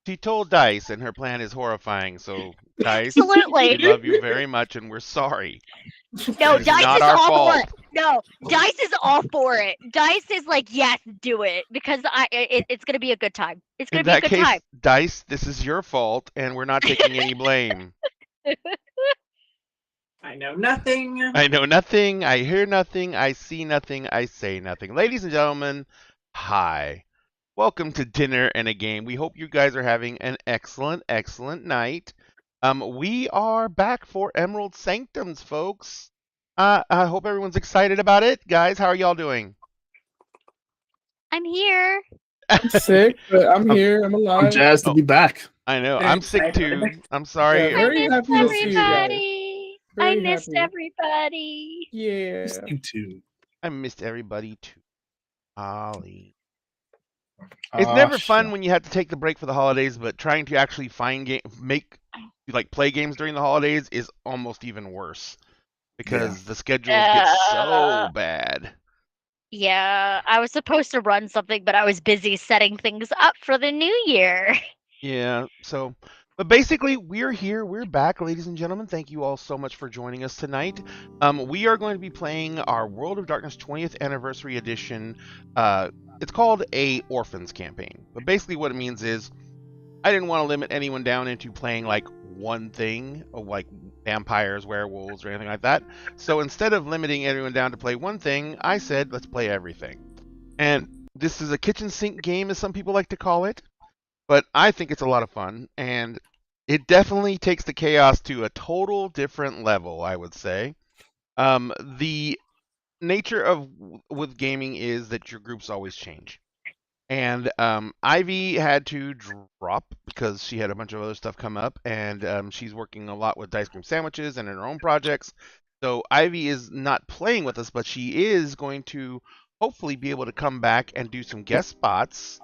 She told Dice, and her plan is horrifying. So, Dice, we Absolutely. love you very much, and we're sorry. No, It is Dice not is our all for fault. it. No, Dice is all for it. Dice is like, yes, do it because it's gonna be a good time. It's In gonna be a that good time. case, Dice, this is your fault, and we're not taking any blame. I know nothing. I know nothing, I hear nothing, I see nothing, I say nothing. Ladies and gentlemen, hi. Welcome to Dinner and a Game. We hope you guys are having an excellent, excellent night. We are back for Emerald Sanctums, folks. I hope everyone's excited about it. Guys, how are y'all doing? I'm here. I'm sick, but I'm here. I'm alive. I'm jazzed to be back. I know, Very I'm sick excited. too. I'm sorry. Yeah, I very missed happy to see you guys. everybody. I Very missed happy. everybody. Yeah. Me too. I missed everybody too. Ollie. It's never fun when you have to take the break for the holidays, but trying to actually play games during the holidays is almost even worse because the schedules get so bad. Yeah, I was supposed to run something, but I was busy setting things up for the new year. Yeah, but basically, we're here. We're back, ladies and gentlemen. Thank you all so much for joining us tonight. We are going to be playing our World of Darkness 20th Anniversary Edition. It's called a Orphans campaign, but basically what it means is I didn't want to limit anyone down into playing like one thing, or like vampires, werewolves, or anything like that. So instead of limiting everyone down to play one thing, I said let's play everything. And this is a kitchen sink game, as some people like to call it. But I think it's a lot of fun, and it definitely takes the chaos to a total different level, I would say. The nature with gaming is that your groups always change. And Ivy had to drop because she had a bunch of other stuff come up, and she's working a lot with Dice Cream Sandwiches and in her own projects. So Ivy is not playing with us, but she is going to hopefully be able to come back and do some guest spots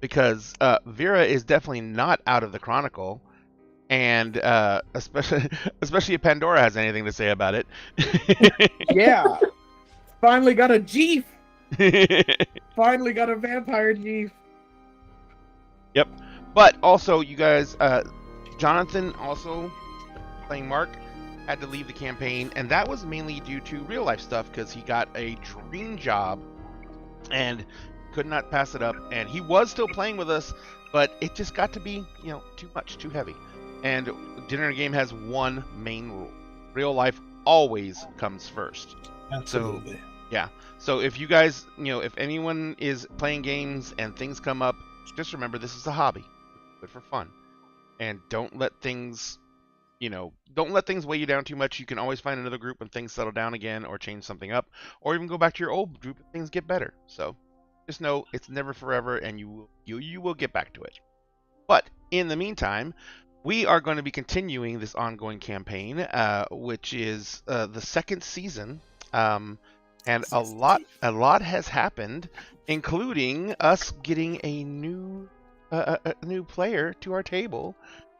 because Vera is definitely not out of the Chronicle, and especially if Pandora has anything to say about it. Yeah. Finally got a Jeef. Finally got a vampire Jeef. Yep. But also, you guys, Jonathan, also playing Mark, had to leave the campaign, and that was mainly due to real life stuff because he got a dream job and could not pass it up. And he was still playing with us, but it just got to be, too much, too heavy. And Dinner and Game has one main rule: real life always comes first. Absolutely. So if you guys, if anyone is playing games and things come up, just remember this is a hobby. Do it for fun. And don't let things weigh you down too much. You can always find another group when things settle down again or change something up, or even go back to your old group if things get better. So just know it's never forever, and you will get back to it. But in the meantime, we are going to be continuing this ongoing campaign, which is the second season. And a lot has happened, including us getting a new player to our table.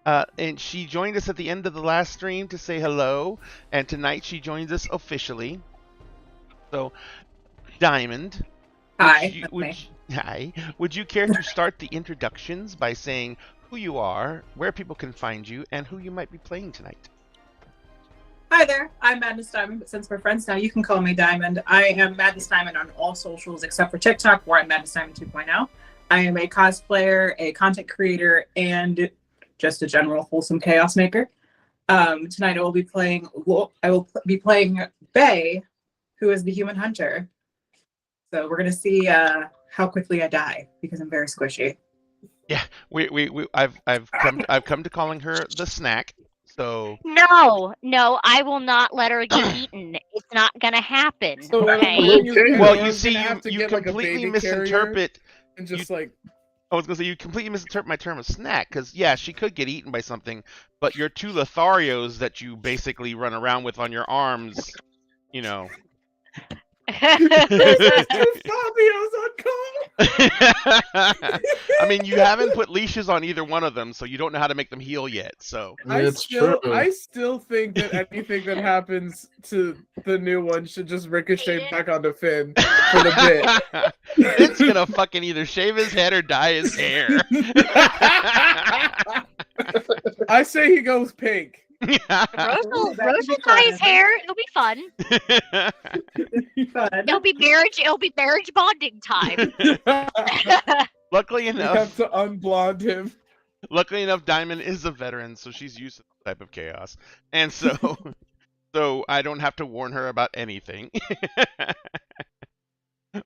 And she joined us at the end of the last stream to say hello, and tonight she joins us officially. So, Diamond. Hi. Hi. Would you care to start the introductions by saying who you are, where people can find you, and who you might be playing tonight? Hi there. I'm Madness Diamond, but since we're friends now, you can call me Diamond. I am Madness Diamond on all socials except for TikTok, where I'm Madness Diamond 2.0. I am a cosplayer, a content creator, and just a general wholesome chaos maker. Tonight I will be playing Bay, who is the human hunter. So we're gonna see how quickly I die because I'm very squishy. Yeah, I've come to calling her the snack. So No, I will not let her get eaten. It's not gonna happen. So Okay. you see, you completely misinterpret. And just I was gonna say you completely misinterpret my term of snack because yeah, she could get eaten by something, but your two Lotharios that you basically run around with on your arms, Fabios on call. I mean, you haven't put leashes on either one of them, so you don't know how to make them heal yet. So It's true. I still think that anything that happens to the new one should just ricochet back onto Finn for the bit. Finn's gonna fucking either shave his head or dye his hair. I say he goes pink. Rose will that would be dye his fun. hair. It'll be fun. Fun. It'll be marriage bonding time. Luckily You enough, have to unblonde him. Luckily enough, Diamond is a veteran, so she's used to this type of chaos, and so I don't have to warn her about anything.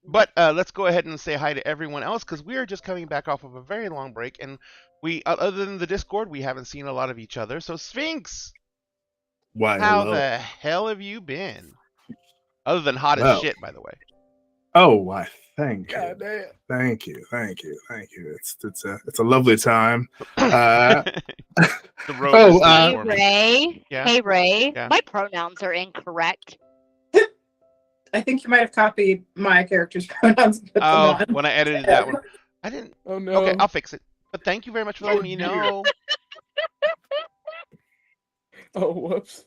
But let's go ahead and say hi to everyone else because we are just coming back off of a very long break, and we, other than the Discord, we haven't seen a lot of each other. So Sphinx, Why? how Hello. the hell have you been? Other than hot as Well. shit, by the way. Oh, why? Thank you. God damn. Thank you. Thank you. Thank you. It's a lovely time. The road Oh, is Hey for me. Ray. Yeah. Hey Ray. Yeah. My pronouns are incorrect. I think you might have copied my character's pronouns and put them Oh, on. when I edited that one, I didn't. Oh no. Okay, I'll fix it. But thank you very much for letting me know. Oh whoops.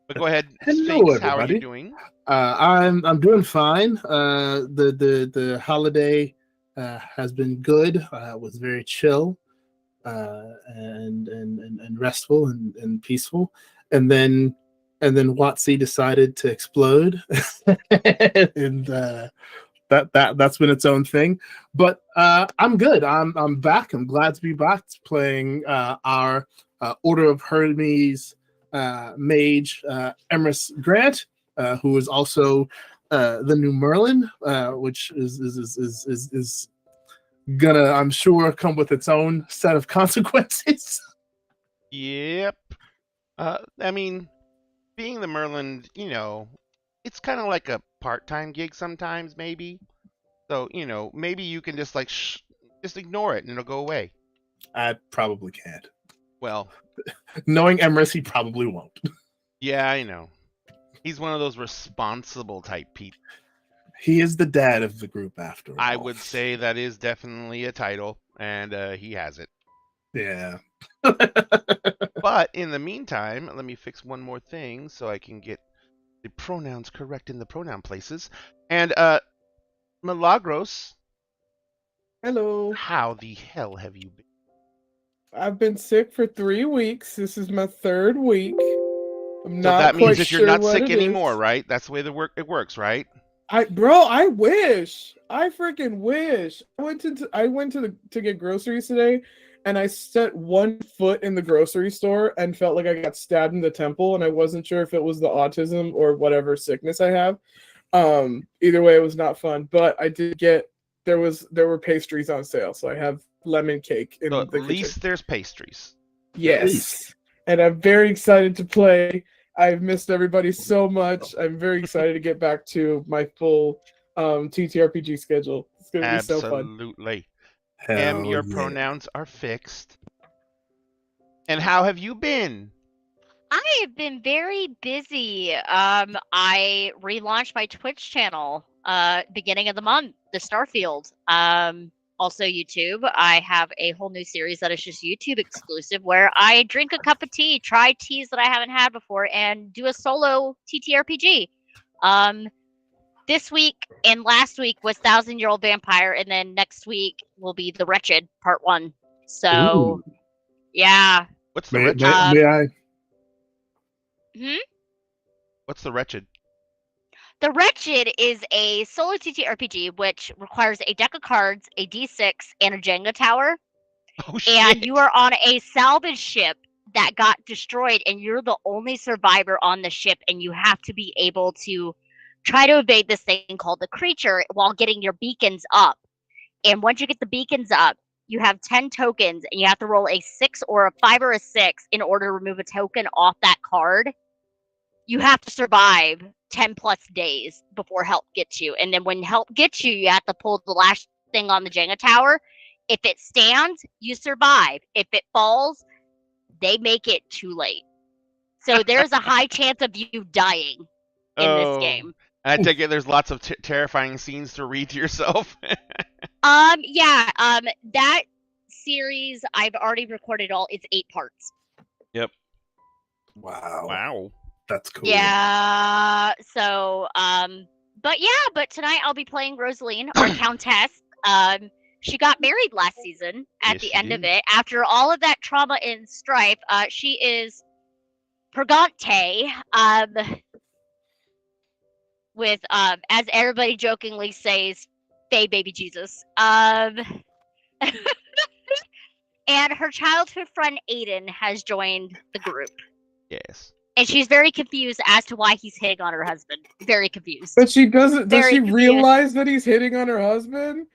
But go ahead, Hello, Sphinx. How are you everybody. doing? I'm doing fine. The holiday has been good. It was very chill, and restful and peaceful. And then Watsy decided to explode, and that's been its own thing. But I'm good. I'm back. I'm glad to be back playing our Order of Hermes mage, Emerald Grant, who is also the new Merlin, which is gonna, I'm sure, come with its own set of consequences. Yep. I mean, being the Merlin, it's kind of like a part-time gig sometimes, maybe. So, maybe you can just just ignore it and it'll go away. I probably can't. Well, Knowing Emrys, he probably won't. yeah, I know. He's one of those responsible type people. He is the dad of the group, after all. I would say that is definitely a title, and he has it. Yeah. But in the meantime, let me fix one more thing so I can get the pronouns correct in the pronoun places. And Milagros, Hello. how the hell have you been? I've been sick for 3 weeks. This is my 3rd week. I'm So not that quite means that sure you're not what sick it anymore, is. right? That's the way it works, right? I wish. I freaking wish. I went to get groceries today, and I set one foot in the grocery store and felt like I got stabbed in the temple, and I wasn't sure if it was the autism or whatever sickness I have. Either way, it was not fun. But I did get there were pastries on sale, so I have lemon cake in So the at kitchen. least there's pastries. Yes. And I'm very excited to play. I've missed everybody so much. I'm very excited to get back to my full TTRPG schedule. It's going to be so fun. Absolutely. Hell Your yeah. pronouns are fixed. And how have you been? I have been very busy. I relaunched my Twitch channel beginning of the month, the Starfield. Also YouTube. I have a whole new series that is just YouTube exclusive where I drink a cup of tea, try teas that I haven't had before, and do a solo TTRPG. This week and last week was 1,000-Year-Old Vampire, and then next week will be The Wretched Part 1. So, Ooh. yeah. What's the May, wretched? may I? What's the wretched? The Wretched is a solo TTRPG which requires a deck of cards, a D6, and a Jenga tower. Oh shit! And you are on a salvage ship that got destroyed, and you're the only survivor on the ship, and you have to be able to try to evade this thing called the creature while getting your beacons up. And once you get the beacons up, you have 10 tokens, and you have to roll a 6 or a 5 or a 6 in order to remove a token off that card. You have to survive 10 plus days before help gets you. And then when help gets you, you have to pull the last thing on the Jenga tower. If it stands, you survive. If it falls, they make it too late. So there's a high chance of you dying in this game. I take it there's lots of terrifying scenes to read to yourself. Yeah. That series I've already recorded all. It's 8 parts. Yep. Wow. Wow. That's cool. Yeah. So, but tonight I'll be playing Rosaline, our countess. She got married last season at Yes, the she end of did. it. After all of that trauma and strife, she is Purgante, with as everybody jokingly says, Faye baby Jesus. And her childhood friend Aiden has joined the group. Yes. And she's very confused as to why he's hitting on her husband. Very confused. But she doesn't. Does Very she confused. realize that he's hitting on her husband?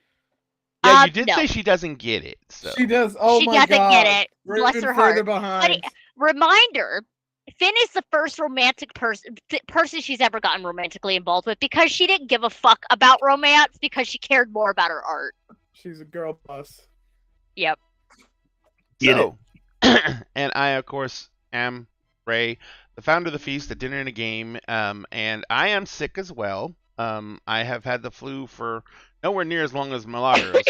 Yeah, you did no. say she doesn't get it. So. She does. Oh She my doesn't god! get it. We're Bless even her further heart. behind. Reminder, Finn is the first romantic person she's ever gotten romantically involved with because she didn't give a fuck about romance because she cared more about her art. She's a girl boss. Yep. So, and I, of course, am Ray, the founder of the Feast, a dinner and a game, and I am sick as well. I have had the flu for nowhere near as long as Milagros.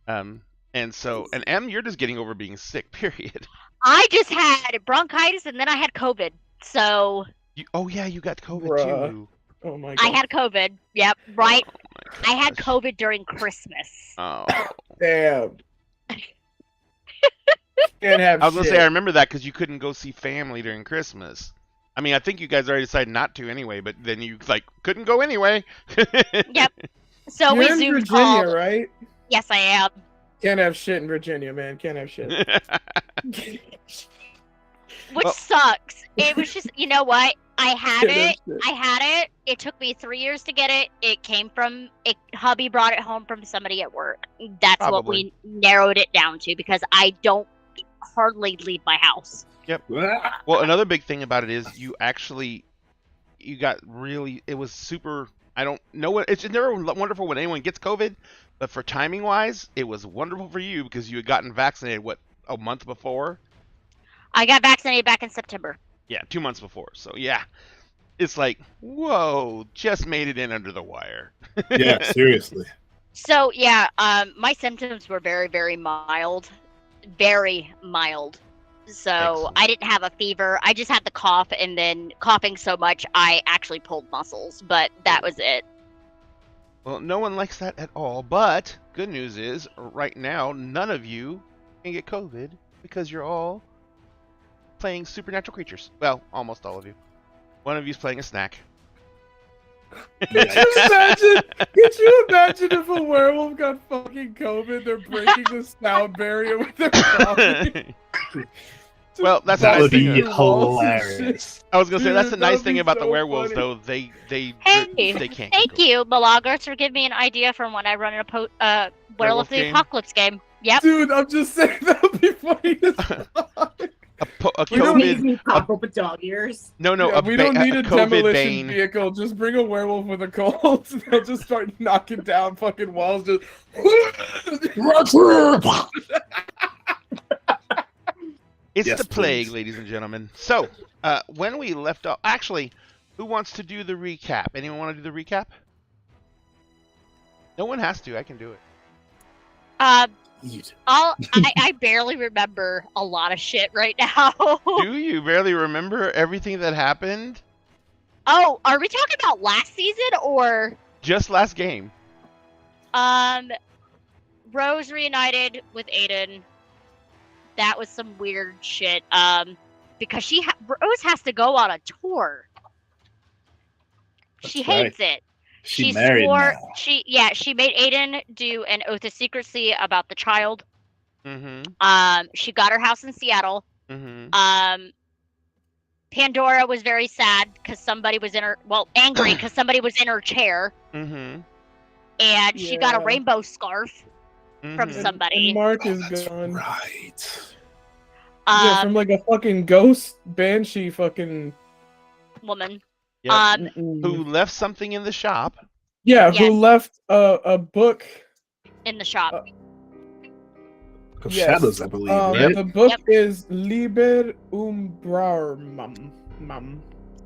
And Em, you're just getting over being sick, period. I just had bronchitis and then I had COVID. So Oh yeah, you got COVID Bruh. too. Oh my god! I had COVID. Yep, right. Oh, my I had gosh. COVID during Christmas. Oh. Damn. Can't have I was gonna shit. say I remember that because you couldn't go see family during Christmas. I mean, I think you guys already decided not to anyway, but then you couldn't go anyway. Yep. So You're we in Zoom Virginia, called. right? Yes, I am. Can't have shit in Virginia, man. Can't have shit. Which Well- sucks. It was just, you know what? I had Can't have it. shit. I had it. It took me 3 years to get it. It came from hubby brought it home from somebody at work. That's what Probably. we narrowed it down to because I don't hardly leave my house. Well, another big thing about it is you got really. It was super. I don't know what. It's never wonderful when anyone gets COVID, but for timing wise, it was wonderful for you because you had gotten vaccinated a month before. I got vaccinated back in September. Yeah, 2 months before. So yeah, it's like whoa, just made it in under the wire. Yeah, seriously. So yeah, my symptoms were very, very mild. Very mild. So Excellent. I didn't have a fever. I just had the cough and then coughing so much I actually pulled muscles, but that was it. Well, no one likes that at all. But good news is, right now, none of you can get COVID because you're all playing supernatural creatures. Well, almost all of you. One of you's playing a snack. Could you imagine if a werewolf got fucking COVID? They're breaking the sound barrier with their coffee. Well, that's That the would nice be thing. hilarious. I was gonna say that's the Dude, nice that'd thing be about the so werewolves, funny. though. They Hey, can't. thank go. you, Malagarts, for giving me an idea from when I run a Werewolf Werewolf the game? Apocalypse game. Yep. Dude, I'm just saying that would be funny as fuck. A We don't need COVID. to pop up with dog ears. No, Yeah, we don't need a COVID demolition bane. vehicle. Just bring a werewolf with a cold. They'll just start knocking down fucking walls. Just It's Yes, the plague, please. ladies and gentlemen. So, when we left off, actually, who wants to do the recap? Anyone want to do the recap? No one has to. I can do it. I barely remember a lot of shit right now. Do you barely remember everything that happened? Oh, are we talking about last season or Just last game. Rose reunited with Aiden? That was some weird shit. Because Rose has to go on a tour. She That's right. hates it. She married now. She made Aiden do an oath of secrecy about the child. Mm-hmm. She got her house in Seattle. Mm-hmm. Pandora was very sad because somebody was angry because somebody was in her chair, Mm-hmm. and she got a Yeah. rainbow scarf from Mhm. somebody. And Mark is That's gone. right. Yeah, from like a fucking ghost banshee fucking. Woman. Yep. Mm-mm. Who left something in the shop? Yeah, Yes. who left a book. In the shop. Of Yes. Shadows, I believe, right? The book Yep. is Liber Umbrarmum.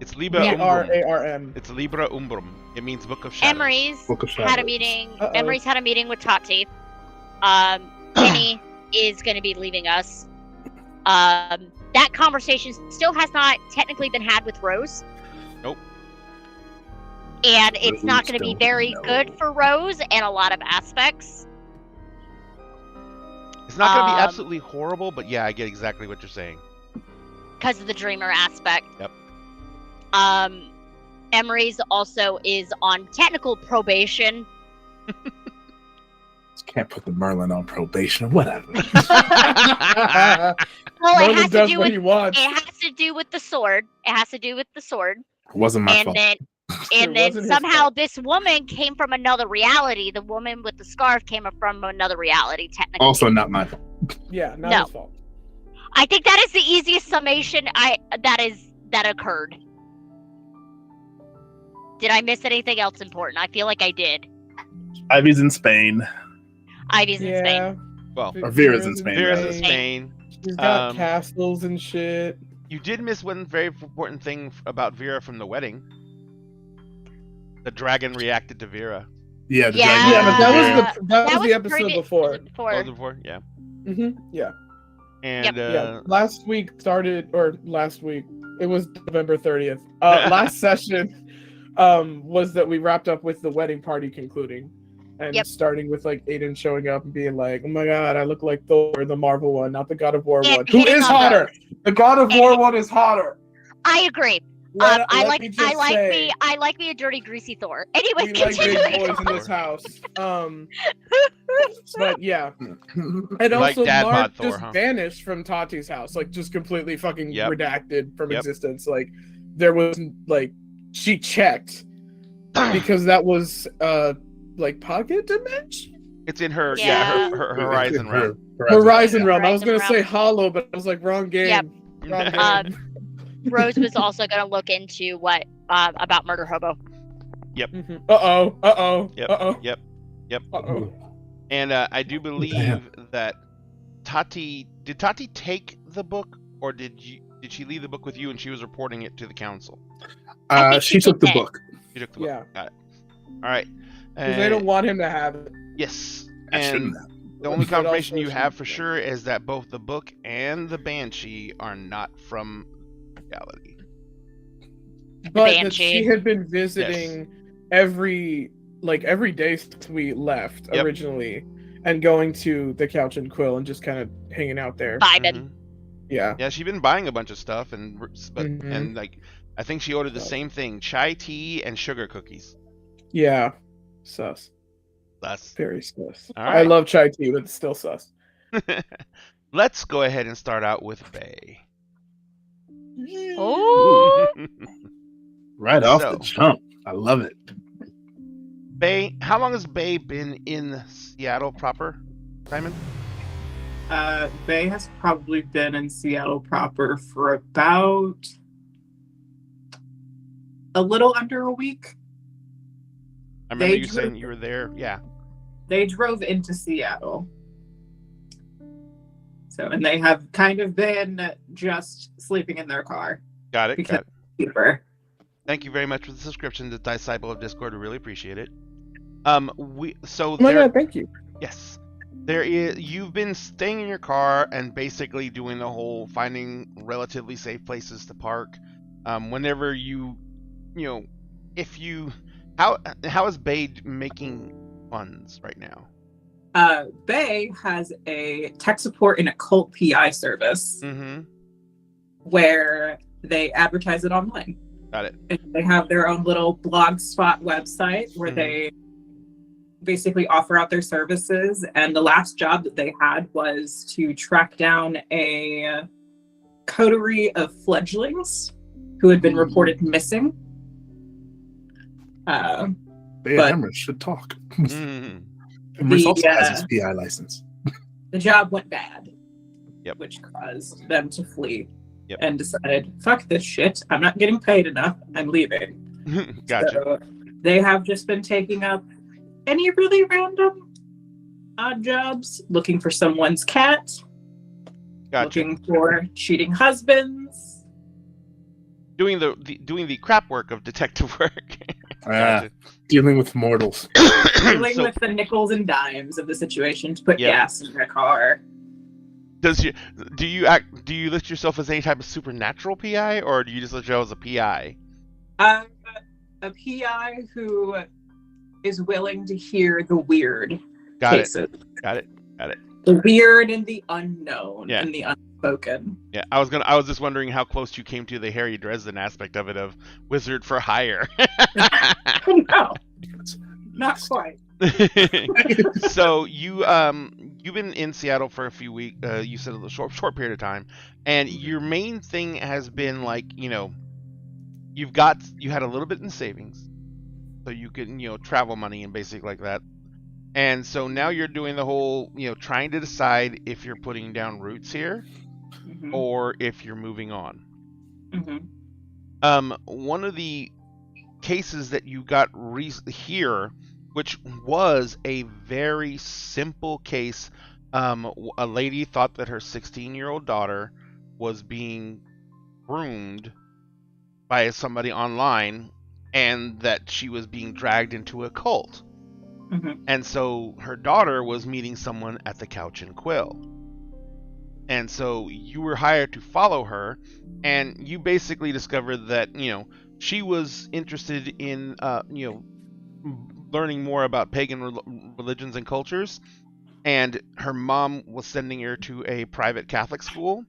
It's Libra Yeah. Umbrum. Aram. It's Libra Umbrum. It means Book of Shadows. Emery's Book of had a Shadows. meeting. Uh-oh. Emery's had a meeting with Tati. Penny is going to be leaving us. That conversation still has not technically been had with Rose. Nope. And it's Rose not going to be don't very know. good for Rose in a lot of aspects. It's not going to be Um, absolutely horrible, but yeah, I get exactly what you're saying. Because of the dreamer aspect. Yep. Emery's also is on technical probation. Just can't put the Merlin on probation. Whatever. Well, it Merlin has to does do what with he wants. it has to do with the sword. It has to do with the sword. It wasn't my And fault. then It wasn't his somehow fault. this woman came from another reality. The woman with the scarf came from another reality, technically. Also not my fault. Yeah, not No. his fault. I think that is the easiest summation that occurred. Did I miss anything else important? I feel like I did. Ivy's in Spain. Ivy's in Spain. Yeah. Well, Or Vera's in Spain, Vera's rather. in Spain. She's got Um, castles and shit. You did miss one very important thing about Vera from the wedding. The dragon reacted to Vera. Yeah, the Yeah. dragon. Yeah, but that was that the was episode previ- before. was it before. Oh, before, yeah. Yeah. And Yeah. Last week it was November 30th. Last session was that we wrapped up with the wedding party concluding. And Yep. starting with like Aiden showing up and being like, "Oh my god, I look like Thor, the Marvel one, not the God of War And one. Who hitting is on hotter? The God of And War hit- one is hotter." I agree. Let I me like just say, me a dirty greasy Thor. Anyways, we like big continuing. boys in this house. But yeah. And You like also, dad bod Mark Thor, just huh? vanished from Tati's house, like just completely fucking Yep. redacted from Yep. existence. Like there was like she checked because that was like pocket dimension, it's in her, Yeah. her Horizon realm. Horizon realm. I was Horizon gonna say realm. Hollow, but I was like wrong game. Yep. Wrong game. Rose was also going to look into what about Murder Hobo. Mhm. Uh oh. Yep. Yep. Uh oh. And I do believe that did Tati take the book, or did she leave the book with you and she was reporting it to the council? I think She she took the did that. book. She took the book. Yeah. Got it. All right. 'Cause they don't want him to have it. Yes. I And shouldn't have. the only But confirmation also you have she- for sure is that both the book and the Banshee are not from reality. But that Banshee. she had been visiting every day since we left Yep. originally, and going to the Couch and Quill and just kind of hanging out there. Vibing. Mhm. Yeah. Yeah, she's been buying a bunch of stuff, and Mhm. like I think she ordered the Oh. same thing: chai tea and sugar cookies. Yeah. Sus. That's Very sus. All I right. love chai tea, but it's still sus. Let's go ahead and start out with Bay. Oh, Right off So- the jump. I love it. Bay, how long has Bay been in Seattle proper, Simon? Bay has probably been in Seattle proper for about a little under a week. I remember They you drew- saying you were there. Yeah. They drove into Seattle. So, and they have kind of been just sleeping in their car. Got it. Because- Got it. Cheaper. Thank you very much for the subscription to Disciple of Discord. We really appreciate it. So Oh my there, god, thank you. yes, there is. You've been staying in your car and basically doing the whole finding relatively safe places to park. Whenever how is Bay making funds right now? Bay has a tech support and occult PI service Mm-hmm. where they advertise it online. Got it. And they have their own little blogspot website where Mhm. they basically offer out their services. And the last job that they had was to track down a coterie of fledglings who had been reported missing. Bay But- and Emmerich should talk. Mhm. Emmerich also has The, his PI license. The job went bad, Yep. which caused them to flee Yep. and decided, fuck this shit. I'm not getting paid enough. I'm leaving. Gotcha. So they have just been taking up any really random odd jobs, looking for someone's cat, Gotcha. looking for cheating husbands, doing the crap work of detective work. Gotcha. Dealing with mortals. Dealing So, with the nickels and dimes of the situation to put Yep. gas in the car. do you list yourself as any type of supernatural PI, or do you just list yourself as a PI? A PI who is willing to hear the weird Got cases. Got it. The weird and the unknown Yeah. and the unspoken. Yeah, I was just wondering how close you came to the Harry Dresden aspect of it, of wizard for hire. No, not quite. So you've been in Seattle for a few weeks. You said a short period of time, and your main thing has been like, you had a little bit in savings, so you can travel money and basic like that. And so now you're doing the whole trying to decide if you're putting down roots here Mhm. or if you're moving on. Mhm. One of the cases that you got here, which was a very simple case, a lady thought that her 16-year-old daughter was being groomed by somebody online, and that she was being dragged into a cult. Mhm. And so her daughter was meeting someone at the Couch and Quill. And so you were hired to follow her, and you basically discovered that, she was interested in, learning more about pagan religions and cultures, and her mom was sending her to a private Catholic school,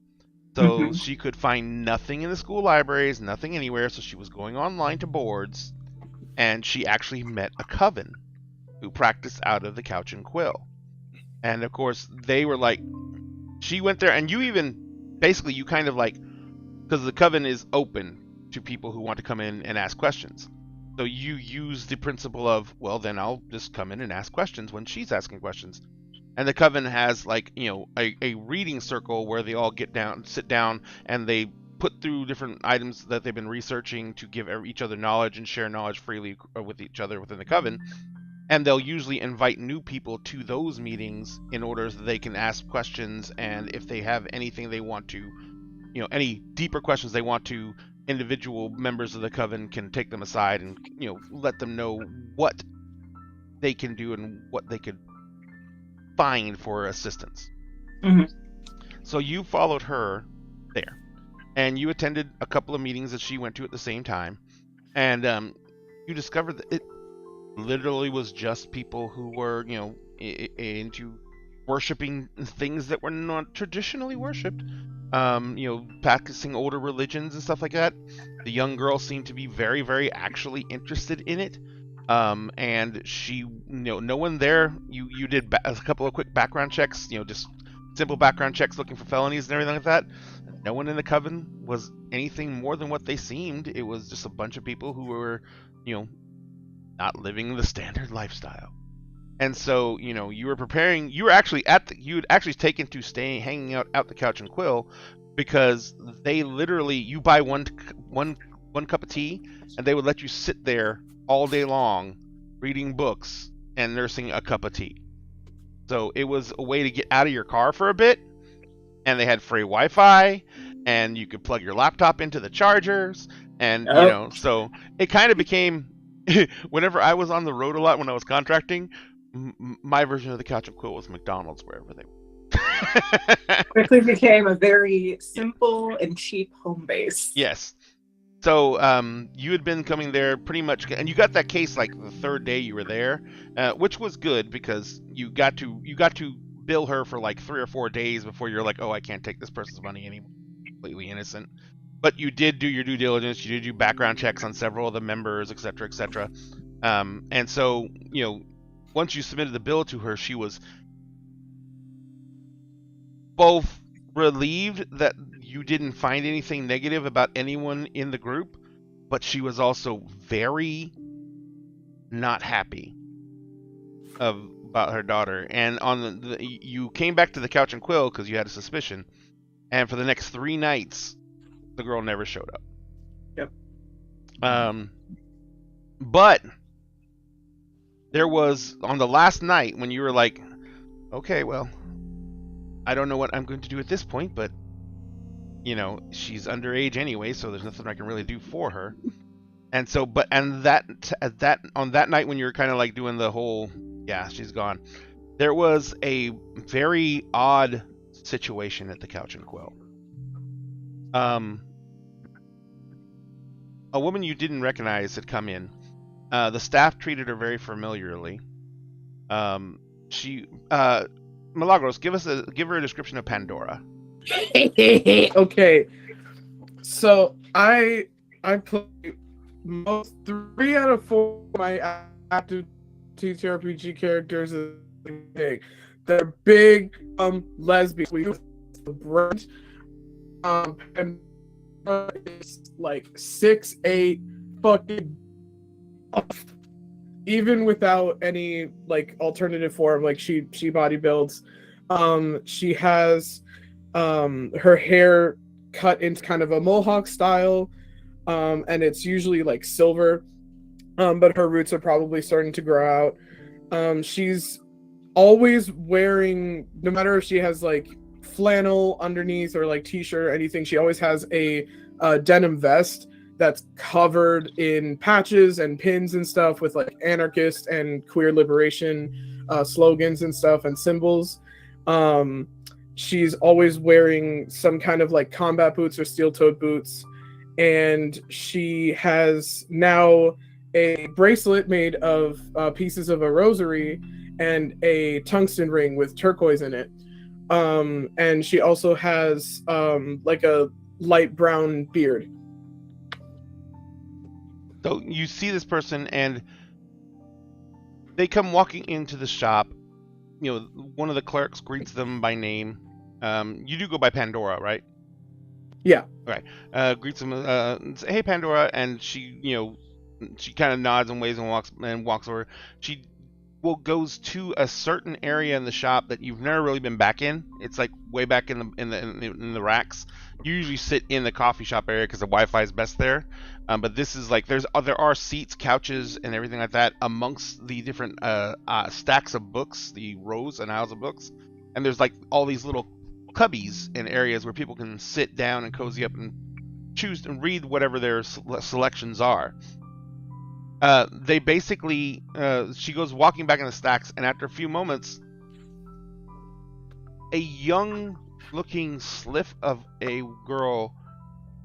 so Mhm. she could find nothing in the school libraries, nothing anywhere, so she was going online to boards, and she actually met a coven who practiced out of the Couch and Quill. And of course, they were like, she went there, and you even, basically, you kind of like, because the coven is open to people who want to come in and ask questions. So you use the principle of, well, then I'll just come in and ask questions when she's asking questions. And the coven has like, a reading circle where they all sit down, and they put through different items that they've been researching to give each other knowledge and share knowledge freely with each other within the coven. And they'll usually invite new people to those meetings in order so they can ask questions, and if they have anything they want to, any deeper questions they want to, individual members of the coven can take them aside and, let them know what they can do and what they could find for assistance. Mhm. So you followed her there, and you attended a couple of meetings that she went to at the same time, and you discovered that it literally was just people who were, into worshiping things that were not traditionally worshipped, practicing older religions and stuff like that. The young girl seemed to be very, very actually interested in it. And she, no one there. You did a couple of quick background checks, just simple background checks looking for felonies and everything like that. No one in the coven was anything more than what they seemed. It was just a bunch of people who were, not living the standard lifestyle. And so, you were preparing. You were actually you'd actually taken to hanging out at the Couch and Quill, because they literally, you buy one cup of tea, and they would let you sit there all day long, reading books and nursing a cup of tea. So it was a way to get out of your car for a bit, and they had free Wi-Fi, and you could plug your laptop into the chargers, and so it kind of became. Whenever I was on the road a lot when I was contracting, my version of the Couch and Quill was McDonald's wherever they were. Quickly became a very simple and cheap home base. Yes. So you had been coming there pretty much, and you got that case like the third day you were there, which was good because you got to bill her for like 3 or 4 days before you're like, oh, I can't take this person's money anymore. Completely innocent. But you did do your due diligence. You did do background checks on several of the members, etc., etc. And so, once you submitted the bill to her, she was both relieved that you didn't find anything negative about anyone in the group, but she was also very not happy about her daughter. And on you came back to the Couch and Quill because you had a suspicion, and for the next 3 nights, the girl never showed up. Yep. But there was, on the last night when you were like, okay, well, I don't know what I'm going to do at this point, but you know, she's underage anyway, so there's nothing I can really do for her. And so, but and that on that night when you're kind of like doing the whole, yeah, she's gone. There was a very odd situation at the Couch and Quill. A woman you didn't recognize had come in. The staff treated her very familiarly. She Milagros, give her a description of Pandora. Okay, so I play most 3 out of 4 of my active TTRPG characters is big. They're big lesbians. We use the brand and it's like 6'8", fucking buff. Even without any like alternative form, like she body builds. She has her hair cut into kind of a mohawk style, and it's usually like silver, but her roots are probably starting to grow out. She's always wearing, no matter if she has like flannel underneath or like t-shirt or anything, she always has a denim vest that's covered in patches and pins and stuff with like anarchist and queer liberation slogans and stuff and symbols. She's always wearing some kind of like combat boots or steel-toed boots, and she has now a bracelet made of pieces of a rosary and a tungsten ring with turquoise in it. And she also has like a light brown beard. So you see this person, and they come walking into the shop. You know, one of the clerks greets them by name. You do go by Pandora, right? Yeah. Okay. Greets them. Say, hey, Pandora, and she, you know, she kind of nods and waves and walks over. She goes to a certain area in the shop that you've never really been back in. It's like way back in the racks. You usually sit in the coffee shop area because the Wi-Fi is best there. But this is like there are seats, couches, and everything like that amongst the different stacks of books, the rows and aisles of books. And there's like all these little cubbies in areas where people can sit down and cozy up and choose and read whatever their selections are. They basically, she goes walking back in the stacks, and after a few moments, a young-looking sliff of a girl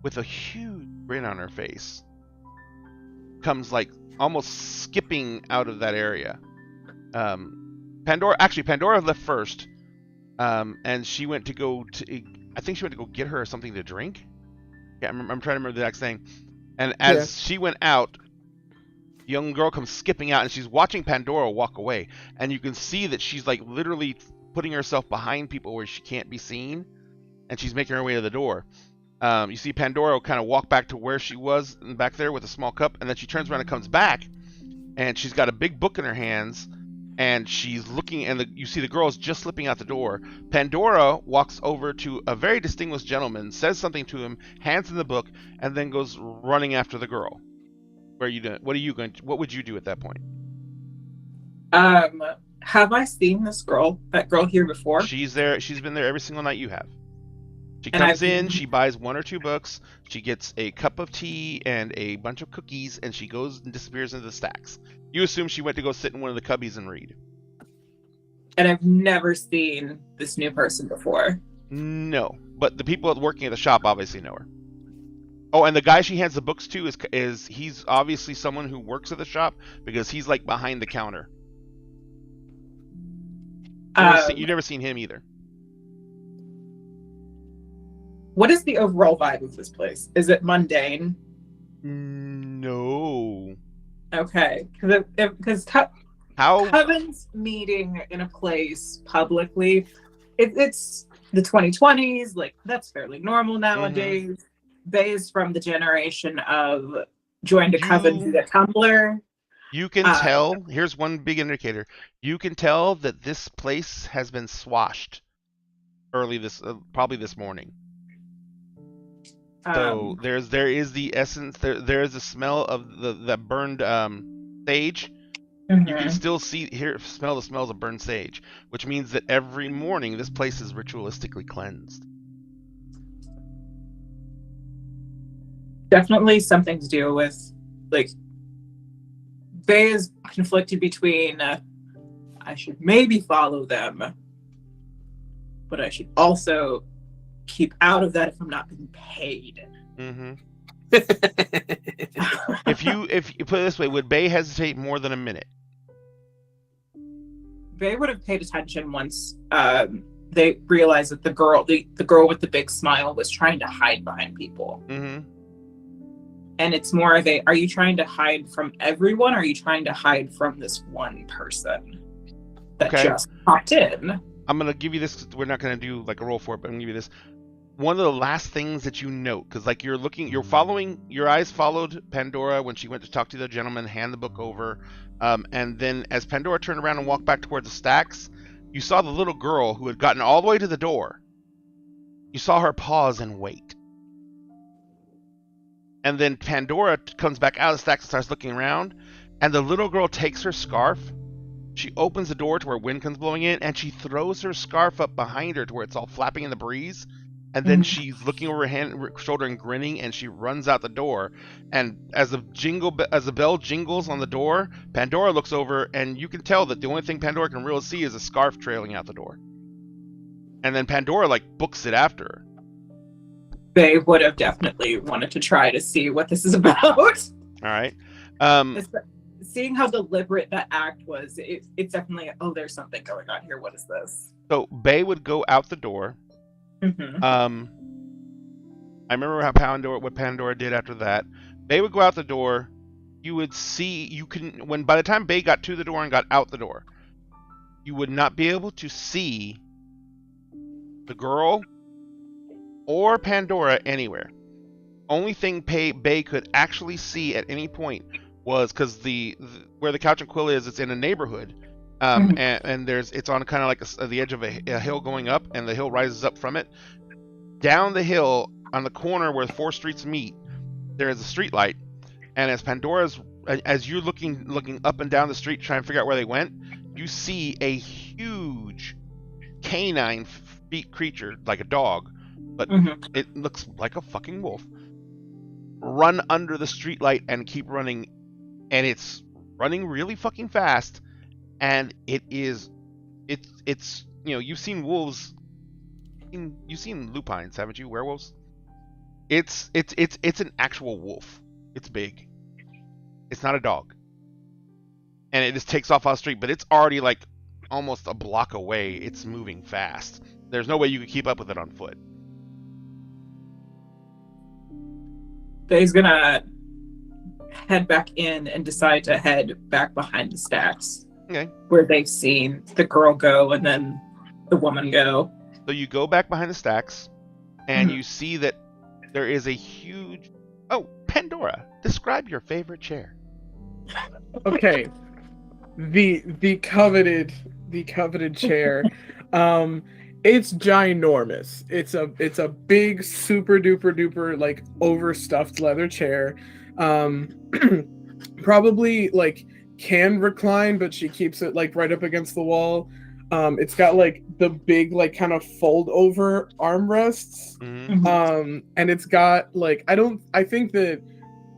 with a huge grin on her face comes like almost skipping out of that area. Pandora left first, and she went to go to, I think she went to go get her something to drink. Yeah, I'm trying to remember the next thing. And as she went out, young girl comes skipping out, and she's watching Pandora walk away, and you can see that she's like literally putting herself behind people where she can't be seen, and she's making her way to the door. You see Pandora kind of walk back to where she was back there with a small cup, and then she turns around and comes back, and she's got a big book in her hands, and she's looking, and you see the girl's just slipping out the door. Pandora walks over to a very distinguished gentleman, says something to him, hands him the book, and then goes running after the girl. What would you do at that point? Have I seen that girl here before? She's there. She's been there every single night you have. She comes in, she buys 1 or 2 books, she gets a cup of tea and a bunch of cookies, and she goes and disappears into the stacks. You assume she went to go sit in one of the cubbies and read. And I've never seen this new person before. No, but the people working at the shop obviously know her. Oh, and the guy she hands the books to is he's obviously someone who works at the shop, because he's like behind the counter. You've never seen him either. What is the overall vibe of this place? Is it mundane? No. Okay, because Coven's meeting in a place publicly, it's the 2020s. Like, that's fairly normal nowadays. Mm-hmm. Bay is from the generation of joined a coven via Tumblr. You can tell. Here's one big indicator. You can tell that this place has been swashed probably this morning. So there is the essence. There is the smell of the burned sage. Mm-hmm. You can still smell the smells of burned sage, which means that every morning this place is ritualistically cleansed. definitely something to do with, like, Faye is conflicted between I should maybe follow them, but I should also keep out of that if I'm not being paid. Mm-hmm. If you put it this way, would Bay hesitate more than a minute? They would have paid attention once they realized that the girl with the big smile was trying to hide behind people. Mm-hmm. And it's more of a, are you trying to hide from everyone, or are you trying to hide from this one person that just popped in? I'm going to give you this. We're not going to do like a roll for it, but I'm going to give you this. One of the last things that you note, because like your eyes followed Pandora when she went to talk to the gentleman, hand the book over, and then as Pandora turned around and walked back towards the stacks, you saw the little girl who had gotten all the way to the door. You saw her pause and wait. And then Pandora comes back out of the stacks and starts looking around, and the little girl takes her scarf. She opens the door to where wind comes blowing in, and she throws her scarf up behind her to where it's all flapping in the breeze. And then she's looking over her shoulder and grinning, and she runs out the door. And as the bell jingles on the door, Pandora looks over, and you can tell that the only thing Pandora can really see is a scarf trailing out the door. And then Pandora books it after her. They would have definitely wanted to try to see what this is about. All right. Seeing how deliberate that act was, it's definitely, oh, there's something going on here. What is this? So Bay would go out the door. Mm-hmm. I remember what Pandora did after that. Bay would go out the door. You would see, by the time Bay got to the door and got out the door, you would not be able to see the girl or Pandora anywhere. Only thing Bay could actually see at any point was, because where the Couch and Quill is, it's in a neighborhood. And it's on kind of like the edge of a hill going up, and the hill rises up from it. Down the hill, on the corner where 4 streets meet, there is a street light. And as you're looking up and down the street trying to figure out where they went, you see a huge canine creature, like a dog, but it looks like a fucking wolf, run under the street light and keep running, and it's running really fucking fast. And it's you've seen wolves, you've seen lupines, haven't you? Werewolves. It's an actual wolf. It's big. It's not a dog. And it just takes off on the street, but it's already like almost a block away. It's moving fast. There's no way you could keep up with it on foot. He's gonna head back in and decide to head back behind the stacks. Okay. Where they've seen the girl go and then the woman go. So you go back behind the stacks, and you see that there is a huge... Oh, Pandora, describe your favorite chair. Okay. The coveted chair. It's ginormous. It's a big, super duper duper like overstuffed leather chair. Probably like can recline, but she keeps it like right up against the wall. It's got like the big like kind of fold over armrests. And it's got like I think that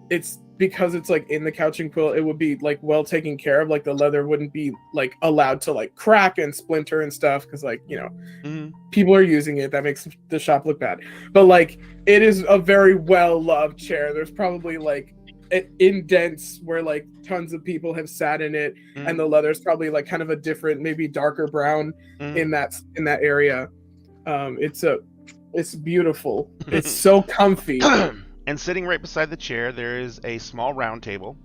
it's because it's like in the Couch and Quill, it would be like well taken care of. Like the leather wouldn't be like allowed to like crack and splinter and stuff, because like, you know, people are using it. That makes the shop look bad. But like it is a very well loved chair. There's probably like indents where like tons of people have sat in it, and the leather's probably like kind of a different, maybe darker brown in that area. It's beautiful. It's so comfy. And sitting right beside the chair, there is a small round table,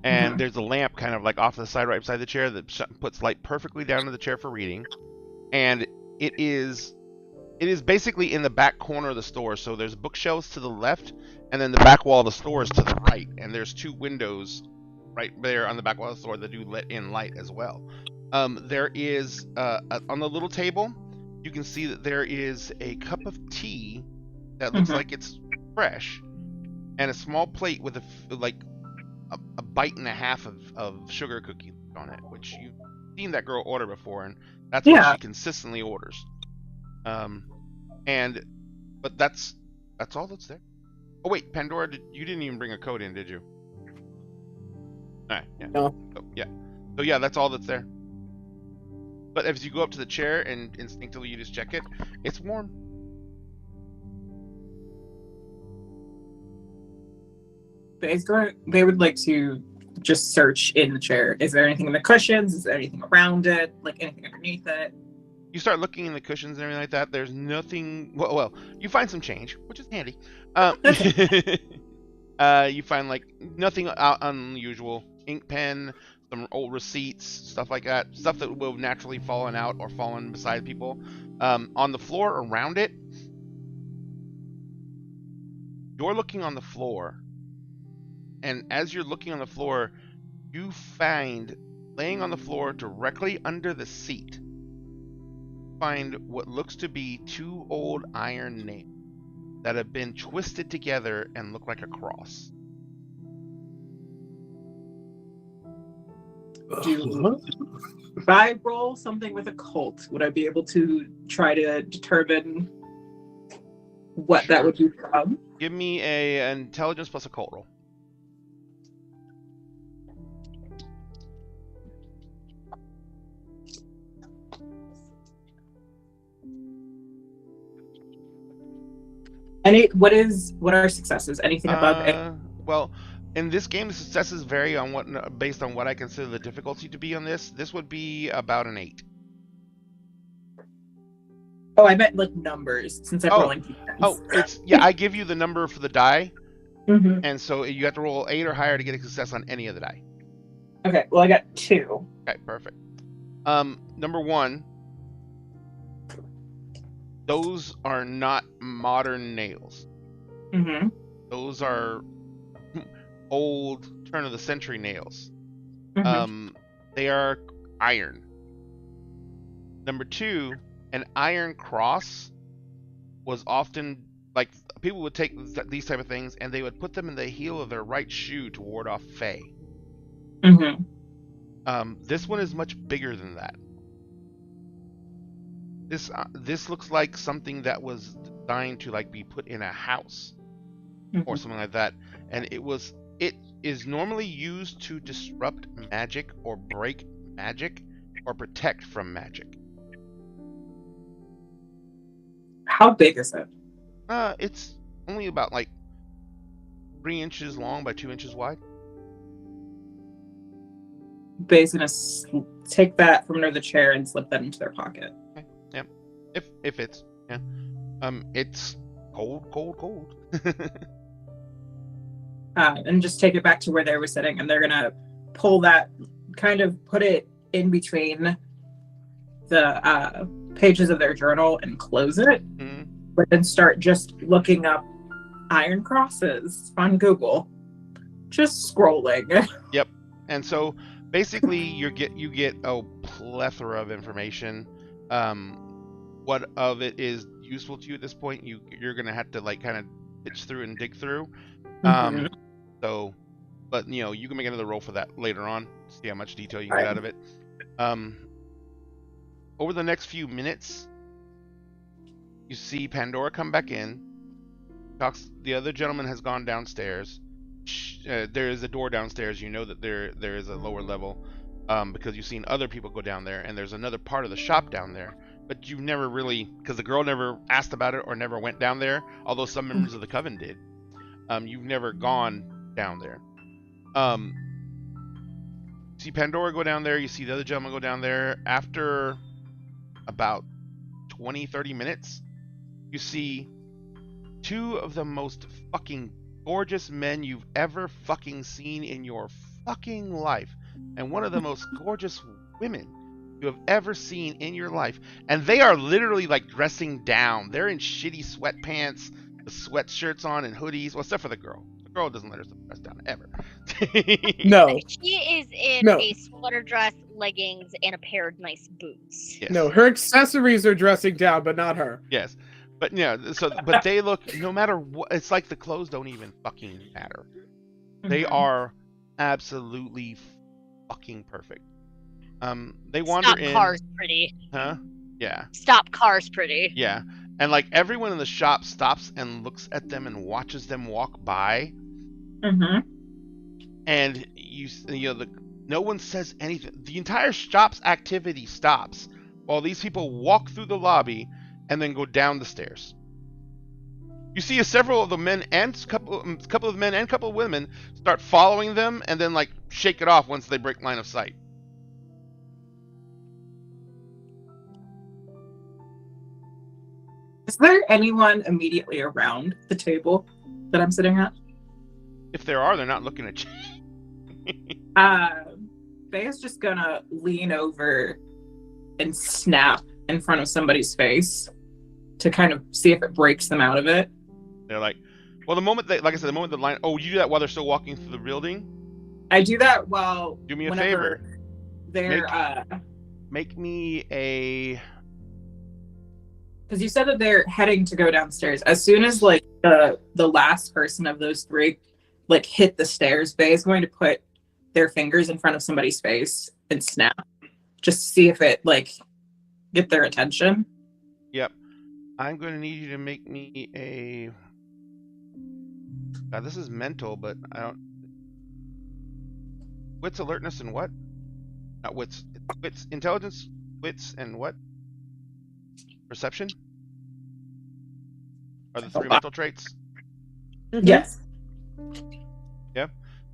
and there's a lamp kind of like off to the side right beside the chair that puts light perfectly down to the chair for reading. And it is basically in the back corner of the store. So there's bookshelves to the left, and then the back wall of the store is to the right. And there's 2 windows right there on the back wall of the store that do let in light as well. There is on the little table, you can see that there is a cup of tea that looks like it's fresh, and a small plate with a bite and a half of sugar cookie on it, which you've seen that girl order before, and that's what she consistently orders. But that's all that's there. Oh wait, Pandora, you didn't even bring a code in, did you? Alright, yeah. No. Oh, yeah. So yeah, that's all that's there. But as you go up to the chair and instinctively you just check it, it's warm. They would like to just search in the chair. Is there anything in the cushions? Is there anything around it? Like anything underneath it? You start looking in the cushions and everything like that. There's nothing. Well, you find some change, which is handy. You find like nothing unusual. Ink pen, some old receipts, stuff like that. Stuff that will have naturally fallen out or fallen beside people. On the floor around it, you're looking on the floor, and as you're looking on the floor, you find laying on the floor directly under the seat. Find what looks to be 2 old iron nails that have been twisted together and look like a cross. If I roll something with occult, would I be able to try to determine what that would be from? Give me an intelligence plus occult roll. What are successes? Anything above it? Well, in this game, the successes vary on based on what I consider the difficulty to be on this. This would be about an 8. Oh, I meant like numbers since I'm rolling d10s. Oh, I give you the number for the die, Mm-hmm. and so you have to roll 8 or higher to get a success on any of the die. Okay, well I got 2. Okay, perfect. Number 1, those are not modern nails. Mm-hmm. Those are old turn of the century nails. Mm-hmm. They are iron. Number 2, an iron cross was often like people would take these type of things and they would put them in the heel of their right shoe to ward off Fae. Mm-hmm. This one is much bigger than that. This looks like something that was designed to like be put in a house or something like that, and it is normally used to disrupt magic or break magic or protect from magic. How big is it? It's only about like 3 inches long by 2 inches wide. Bae's gonna take that from under the chair and slip that into their pocket. Okay. Yeah, if it's it's cold. And just take it back to where they were sitting, and they're gonna pull that, kind of put it in between the pages of their journal and close it, but then start just looking up iron crosses on Google, just scrolling. Yep. And so basically you get a plethora of information. What of it is useful to you at this point, you're gonna have to like kind of pitch through and dig through. So, but you can make another roll for that later on, see how much detail you can get out of it. Over the next few minutes, you see Pandora come back in. The other gentleman has gone downstairs. There is a door downstairs. You know that there is a lower level because you've seen other people go down there, and there's another part of the shop down there. But you've never really, because the girl never asked about it or never went down there, although some members of the coven did. You've never gone down there. See Pandora go down there. You see the other gentleman go down there. After about 20-30 minutes, you see 2 of the most fucking gorgeous men you've ever fucking seen in your fucking life, and one of the most gorgeous women you have ever seen in your life, and they are literally like dressing down. They're in shitty sweatpants, with sweatshirts on, and hoodies. Well, except for the girl. The girl doesn't let herself dress down ever. No. She is in a sweater dress, leggings, and a pair of nice boots. Yes. No, her accessories are dressing down, but not her. Yes. But but they look, no matter what, it's like the clothes don't even fucking matter. They are absolutely fucking perfect. They wander Stop in. Cars pretty. Huh? Yeah. Stop Cars pretty. Yeah. And like everyone in the shop stops and looks at them and watches them walk by, Mm-hmm. and no one says anything. The entire shop's activity stops while these people walk through the lobby and then go down the stairs. You see several of the men and couple of men and couple of women start following them and then like shake it off once they break line of sight. Is there anyone immediately around the table that I'm sitting at? If there are, they're not looking at you. Bea's just gonna lean over and snap in front of somebody's face to kind of see if it breaks them out of it. They're like, well, the moment the line. Oh, you do that while they're still walking through the building. I do that while. Do me a favor. They're Make me a. Because you said that they're heading to go downstairs. As soon as like the last person of those three like hit the stairs, Bay is going to put their fingers in front of somebody's face and snap, just to see if it like get their attention. Yep. I'm going to need you to make me a. God, this is mental, but I don't. Wits, alertness, and what? Not wits. Wits, intelligence, wits, and what? Perception? Are the three mental traits? Mm-hmm. Yes. Yeah.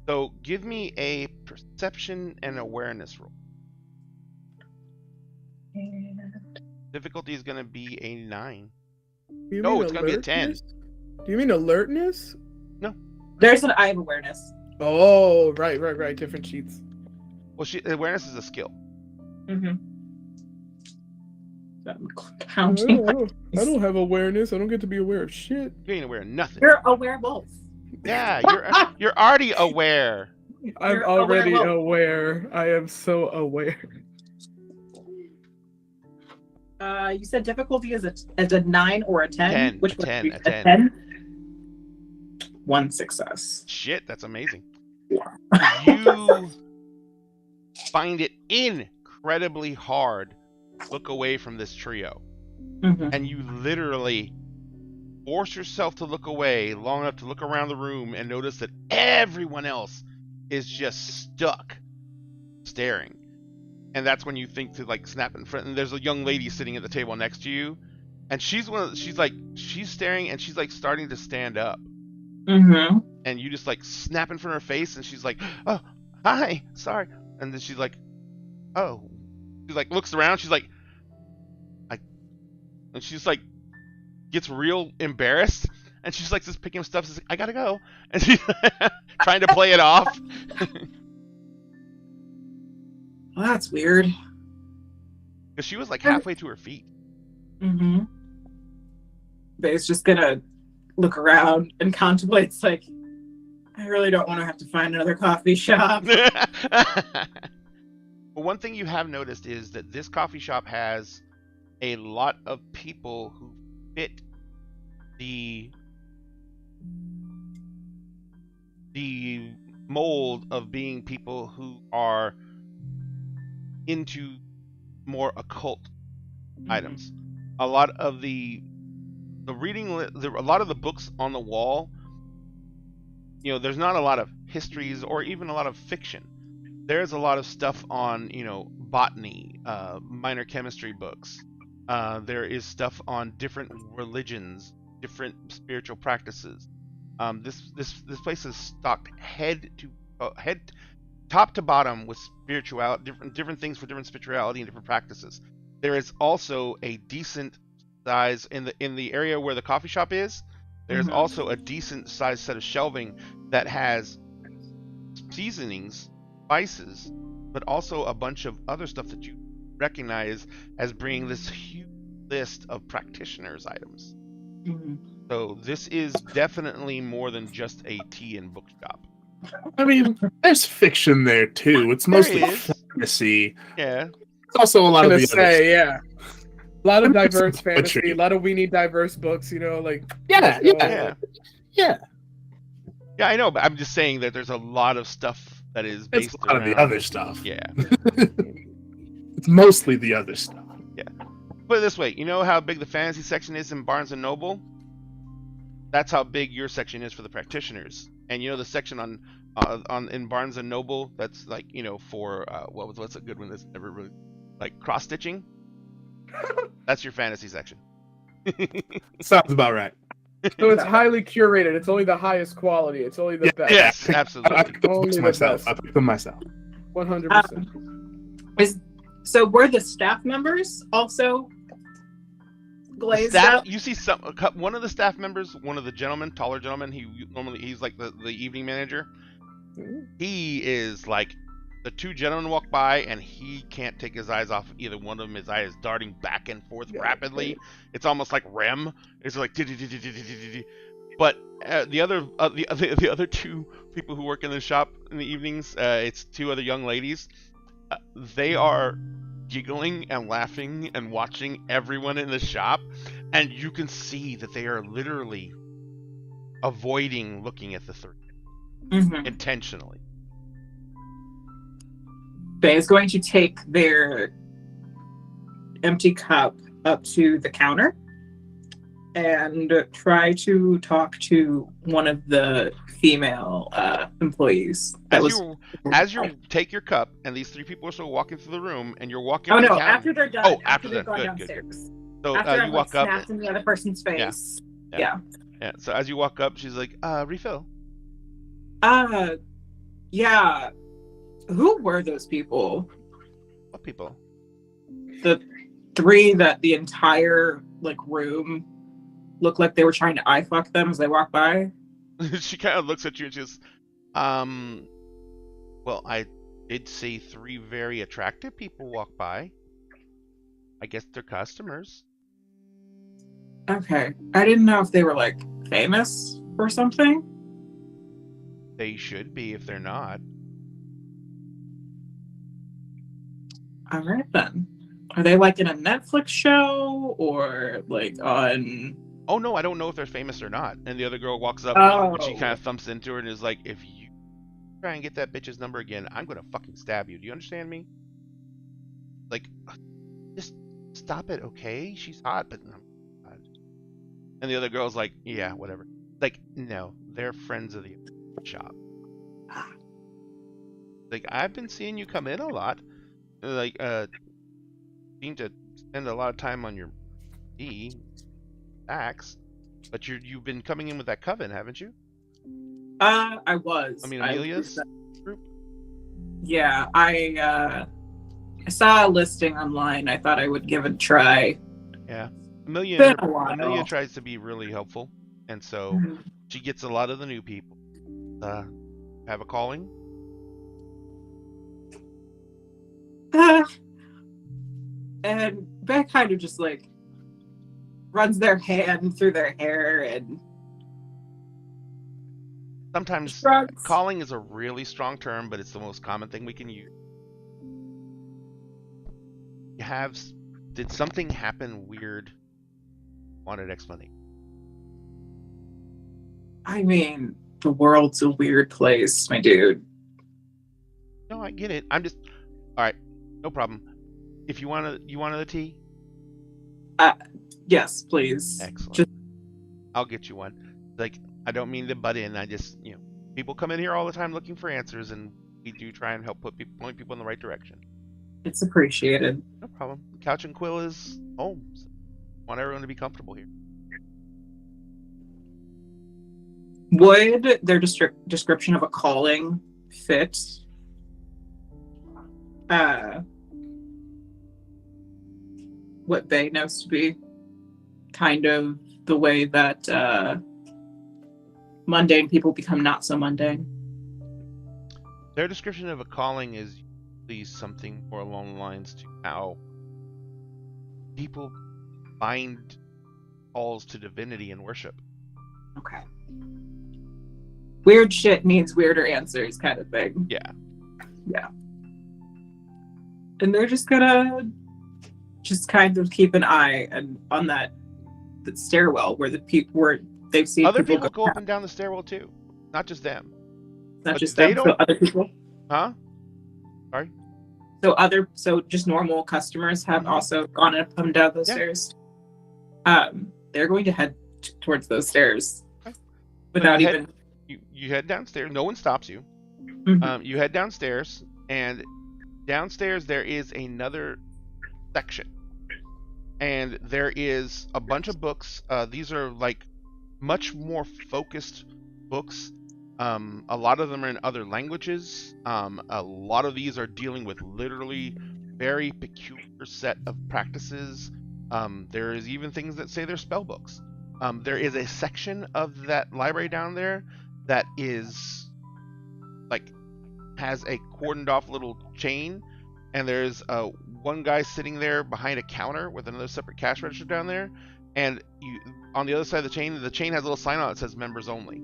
So give me a perception and awareness roll. Difficulty is going to be a 9. No, it's going to be a 10. Do you mean alertness? No. There's an eye of awareness. Oh, right. Different sheets. Well, awareness is a skill. Mm-hmm. So I'm counting. I don't have awareness. I don't get to be aware of shit. You ain't aware of nothing. You're aware of both. Yeah, you're already aware. I'm already aware. I am so aware. You said difficulty is a 9 or a 10? 10. Which a 10. A 10? 1 success. Shit, that's amazing. You find it incredibly hard to look away from this trio. Mm-hmm. And you literally force yourself to look away long enough to look around the room and notice that everyone else is just stuck staring. And that's when you think to like snap in front. And there's a young lady sitting at the table next to you, and she's staring, and she's like starting to stand up. Mm-hmm. And you just like snap in front of her face, and she's like, "Oh, hi, sorry." And then she's like, "Oh," she like looks around. She's like, and she's like gets real embarrassed, and she's like just picking up stuff. She's like, "I gotta go," and she's trying to play it off. Well, that's weird. Because she was like halfway to her feet. Mm-hmm. But it's just gonna look around and contemplate. It's like, I really don't want to have to find another coffee shop. Well, one thing you have noticed is that this coffee shop has a lot of people who fit the mold of being people who are into more occult items. A lot of the a lot of the books on the wall, there's not a lot of histories or even a lot of fiction. There's a lot of stuff on, botany, minor chemistry books. There is stuff on different religions, different spiritual practices. This place is stocked top to bottom with spirituality, different things for different spirituality and different practices. There is also a decent size in the area where the coffee shop is. There's also a decent sized set of shelving that has seasonings, spices, but also a bunch of other stuff that you recognize as bringing this huge list of practitioners' items. Mm-hmm. So this is definitely more than just a tea and bookshop. I mean, there's fiction there too. It's mostly fantasy. Yeah. It's also a lot of the other yeah. A lot of diverse fantasy. A lot of we need diverse books. Yeah. Yeah, I know, but I'm just saying that there's a lot of stuff that is based around the other stuff. Yeah. It's mostly the other stuff. Yeah. Put it this way, you know how big the fantasy section is in Barnes and Noble? That's how big your section is for the practitioners. And you know the section on in Barnes and Noble that's like, you know, for what's a good one that's never really like cross stitching? That's your fantasy section. Sounds about right. So it's highly curated. It's only the highest quality. It's only the best. Yes, I absolutely. picked the Only books the myself. best. I picked them myself. 100%. So were the staff members also glazed Staff, up? you see one of the staff members, one of the gentlemen, taller gentleman. He's like the evening manager. He is like the two gentlemen walk by and he can't take his eyes off either one of them. His eye is darting back and forth rapidly. It's almost like REM. It's like but the other two people who work in the shop in the evenings, it's two other young ladies. They are giggling and laughing and watching everyone in the shop, and you can see that they are literally avoiding looking at the three intentionally. Bay is going to take their empty cup up to the counter and try to talk to one of the female employees. As you take your cup, and these three people are still walking through the room, and you're walking. Oh no! counter. After they're done. Oh, after they've they've gone good. downstairs. So After you walk up. Snapped in the other person's face. Yeah. So as you walk up, she's like, "Refill." Yeah. Who were those people? What people? The three that the entire room looked like they were trying to eye fuck them as they walked by. She kind of looks at you and she says, well, I did see three very attractive people walk by. I guess they're customers. Okay. I didn't know if they were famous or something. They should be if they're not. All right then. Are they in a Netflix show or on? Oh no, I don't know if they're famous or not. And the other girl walks up and she kind of thumps into her and is like, "If you try and get that bitch's number again, I'm gonna fucking stab you. Do you understand me? Just stop it, okay? She's hot, but no." And the other girl's like, "Yeah, whatever." No, they're friends of the shop. I've been seeing you come in a lot. Seem to spend a lot of time on your axe, but you've been coming in with that coven, haven't you? I was. I mean, Amelia's group? Yeah, I saw a listing online. I thought I would give it a try. Yeah. Been a while. Amelia tries to be really helpful, and so she gets a lot of the new people. Have a calling? And Beck kind of just runs their hand through their hair and sometimes shrugs. Calling is a really strong term, but it's the most common thing we can use. Did something happen weird? Wanted explanation. I mean, the world's a weird place, my dude. No, I get it. I'm just all right. No problem. If you want the tea? Yes, please. Excellent. I'll get you one. I don't mean to butt in. I just, people come in here all the time looking for answers, and we do try and help point people in the right direction. It's appreciated. No problem. Couch and Quill is home. So I want everyone to be comfortable here. Would their description of a calling fit what Bay knows to be kind of the way that mundane people become not so mundane? Their description of a calling is usually something more along the lines to how people find calls to divinity and worship. Okay. Weird shit needs weirder answers kind of thing. Yeah. And they're just gonna kind of keep an eye on that stairwell where they've seen other people go up and down the stairwell too, not just them. Not but just they them, don't. so other people. Huh? Sorry. So just normal customers have Mhm. also gone up and down those Yeah. stairs. They're going to head towards those stairs Okay. without you head, even. you head downstairs. No one stops you. Mhm. You head downstairs, and downstairs there is another section, and there is a bunch of books. These are like much more focused books. A lot of them are in other languages. A lot of these are dealing with literally very peculiar set of practices. There is even things that say they're spell books. There is a section of that library down there that is like has a cordoned off little chain, and there's one guy sitting there behind a counter with another separate cash register down there, and you on the other side of the chain has a little sign on it that says members only,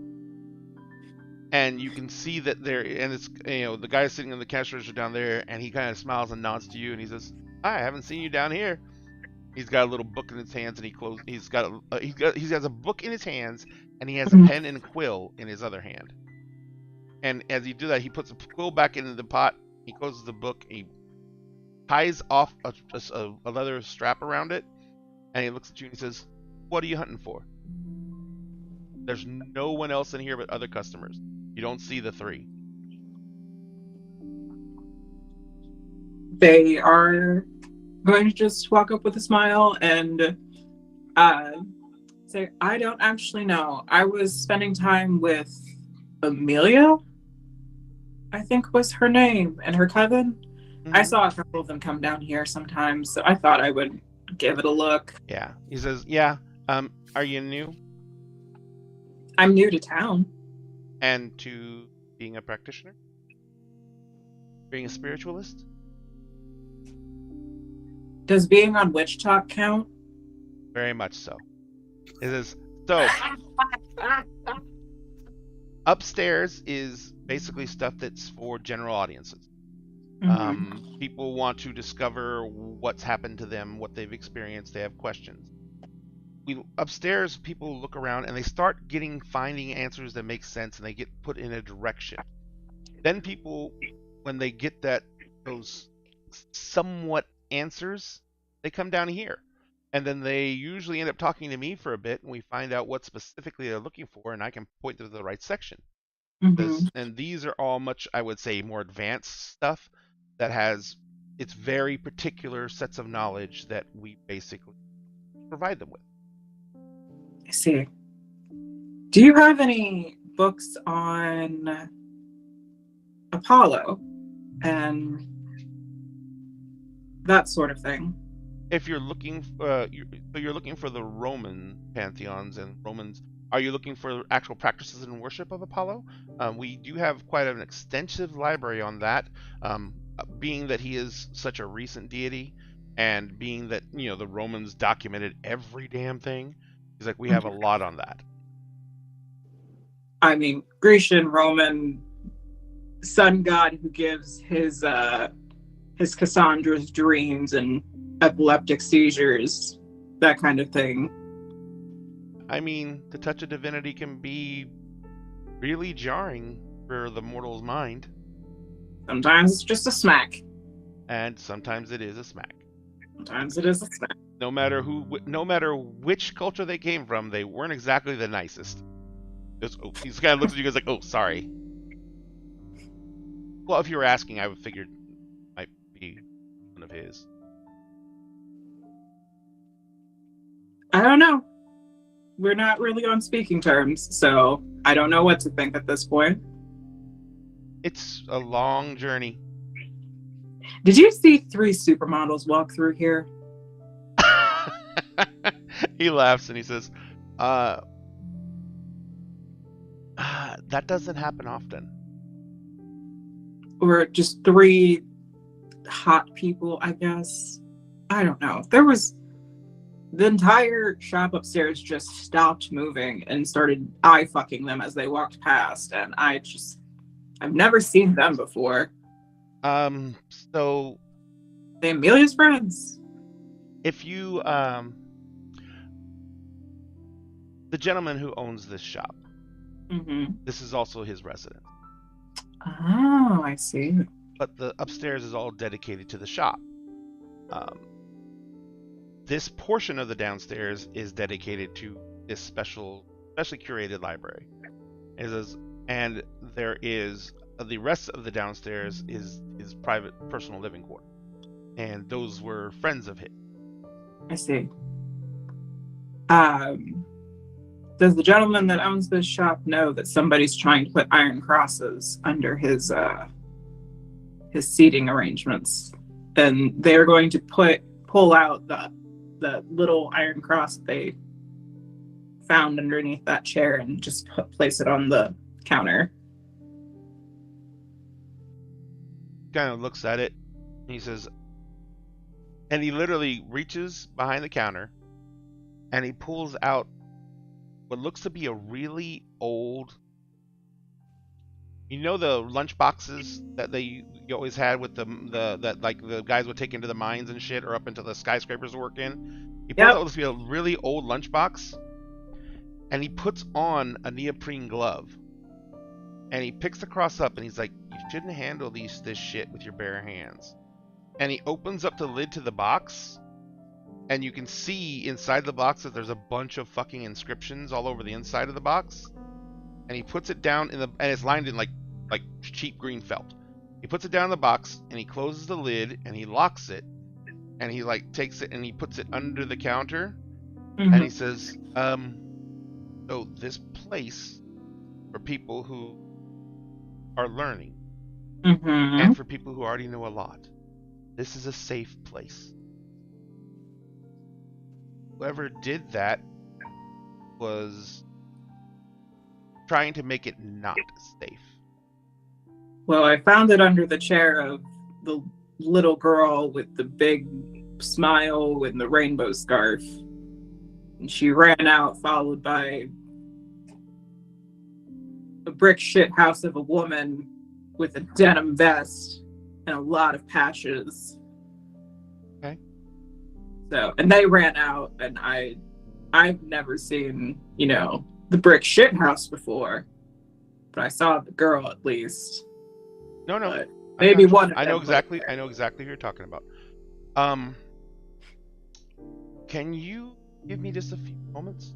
and you can see that there, and it's the guy sitting in the cash register down there, and he kind of smiles and nods to you, and he says, "Hi, I haven't seen you down here." He's got a little book in his hands, and he has a book in his hands, and he has a pen and a quill in his other hand. And as he do that, he puts the quill back into the pot. He closes the book. He ties off a leather strap around it, and he looks at you and he says, "What are you hunting for?" There's no one else in here but other customers. You don't see the three. They are going to just walk up with a smile and say, "I don't actually know. I was spending time with Amelia, I think was her name, and her cousin. I saw a couple of them come down here sometimes, so I thought I would give it a look." Yeah. He says, "Yeah. Are you new I'm new to town. and to being a practitioner, being a spiritualist?" Does being on Witch Talk count? Very much so. It says, "So upstairs is basically stuff that's for general audiences. People want to discover what's happened to them, what they've experienced. They have questions. Upstairs, people look around and they start finding answers that make sense, and they get put in a direction. Then people, when they get those somewhat answers, they come down here, and then they usually end up talking to me for a bit, and we find out what specifically they're looking for, and I can point them to the right section. And these are all much, I would say, more advanced stuff that has its very particular sets of knowledge that we basically provide them with." I see. Do you have any books on Apollo and that sort of thing? If you're looking, you're looking for the Roman pantheons and Romans. Are you looking for actual practices and worship of Apollo? We do have quite an extensive library on that. Being that he is such a recent deity, and being that the Romans documented every damn thing, he's like, we have a lot on that. I mean, Grecian, Roman sun god who gives his Cassandra's dreams and epileptic seizures, that kind of thing. I mean, the touch of divinity can be really jarring for the mortal's mind. Sometimes it's just a smack. And sometimes it is a smack. Sometimes it is a smack. No matter which culture they came from, they weren't exactly the nicest. He kind of looks at you guys like, "Oh, sorry." Well, if you were asking, I would figured it might be one of his. I don't know. We're not really on speaking terms, so I don't know what to think at this point. It's a long journey. Did you see 3 supermodels walk through here? He laughs and he says, that doesn't happen often." Or just 3 hot people, I guess? I don't know. The entire shop upstairs just stopped moving and started eye fucking them as they walked past, and I've never seen them before. So They Amelia's friends. if you, the gentleman who owns this shop, Mm-hmm. this is also his residence. Oh, I see. but the upstairs is all dedicated to the shop. This portion of the downstairs is dedicated to this specially curated library. And there is the rest of the downstairs is private personal living quarter, and those were friends of his. I see. Does the gentleman that owns this shop know that somebody's trying to put iron crosses under his seating arrangements, and they're going to pull out the little iron cross they found underneath that chair and just place it on the counter? Kind of looks at it, and he says, and he literally reaches behind the counter, and he pulls out what looks to be a really old, the lunch boxes that you always had with that like the guys would take into the mines and shit, or up into the skyscrapers to work in. He pulls out what looks to be a really old lunchbox, and he puts on a neoprene glove, and he picks the cross up, and he's like, "You shouldn't handle this shit with your bare hands." And he opens up the lid to the box, and you can see inside the box that there's a bunch of fucking inscriptions all over the inside of the box. And he puts it down and it's lined in like cheap green felt. He puts it down in the box, and he closes the lid, and he locks it, and he takes it and he puts it under the counter, and he says, "So this place for people who are learning, and for people who already know a lot, this is a safe place. Whoever did that was trying to make it not safe." Well, I found it under the chair of the little girl with the big smile and the rainbow scarf. And she ran out, followed by a brick shit house of a woman with a denim vest and a lot of patches. Okay. So, and they ran out, and I've never seen, the brick shit house before, but I saw the girl at least. No. But maybe one. I know exactly who you're talking about. Can you give me just a few moments?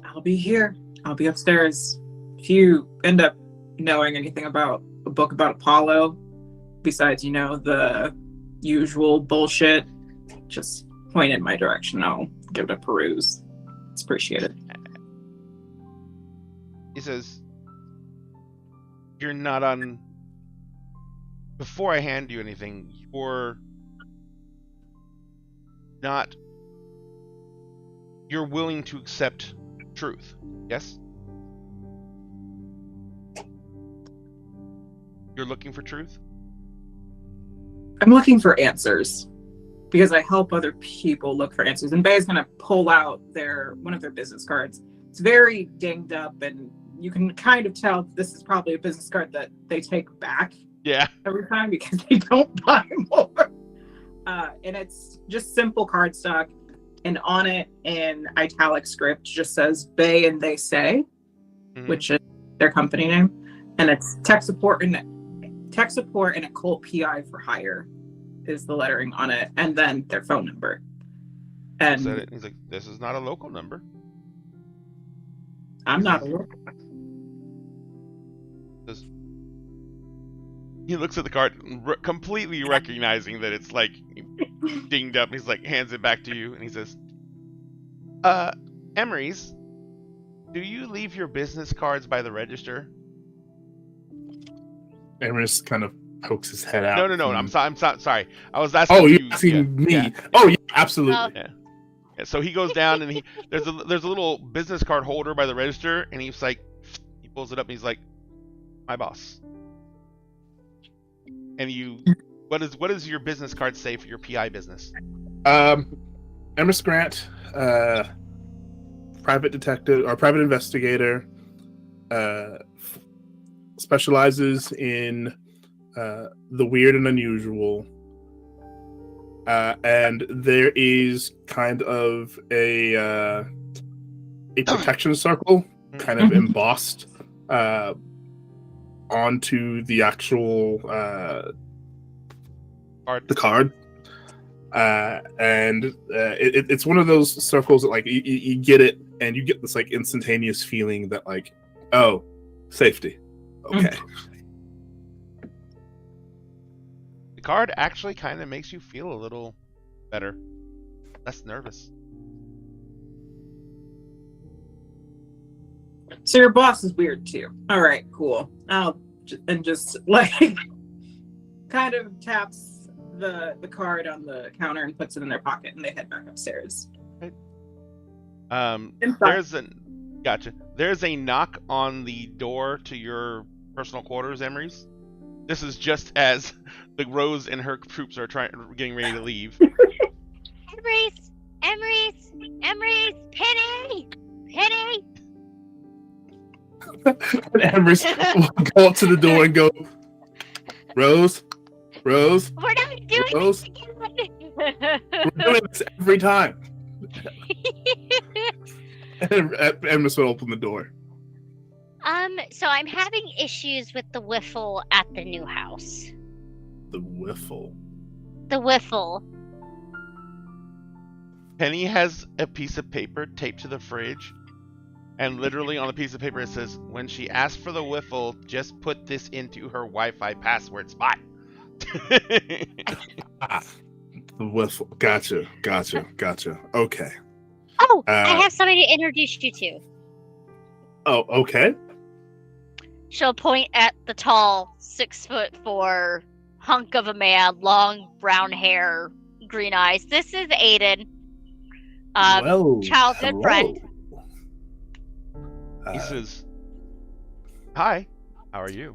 I'll be here. I'll be upstairs. If you end up knowing anything about a book about Apollo, besides, the usual bullshit, just point in my direction. I'll give it a peruse. It's appreciated. He says, "You're not on..." Before I hand you anything, you're willing to accept truth, yes? You're looking for truth? I'm looking for answers because I help other people look for answers. And Bay's gonna pull out one of their business cards. It's very dinged up, and you can kind of tell this is probably a business card that they take back every time because they don't buy more. And it's just simple cardstock, and on it in italic script just says Bay and They Say, which is their company name, and it's tech support and occult PI for hire is the lettering on it, and then their phone number. And he's like, "This is not a local number." I'm not a local. He looks at the card, completely recognizing that it's like dinged up. He's like, hands it back to you, and he says, "Emery's, do you leave your business cards by the register?" Emerald kind of pokes his head out. No. I'm sorry. I was asking. Oh, you're asking me? Yeah. Oh, yeah, absolutely. Yeah. So he goes down, and there's a little business card holder by the register, and he pulls it up, and he's like, "My boss." And what does your business card say for your PI business? Emerald Grant, private detective or private investigator, specializes in the weird and unusual, and there is kind of a protection circle, kind of embossed onto the actual Card. the card. It's one of those circles that like you get it and you get this like instantaneous feeling that like, oh, safety. Okay. The card actually kind of makes you feel a little better, less nervous. So your boss is weird too. All right, cool. And just like kind of taps the card on the counter and puts it in their pocket, and they head back upstairs. Gotcha. There's a knock on the door to your personal quarters, Emery's. This is just as the Rose and her troops are getting ready to leave. Emery's, Penny. And Emerys will go up to the door and go, Rose. We're not doing Rose? this again. We're doing this every time. And Emerys will open the door. So I'm having issues with the wiffle at the new house. The wiffle. The wiffle. Penny has a piece of paper taped to the fridge, and literally on the piece of paper it says, when she asks for the wiffle, just put this into her Wi-Fi password spot. The wiffle. Gotcha. Okay. Oh, I have somebody to introduce you to. Oh, okay. She'll point at the tall 6'4" hunk of a man, long brown hair, green eyes. This is Aiden. Childhood hello. friend. He says, hi, how are you?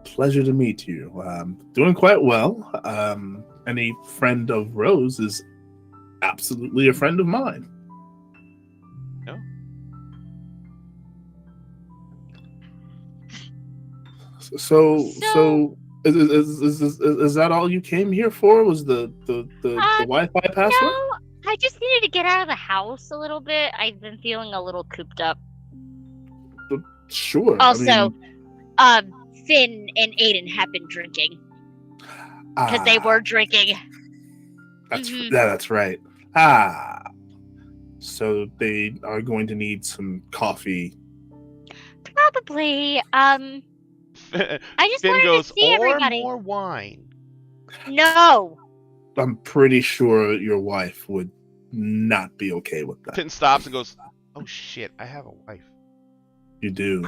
Pleasure to meet you. Doing quite well. Any friend of Rose is absolutely a friend of mine. No? So is that all you came here for? Was the Wi-Fi password? No, I just needed to get out of the house a little bit. I've been feeling a little cooped up. Sure. Also, Finn and Aiden have been drinking. Because they were drinking. That's right. So they are going to need some coffee. Probably. I just Finn wanted goes, to see or everybody. more wine. No. I'm pretty sure your wife would not be okay with that. Finn stops and goes, oh shit, I have a wife. You do.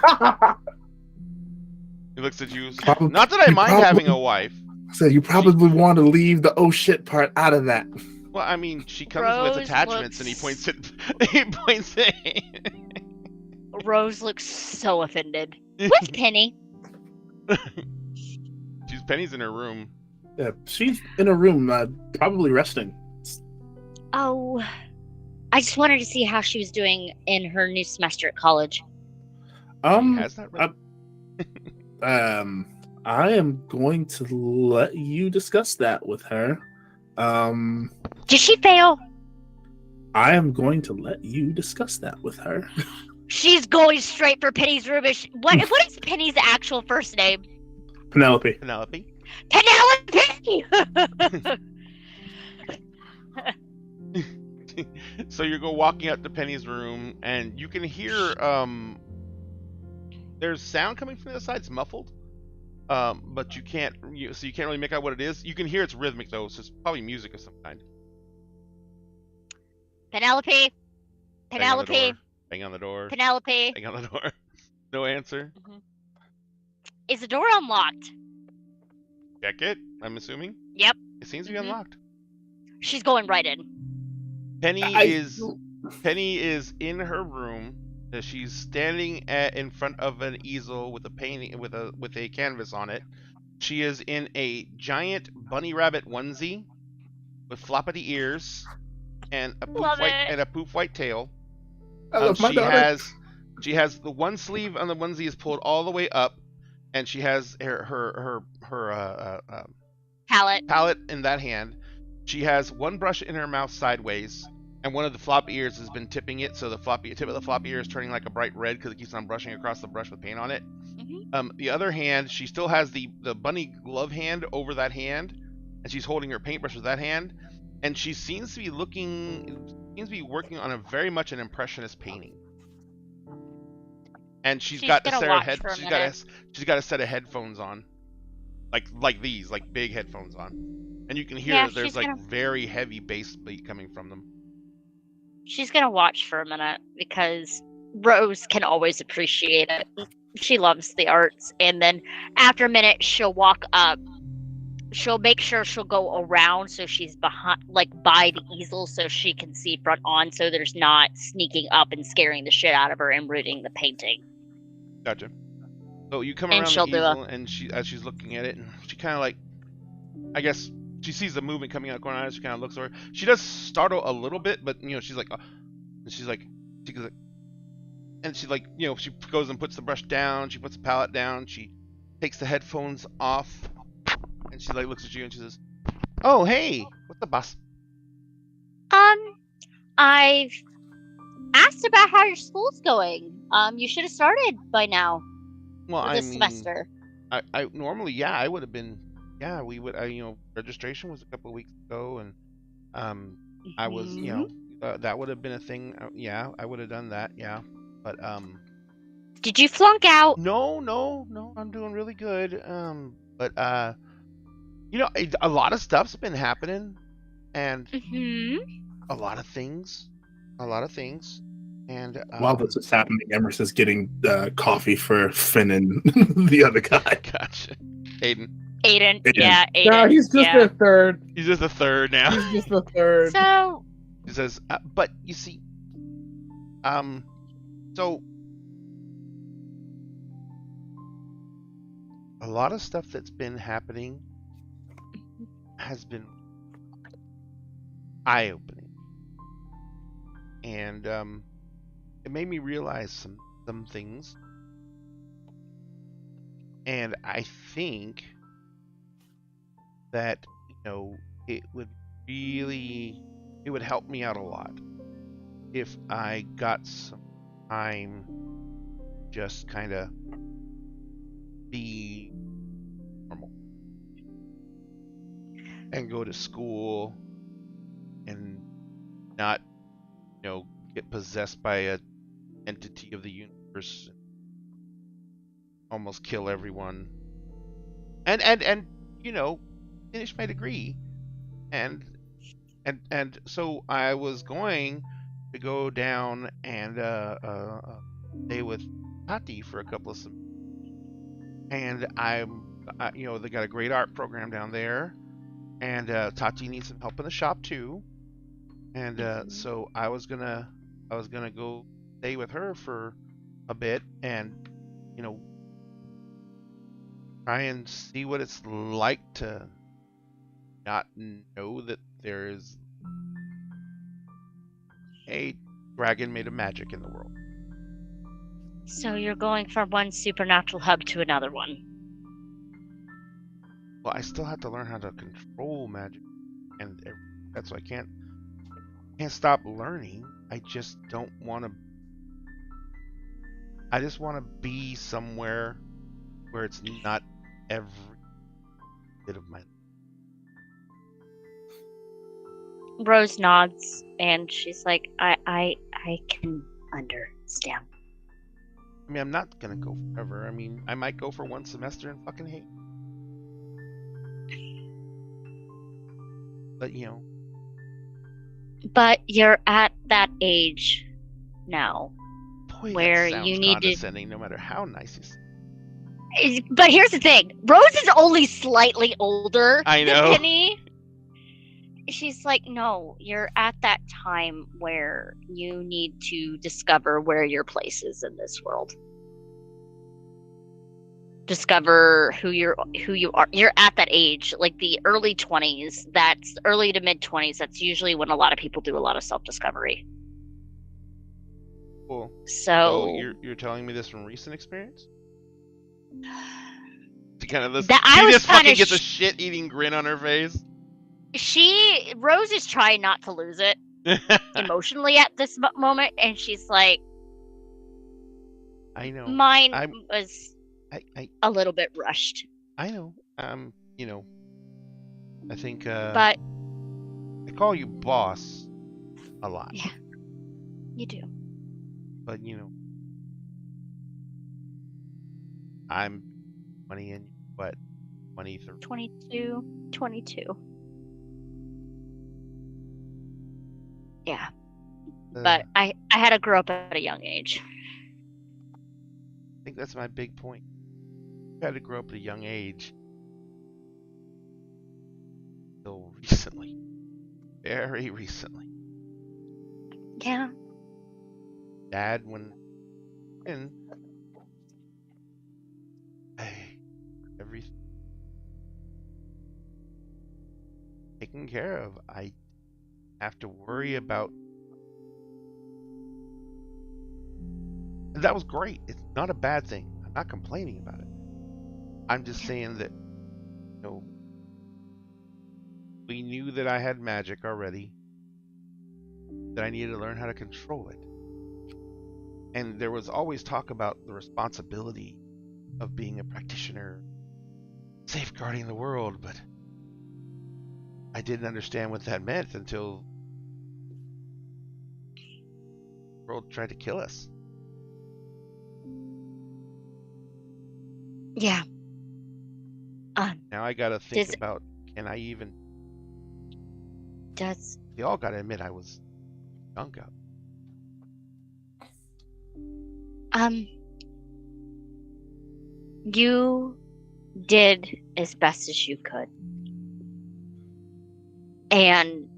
He looks at you. Probably- Not that I you mind probably- having a wife. So you probably want to leave the oh shit part out of that. Well, I mean, she comes Rose with attachments, and he points it. He points it. Rose looks so offended. Where's Penny? Penny's in her room. Yeah, she's in a room, probably resting. Oh, I just wanted to see how she was doing in her new semester at college. Has that really? I am going to let you discuss that with her. Did she fail? I am going to let you discuss that with her. She's going straight for Penny's room. What is Penny's actual first name? Penelope. Penelope. Penelope! So you go walking out to Penny's room, and you can hear there's sound coming from the other side. It's muffled, but you can't really make out what it is. You can hear it's rhythmic though, so it's probably music of some kind. Penelope. Penelope. Bang on the door. Penelope. Bang on the door. No answer. Mm-hmm. Is the door unlocked? Check it. I'm assuming. Yep. It seems to be unlocked. She's going right in. Penny is in her room. She's standing in front of an easel with a painting with a canvas on it. She is in a giant bunny rabbit onesie with floppity ears and a poof white tail. I love my daughter. She has the one sleeve on the onesie is pulled all the way up, and she has her palette in that hand. She has one brush in her mouth sideways, and one of the flop ears has been tipping it, so the tip of the flop ear is turning like a bright red because it keeps on brushing across the brush with paint on it. The other hand, she still has the bunny glove hand over that hand, and she's holding her paintbrush with that hand, and she seems to be working on a very much an impressionist painting. And she's got gonna watch for a minute. she's got a set of headphones on, like these, like big headphones on, and you can hear Yeah, there's she's like gonna- very heavy bass beat coming from them. She's gonna watch for a minute because Rose can always appreciate it. She loves the arts, and then after a minute, she'll walk up. She'll make sure she'll go around so she's behind, like by the easel, so she can see front on, so there's not sneaking up and scaring the shit out of her and ruining the painting. Gotcha. So you come And around she'll the do a- easel, and as she's looking at it, and she kind of like, I guess she sees the movement coming out going on. She kind of looks over. She does startle a little bit, but she's like, and she goes like, and she like, she goes and puts the brush down. She puts the palette down. She takes the headphones off, and she like looks at you and she says, "Oh, hey, what's up, boss?" I've asked about how your school's going. You should have started by now. Well, For I this mean, semester. I normally, yeah, I would have been, yeah, we would, registration was a couple of weeks ago, and I was, that would have been a thing. Yeah, I would have done that. Yeah, but Did you flunk out? no, I'm doing really good. But a lot of stuff's been happening, and a lot of things, and While this is happening, Emerson's getting coffee for Finn and the other guy. Gotcha. Aiden. Aiden. Aiden. Yeah, Aiden. No, he's just yeah. a third. He's just a third now. He's just a third. So, He says, but you see, so a lot of stuff that's been happening has been eye-opening, and it made me realize some things, and I think that it would help me out a lot if I got some time just kind of be normal and go to school and not get possessed by a entity of the universe, almost kill everyone, and finish my degree, and so I was going to go down and stay with Tati for a couple of some, and they got a great art program down there, and Tati needs some help in the shop too, and so I was gonna go stay with her for a bit and try and see what it's like to not know that there is a dragon made of magic in the world. So you're going from one supernatural hub to another one. Well, I still have to learn how to control magic, and that's why I can't stop learning. I just don't want to. I just want to be somewhere where it's not every bit of my. Rose nods, and she's like, I can understand. I mean, I'm not gonna go forever. I mean, I might go for one semester and fucking hate. But But you're at that age now. boy, Where that sounds you need to- condescending, no matter how nice you say. But here's the thing. Rose is only slightly older I than know. Penny. She's like, no, you're at that time where you need to discover where your place is in this world. Discover who you are. You're at that age, like the early 20s. That's early to mid 20s. That's usually when a lot of people do a lot of self-discovery. Cool. So you're telling me this from recent experience? To kind of listen. That I She was just fucking kinda gets a shit-eating grin on her face. Rose is trying not to lose it emotionally at this moment, and she's like, I know. mine I'm- was a little bit rushed. I know. I think But I call you boss a lot. yeah, you do. But I'm 20 and what? 23. 22. Yeah. Uh, But I had to grow up at a young age. I think that's my big point. I had to grow up at a young age. Until recently. Very recently. Yeah. Dad, and everything taken care of. I have to worry about. And that was great. It's not a bad thing. I'm not complaining about it. I'm just saying that, we knew that I had magic already, that I needed to learn how to control it. And there was always talk about the responsibility of being a practitioner, safeguarding the world, but I didn't understand what that meant until the world tried to kill us. Yeah. Now I gotta think about, can I even... They all gotta admit I was drunk out. You did as best as you could. And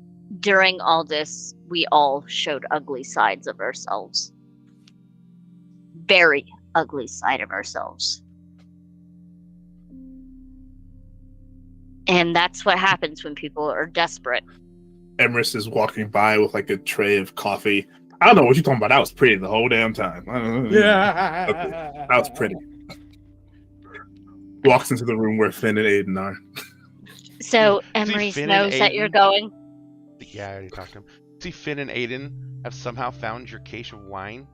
during all this, we all showed ugly sides of ourselves. Very ugly side of ourselves. And that's what happens when people are desperate. Emerald is walking by with like a tray of coffee. I don't know what you're talking about. That was pretty the whole damn time. Yeah. That was pretty. Walks into the room where Finn and Aiden are. So See, Emery Finn and knows that you're Aiden- going. Yeah, I already talked to him. See, Finn and Aiden have somehow found your case of wine.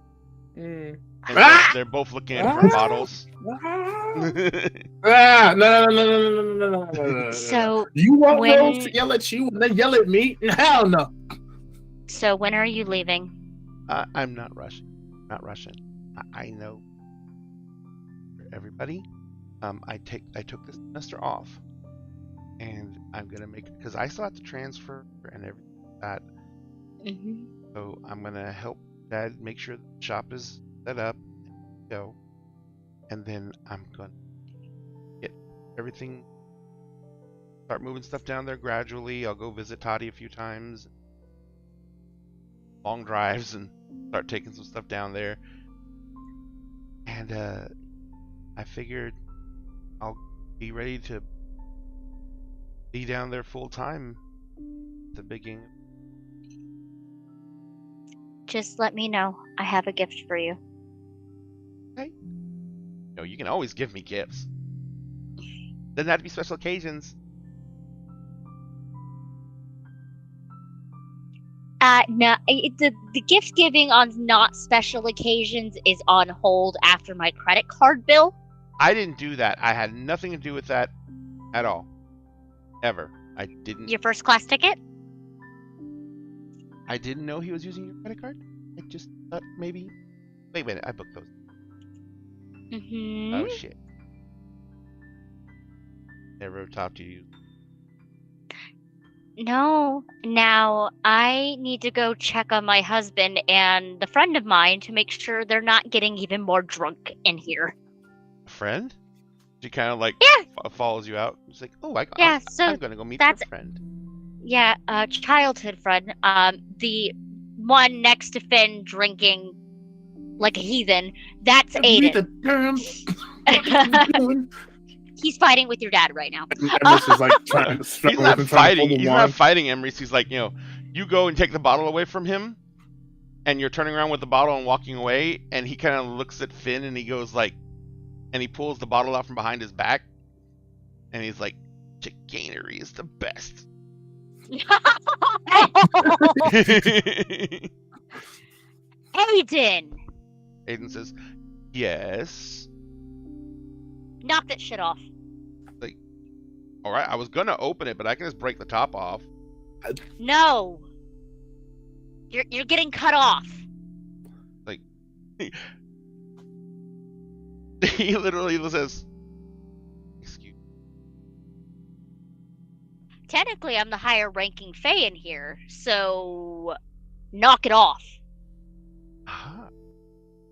Mm. And they're both looking at her bottles. No. So You want when- girls to yell at you and then yell at me? Hell no. So when are you leaving? I'm not rushing. Not rushing. I know. For everybody, I took this semester off, and I'm gonna make it because I still have to transfer and everything like that. Mm-hmm. So I'm gonna help Dad make sure the shop is set up, go, and then I'm gonna get everything. Start moving stuff down there gradually. I'll go visit Toddy a few times. Long drives and start taking some stuff down there. And I figured I'll be ready to be down there full time at the beginning. Just let me know. I have a gift for you. No, you can always give me gifts. Doesn't have to be special occasions. No, the gift giving on not special occasions is on hold after my credit card bill. I didn't do that. I had nothing to do with that at all. Ever. I didn't. Your first class ticket? I didn't know he was using your credit card. I just thought maybe. Wait a minute. I booked those. Mm-hmm. Oh shit. Never talked to you. No. Now, I need to go check on my husband and the friend of mine to make sure they're not getting even more drunk in here. A friend? She kind of like follows you out. It's like, oh, Yeah, so I'm gonna go meet that's- your friend. Yeah, childhood friend. The one next to Finn drinking like a heathen. That's Read the Aiden. term. He's fighting with your dad right now. Emerald is like trying to He's not fighting. He's not fighting Emery. He's like, you go and take the bottle away from him, and you're turning around with the bottle and walking away, and he kind of looks at Finn and he goes like, and he pulls the bottle out from behind his back, and he's like, chicanery is the best. Aiden! Aiden says, yes. knock that shit off. All right, I was gonna open it, but I can just break the top off. No. You're getting cut off. He literally says, "Excuse." Technically, I'm the higher ranking Fae in here, so knock it off. Ah.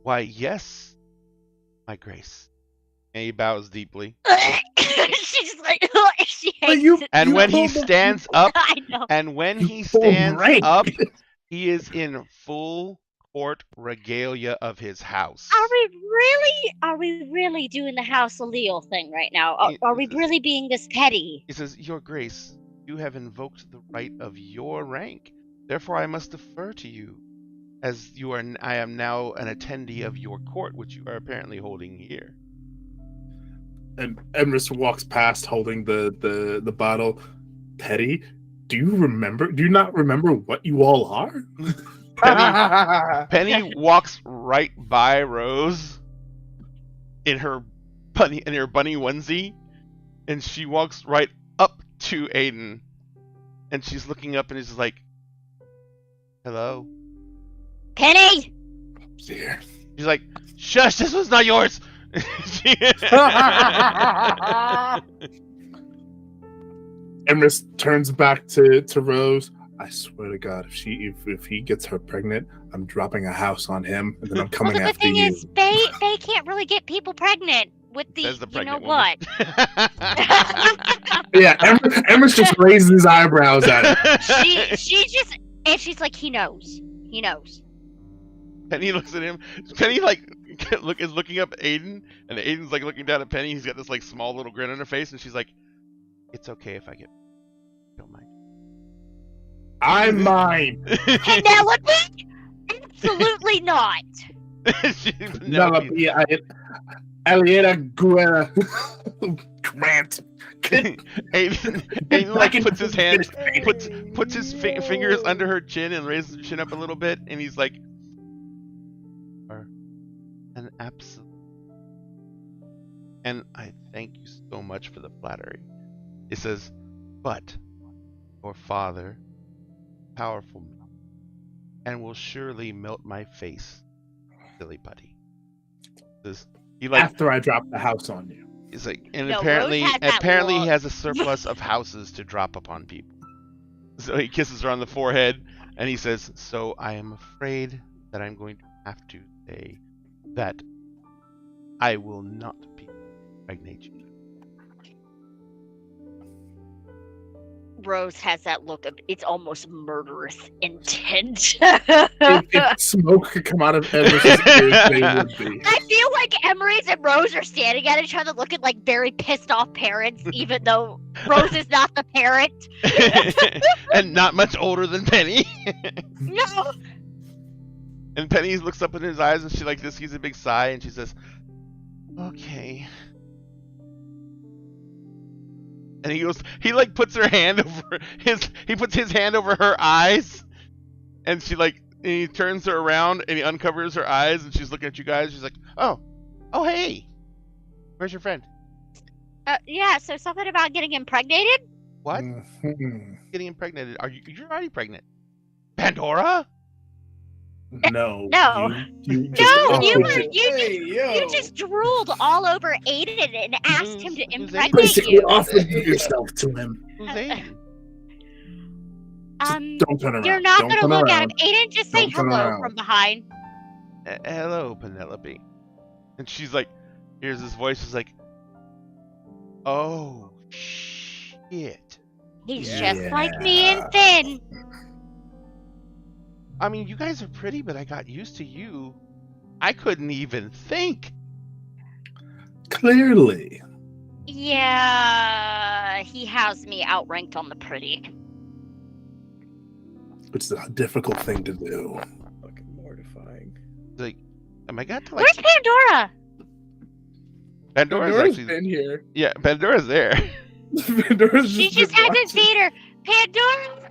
Why, yes, my grace. And he bows deeply. She's like, she But hates you- it. And when he told them- stands up, I know. and when he full stands rank. up, he is in full court regalia of his house. Are we really doing the House Allele thing right now? Are we really being this petty? He says, "Your Grace, you have invoked the right of your rank. Therefore, I must defer to you, as I am now an attendee of your court, which you are apparently holding here." And Emrys walks past holding the bottle. Petty, do you not remember what you all are? Penny walks right by Rose in her bunny onesie, and she walks right up to Aiden, and she's looking up and is like, "Hello." Penny! Dear. She's like, "Shush, this was not yours." Emrys turns back to Rose. I swear to God, if he gets her pregnant, I'm dropping a house on him, and then I'm Well, coming the good after thing you. is, Fae can't really get people pregnant with the, Says the you know pregnant what? Yeah, Emrys just raises his eyebrows at it. she just, and she's like, he knows. He knows. Penny looks at him. Penny is looking up at Aiden, and Aiden's like looking down at Penny. He's got this like small little grin on her face, and she's like, "It's okay if I get, don't mind." I'm mine. Penelope? Absolutely not. Penelope, Alieta Guerra Grant. Aiden like puts his hand, puts his fingers under her chin and raises her chin up a little bit, and he's like, "Are an absolute." And I thank you so much for the flattery. It says, "But your father, powerful, and will surely melt my face, silly putty." Says, After I drop the house on you. he's like, and No, apparently Rose has that he look. has a surplus of houses to drop upon people. So he kisses her on the forehead, and he says, "So I am afraid that I'm going to have to say that I will not be pregnant you." Rose has that look of, it's almost murderous intent. If smoke could come out of Emrys's ears, they would be. I feel like Emery's and Rose are standing at each other looking like very pissed off parents, even though Rose is not the parent. And not much older than Penny. No. And Penny looks up in his eyes, and she like this gives a big sigh, and she says, "Okay." And he like puts her hand over he puts his hand over her eyes, and and he turns her around and he uncovers her eyes, and she's looking at you guys. She's like, "Oh, hey, where's your friend?" Yeah, so something about getting impregnated? What? Mhm. Getting impregnated? You're already pregnant? Pandora? No. No. You No, just you offered were it. you just drooled all over Aiden and asked him to Who's impregnate Basically you. offered yourself to him. Who's Aiden? Don't turn around. You're not Don't gonna turn look around. at him. Aiden, just say Don't turn hello around. from behind. Hello, Penelope. And she's like, hears his voice. She's like, "Oh shit." He's Yeah. just like me and Finn. I mean, you guys are pretty, but I got used to you. I couldn't even think. Clearly. Yeah, he has me outranked on the pretty. Which is a difficult thing to do. Fucking mortifying. Like, am I got to like Where's Pandora? Pandora's Pandora's actually been here. yeah, Pandora's there. Pandora's She just just been hasn't watching. seen her. Pandora.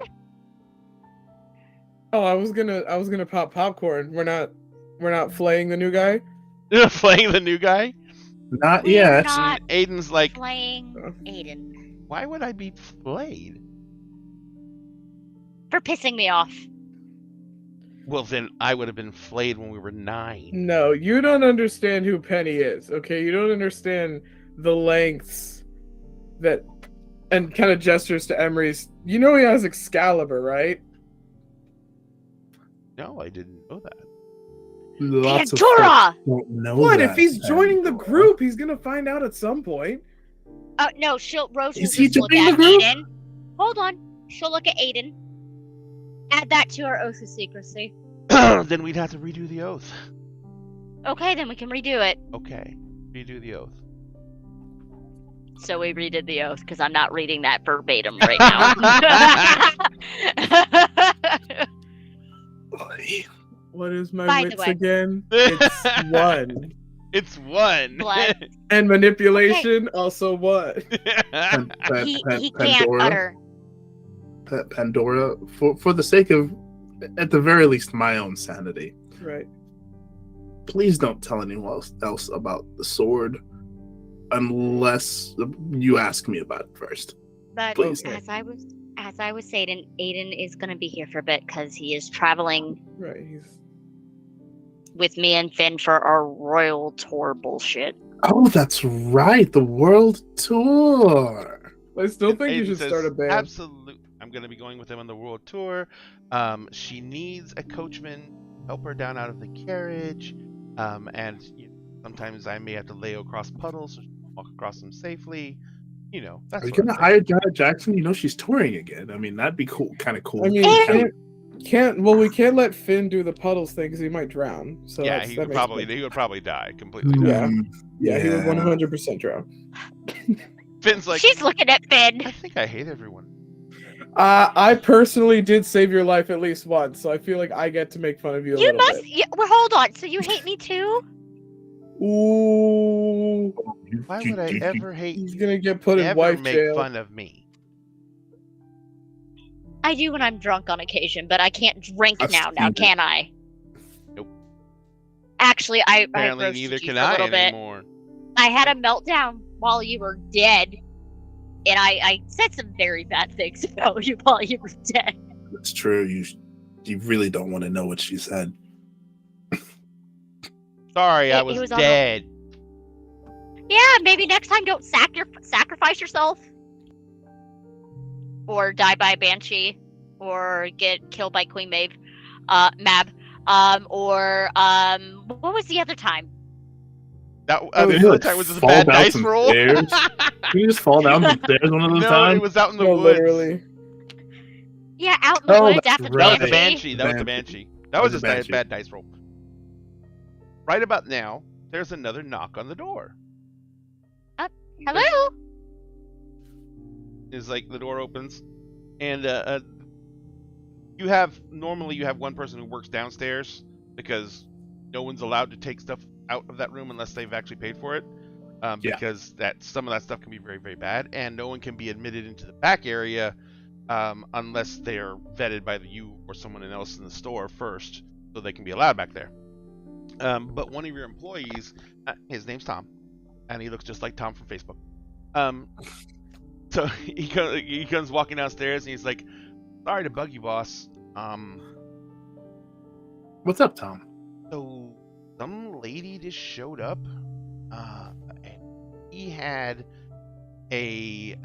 Oh, I was gonna pop popcorn. We're not flaying the new guy. Playing the new guy. Not We're yet. not Aiden's like, playing Aiden why would I be flayed? for pissing me off. Well, then I would have been flayed when we were 9. No, you don't understand who Penny is, okay? You don't understand the lengths that, and kind of gestures to Emery's. You know he has Excalibur, right? No, I didn't know that. Lots of Pandora! folks don't know What? that, If he's joining the Pandora. group, he's gonna find out at some point. No, Rose will Is he just look joining at the group? Aiden. Hold on. She'll look at Aiden. Add that to our oath of secrecy. Then we'd have to redo the oath. Okay, then we can redo it. Okay, redo the oath. So we redid the oath because I'm not reading that verbatim right now. Boy. What is my By the wits way. again? It's 1. It's 1. Blood. And manipulation, also 1. He can't Pandora, utter. Pandora, for the sake of, at the very least, my own sanity, Right. please don't tell anyone else about the sword unless you ask me about it first. But Please. as I was saying, Aiden is gonna be here for a bit because he is traveling Right. He's with me and Finn for our royal tour bullshit. Oh, that's right, the world tour. I still think you Aiden should says, start a band. Absolutely. I'm going to be going with them on the world tour. She needs a coachman, help her down out of the carriage. And sometimes I may have to lay across puddles so she can walk across them safely. You know, that's Are you sort gonna of thing. hire Janet Jackson? You know she's touring again. I mean, that'd be cool, kind of cool. I mean, Aiden- we can't let Finn do the puddles thing because he might drown. So Yeah, that's, he that would makes probably sense. he would probably die completely. Yeah. Mm, Yeah, he would yeah. 100% drown. Finn's like, She's looking at Finn. I think I hate everyone. I personally did save your life at least once, so I feel like I get to make fun of you a You little must. bit. Well, hold on. So you hate me too? Ooh, Why would I ever hate he's you? gonna get put in Never wife make jail. fun of me. I do when I'm drunk on occasion, but I can't drink I've now, seen it. can I? Nope. Actually, I Apparently, roasted neither you can for a I little bit. anymore. I had a meltdown while you were dead, and I said some very bad things about you while you were dead. It's true. You really don't want to know what she said. Sorry, I It was was on the- dead. Yeah, maybe next time don't sacrifice yourself, or die by a banshee, or get killed by Queen Maeve, Mab, or what was the other time? That Oh, the you other like time was just a fall bad down dice some roll. stairs? You just fall down the stairs one of those No, times. it was out in the No, woods. literally. Yeah, out in the Oh, woods that's after the right. That was the banshee. banshee. That was the Banshee. banshee. That was That was just the a banshee. bad dice roll. Right about now, there's another knock on the door. Hello. Is like the door opens, and normally you have one person who works downstairs because no one's allowed to take stuff out of that room unless they've actually paid for it. Because some of that stuff can be very, very bad, and no one can be admitted into the back area unless they are vetted by you or someone else in the store first, so they can be allowed back there. But one of your employees, his name's Tom, and he looks just like Tom from Facebook. So he comes walking downstairs, and he's like, "Sorry to bug you, boss. What's up, Tom? So some lady just showed up. And he had a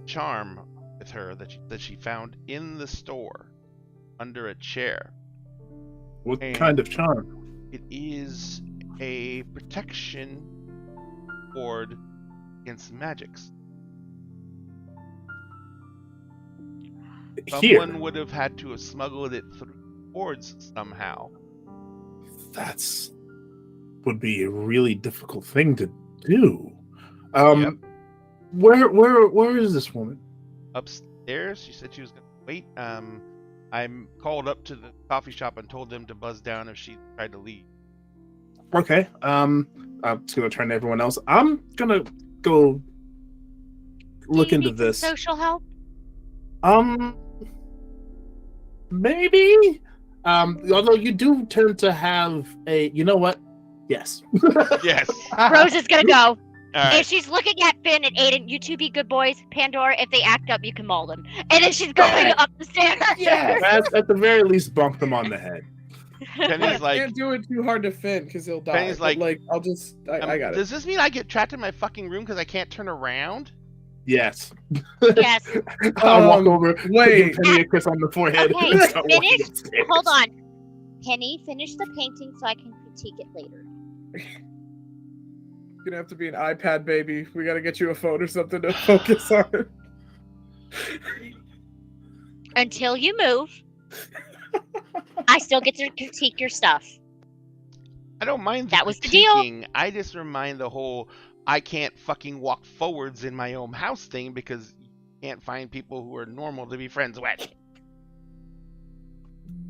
charm with her that she found in the store under a chair. What And- kind of charm? It is a protection ward against magics. Here. Someone would have had to have smuggled it through wards somehow. That's would be a really difficult thing to do. Where is this woman? Upstairs, she said she was going to wait. I'm called up to the coffee shop and told them to buzz down if she tried to leave. Okay. I'm just gonna turn to everyone else. I'm gonna go look Do you into need some this. social help. Maybe. Although you do tend to have a, you know what? Yes. Yes. Rose is gonna go. All right. And she's looking at Finn and Aiden. You two be good boys. Pandora, if they act up, you can maul them. And then she's going up the stairs. Yes. At the very least, bump them on the head. Penny's like, Can't do it too hard to Finn because he'll die. Penny's but, like, I'll just. I got it. does this mean I get trapped in my fucking room because I can't turn around? Yes. Yes. I'll walk over, wait. give Penny a kiss on the forehead. Okay, and start walking finish. upstairs. Hold on. Penny, finish the painting so I can critique it later. It's gonna have to be an iPad, baby. We gotta get you a phone or something to focus on. Until you move, I still get to critique your stuff. I don't mind That was the deal. critiquing. I just remind the whole I can't fucking walk forwards in my own house thing because you can't find people who are normal to be friends with.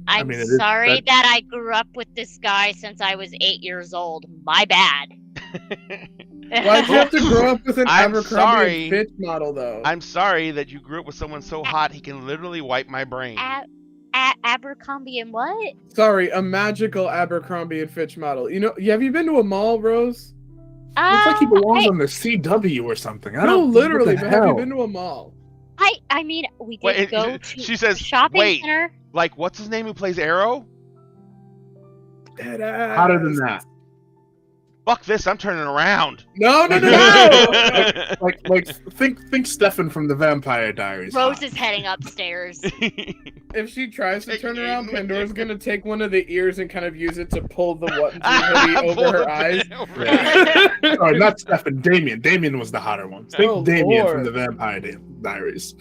I'm mean, it is- sorry that I grew up with this guy since I was 8 years old. My bad. Why'd you have to grow up with an I'm Abercrombie sorry. and Fitch model, though? I'm sorry that you grew up with someone so hot he can literally wipe my brain. Abercrombie and what? Sorry, a magical Abercrombie and Fitch model. You know, have you been to a mall, Rose? Looks like he belongs hey, on the CW or something. I No, don't literally. What But the have you hell? been to a mall? I mean, we did Wait, go to she says, a shopping wait. center. Like, what's his name who plays Arrow? Dead ass. Hotter than that. Fuck this, I'm turning around. No. Like think Stefan from the Vampire Diaries. Rose is heading upstairs. If she tries to Take turn it around, with Pandora's you. gonna take one of the ears and kind of use it to pull the hoodie over Pull her the eyes. pin over. Yeah. Sorry, not Stefan. Damien. Damien was the hotter one. Think Oh, Damien Lord. from the Vampire Diaries.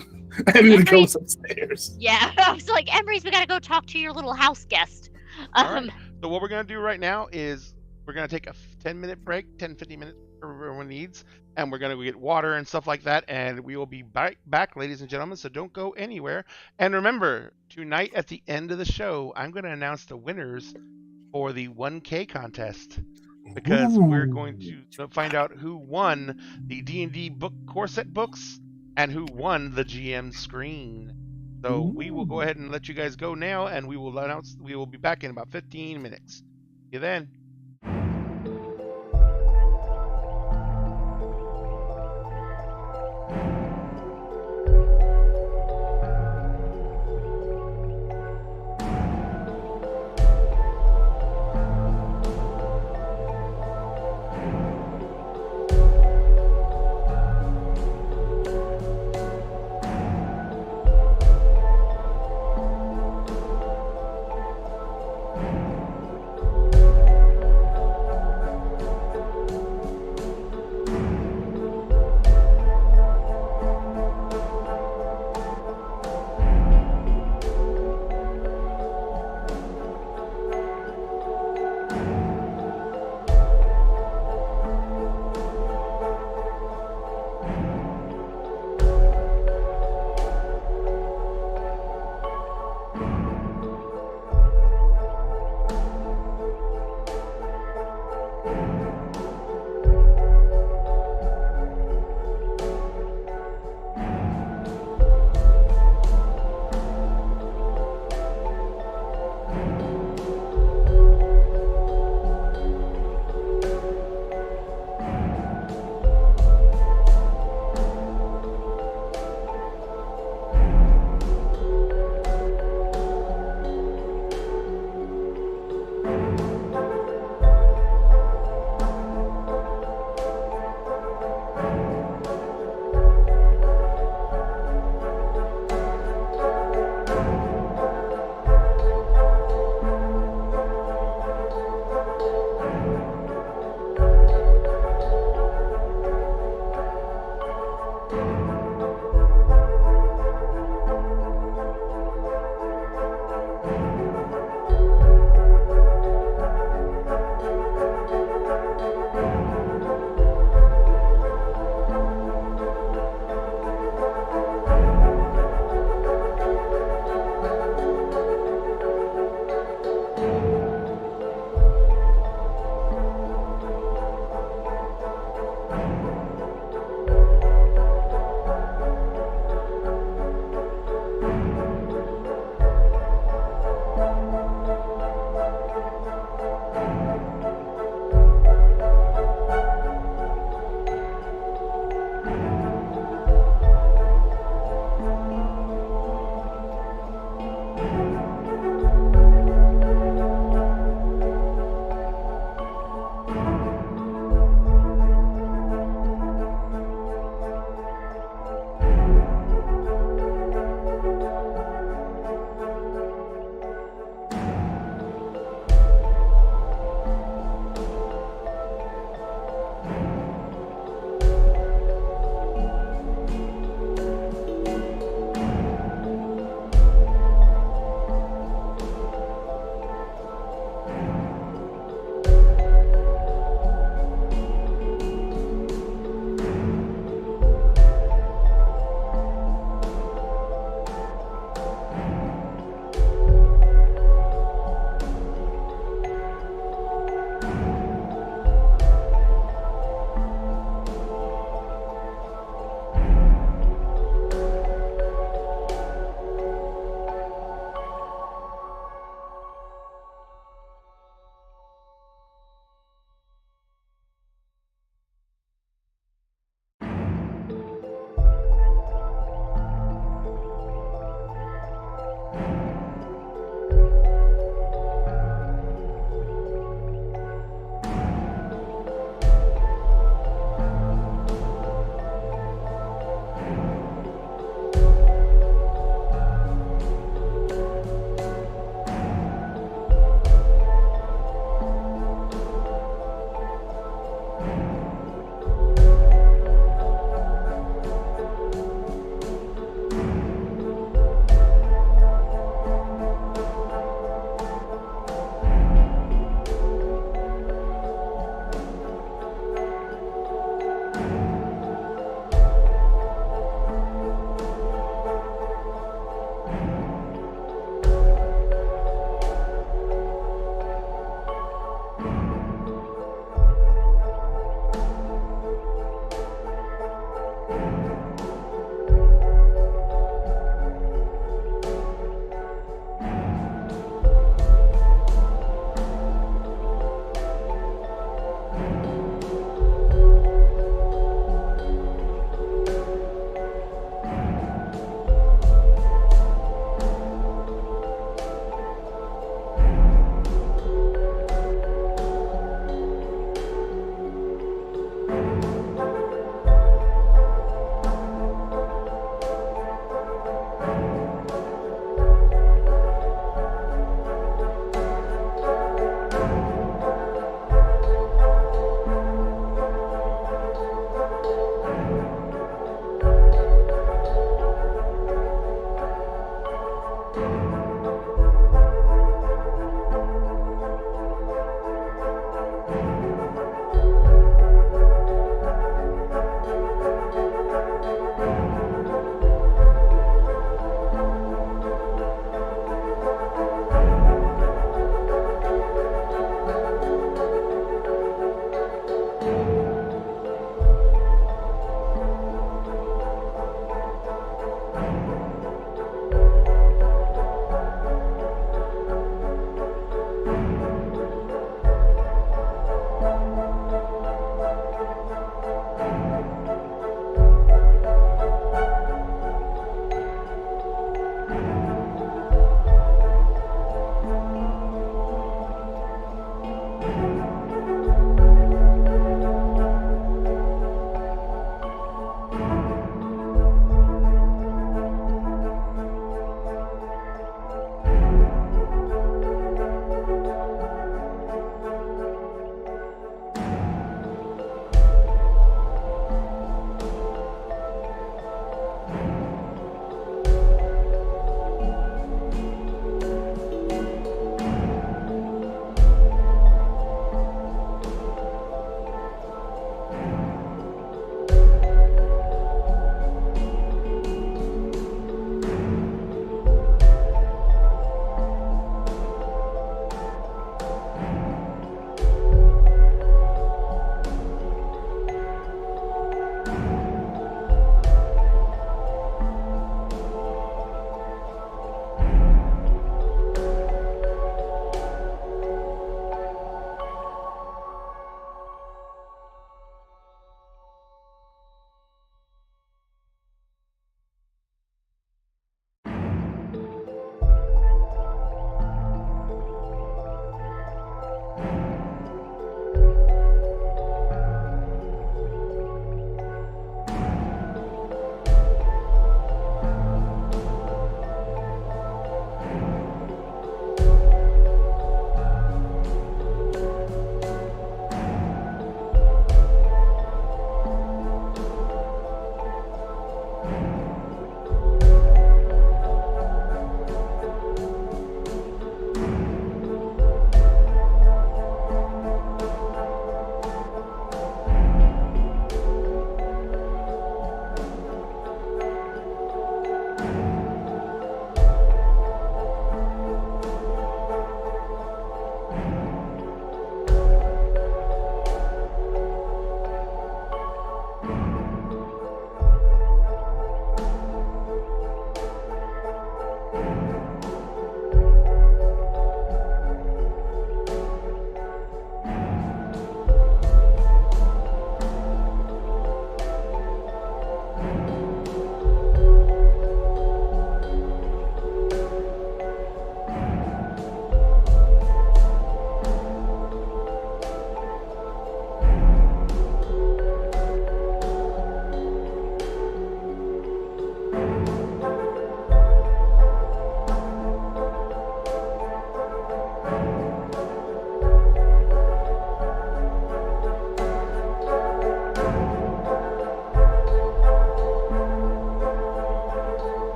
And he goes upstairs. Yeah, I was like, Emery's, we gotta go talk to your little house guest. All right. So what we're going to do right now is we're going to take a 10-minute break, 10-15 minutes for everyone needs, and we're going to go get water and stuff like that, and we will be back, ladies and gentlemen, so don't go anywhere. And remember, tonight at the end of the show, I'm going to announce the winners for the 1K contest, because we're going to find out who won the D&D book core set books and who won the GM screen. So we will go ahead and let you guys go now, and we will be back in about 15 minutes. See you then.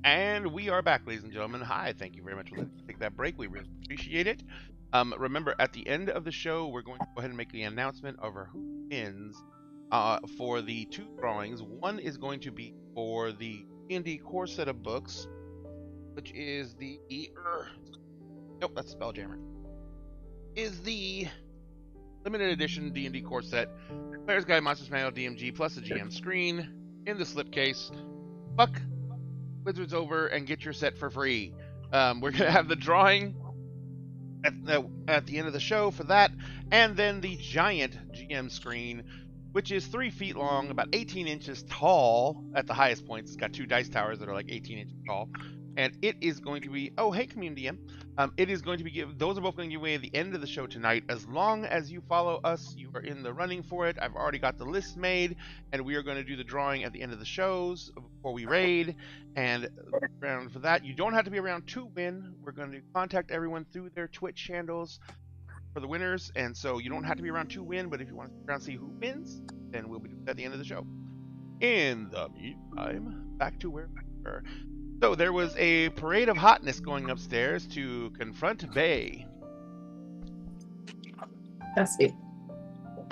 And we are back, ladies and gentlemen. Hi, thank you very much for letting us take that break. We really appreciate it. Remember, at the end of the show, we're going to go ahead and make the announcement of who wins for the two drawings. One is going to be for the D&D core set of books, which is the nope, that's Spelljammer. Is the limited edition D&D core set, Player's Guide, Monsters Manual, DMG, plus a GM screen in the slipcase. Fuck Wizards over and get your set for free. We're gonna have the drawing at the end of the show for that, and then the giant GM screen, which is 3 feet long, about 18 inches tall at the highest points. It's got 2 dice towers that are like 18 inches tall, and it is going to be, oh hey Community DM, it is going to be those are both going to give away at the end of the show tonight. As long as you follow us, you are in the running for it. I've already got the list made, and we are going to do the drawing at the end of the shows before we raid. And around for that, you don't have to be around to win. We're going to contact everyone through their Twitch handles for the winners, and so you don't have to be around to win. But if you want to stick around and see who wins, then we'll be doing that at the end of the show. In the meantime, back to where we were. So there was a parade of hotness going upstairs to confront Bay. That's it.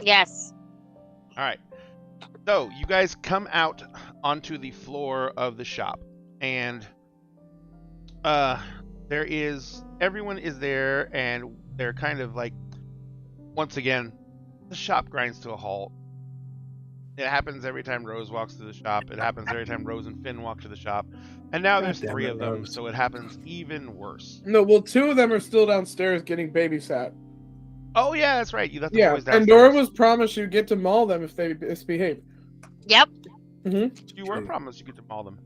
Yes. All right. So you guys come out onto the floor of the shop, and everyone is there, and they're kind of like, once again, the shop grinds to a halt. It happens every time Rose walks to the shop. It happens every time Rose and Finn walk to the shop. And now there's God damn 3 it, of them, Rose. so it happens even worse. No, well, 2 of them are still downstairs getting babysat. Oh yeah, that's right. You left the Yeah, boys downstairs. and Dora was promised you'd get to maul them if they misbehave. Yep. You were promised you get to maul them.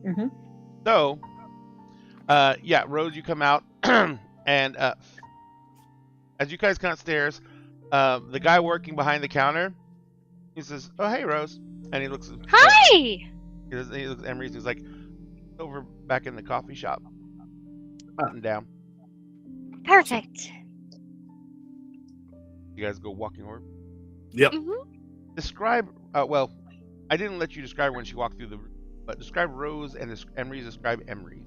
Mhm. So, yeah, Rose, you come out, and as you guys come upstairs, the guy working behind the counter, he says, "Oh, hey, Rose," and he looks. Hi. He looks at Emery. He's like, "Over back in the coffee shop, sitting down." Perfect. You guys go walking over. Yep. Describe. Well, I didn't let you describe when she walked through the room, but describe Rose and Emery's. Describe Emery's.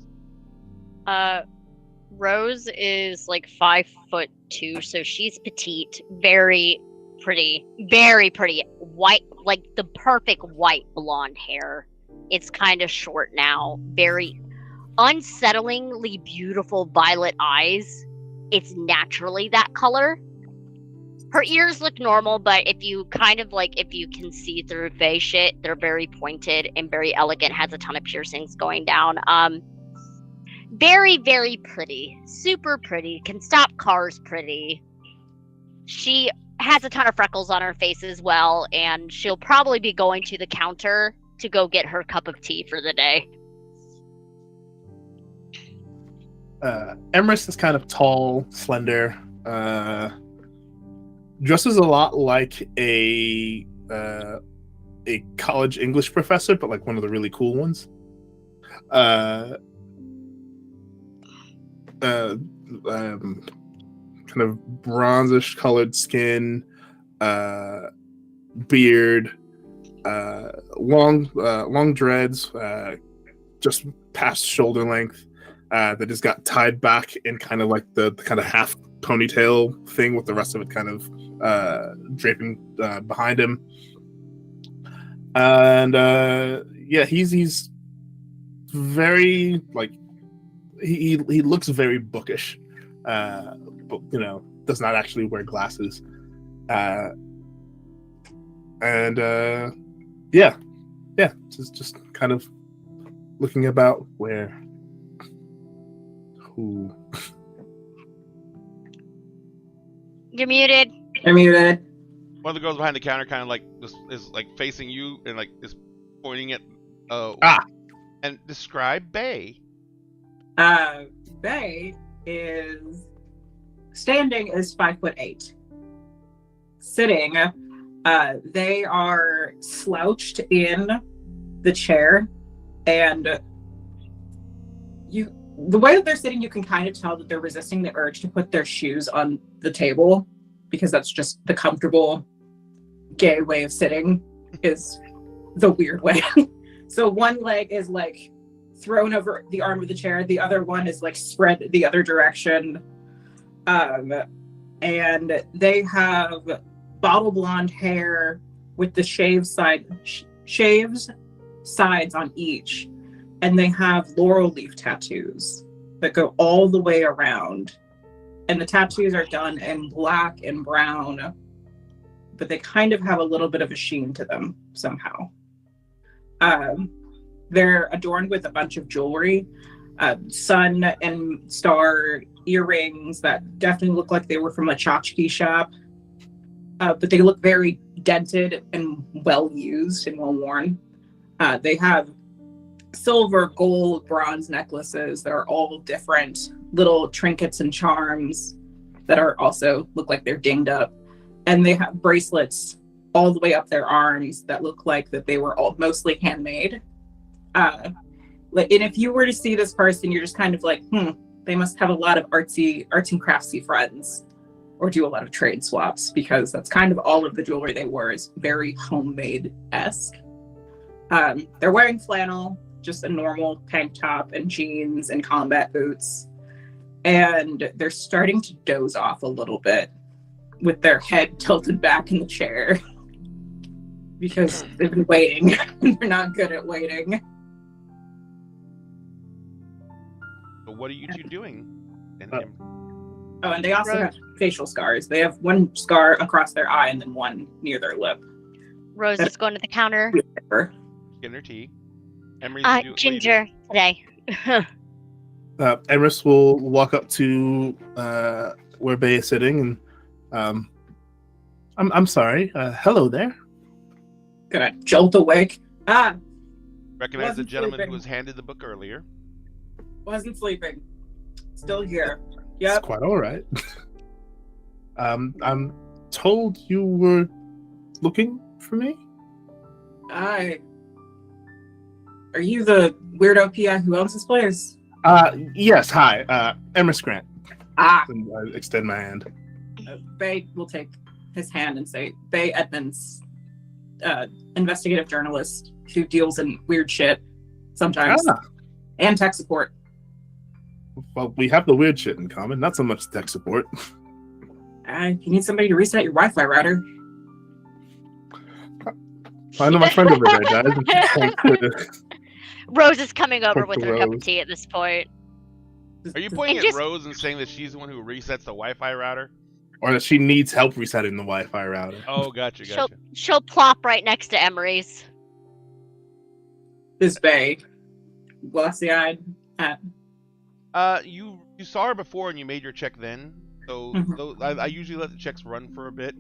Rose is like 5'2", so she's petite, very pretty, white, like the perfect white blonde hair. It's kind of short now, very unsettlingly beautiful violet eyes. It's naturally that color. Her ears look normal, but if you can see through Fae shit, they're very pointed and very elegant, has a ton of piercings going down. Very, very pretty. Super pretty. Can stop cars pretty. She has a ton of freckles on her face as well, and she'll probably be going to the counter to go get her cup of tea for the day. Emerus is kind of tall, slender, dresses a lot like a college English professor, but like one of the really cool ones. Kind of bronzish colored skin, beard, long dreads, just past shoulder length, that just got tied back in kind of like the kind of half ponytail thing, with the rest of it kind of draping behind him. And yeah, he's very like he looks very bookish, but does not actually wear glasses. And yeah, just kind of looking about who. You're muted. I'm muted. One of the girls behind the counter kind of like is like facing you and like is pointing at and describe Bay. Bay is standing is 5'8". Sitting, they are slouched in the chair, and the way that they're sitting, you can kind of tell that they're resisting the urge to put their shoes on the table, because that's just the comfortable gay way of sitting, is the weird way. So one leg is like thrown over the arm of the chair, the other one is like spread the other direction. And they have bottle blonde hair with the shaved sides on each, and they have laurel leaf tattoos that go all the way around, and the tattoos are done in black and brown, but they kind of have a little bit of a sheen to them somehow. They're adorned with a bunch of jewelry, sun and star earrings that definitely look like they were from a tchotchke shop, but they look very dented and well used and well worn. They have silver, gold, bronze necklaces that are all different little trinkets and charms that are also look like they're dinged up, and they have bracelets all the way up their arms that look like that they were all mostly handmade. And if you were to see this person, you're just kind of like, they must have a lot of arts and craftsy friends, or do a lot of trade swaps, because that's kind of all of the jewelry they wear is very homemade-esque. They're wearing flannel, just a normal tank top and jeans and combat boots. And they're starting to doze off a little bit with their head tilted back in the chair because they've been waiting and they're not good at waiting. So what are you two doing? Oh, and they also have facial scars. They have one scar across their eye and then one near their lip. Rose is going to the counter. Getting her tea. Ginger today. Emerus will walk up to where Bay is sitting, and I'm sorry. Hello there. Gonna jolt awake. Recognize the gentleman who was handed the book earlier. Wasn't sleeping. Still here. Yep. It's quite all right. I'm told you were looking for me. Are you the weirdo PI who owns this place? Yes. Hi, Emerus Grant. And I extend my hand. Bay will take his hand and say, Bay Edmonds, investigative journalist who deals in weird shit sometimes, and tech support. Well, we have the weird shit in common, not so much tech support. You need somebody to reset your Wi-Fi router. I know my friend over there, guys. Rose is coming over Poke with the her cup of Rose. tea at this point. Are you pointing And at just- Rose and saying that she's the one who resets the Wi-Fi router? Or that she needs help resetting the Wi-Fi router. Oh, gotcha. She'll plop right next to Emery's. This Bay, glassy-eyed at. You saw her before and you made your check then. So I usually let the checks run for a bit.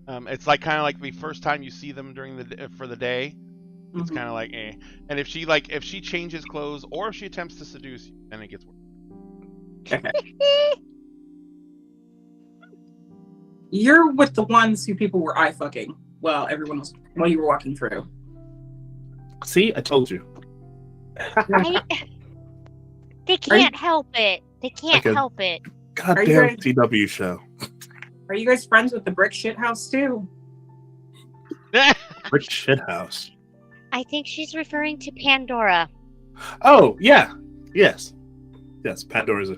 It's like kind of like the first time you see them during for the day. It's kind of like eh. And if she changes clothes or if she attempts to seduce you, then it gets worse. Okay. You're with the ones who people were eye fucking while you were walking through. See, I told you. They can't help it. They can't Okay. help it. Goddamn CW show. Are you guys friends with the brick shit house too? Brick shit house. I think she's referring to Pandora. Oh, yeah. Yes. Yes, Pandora's a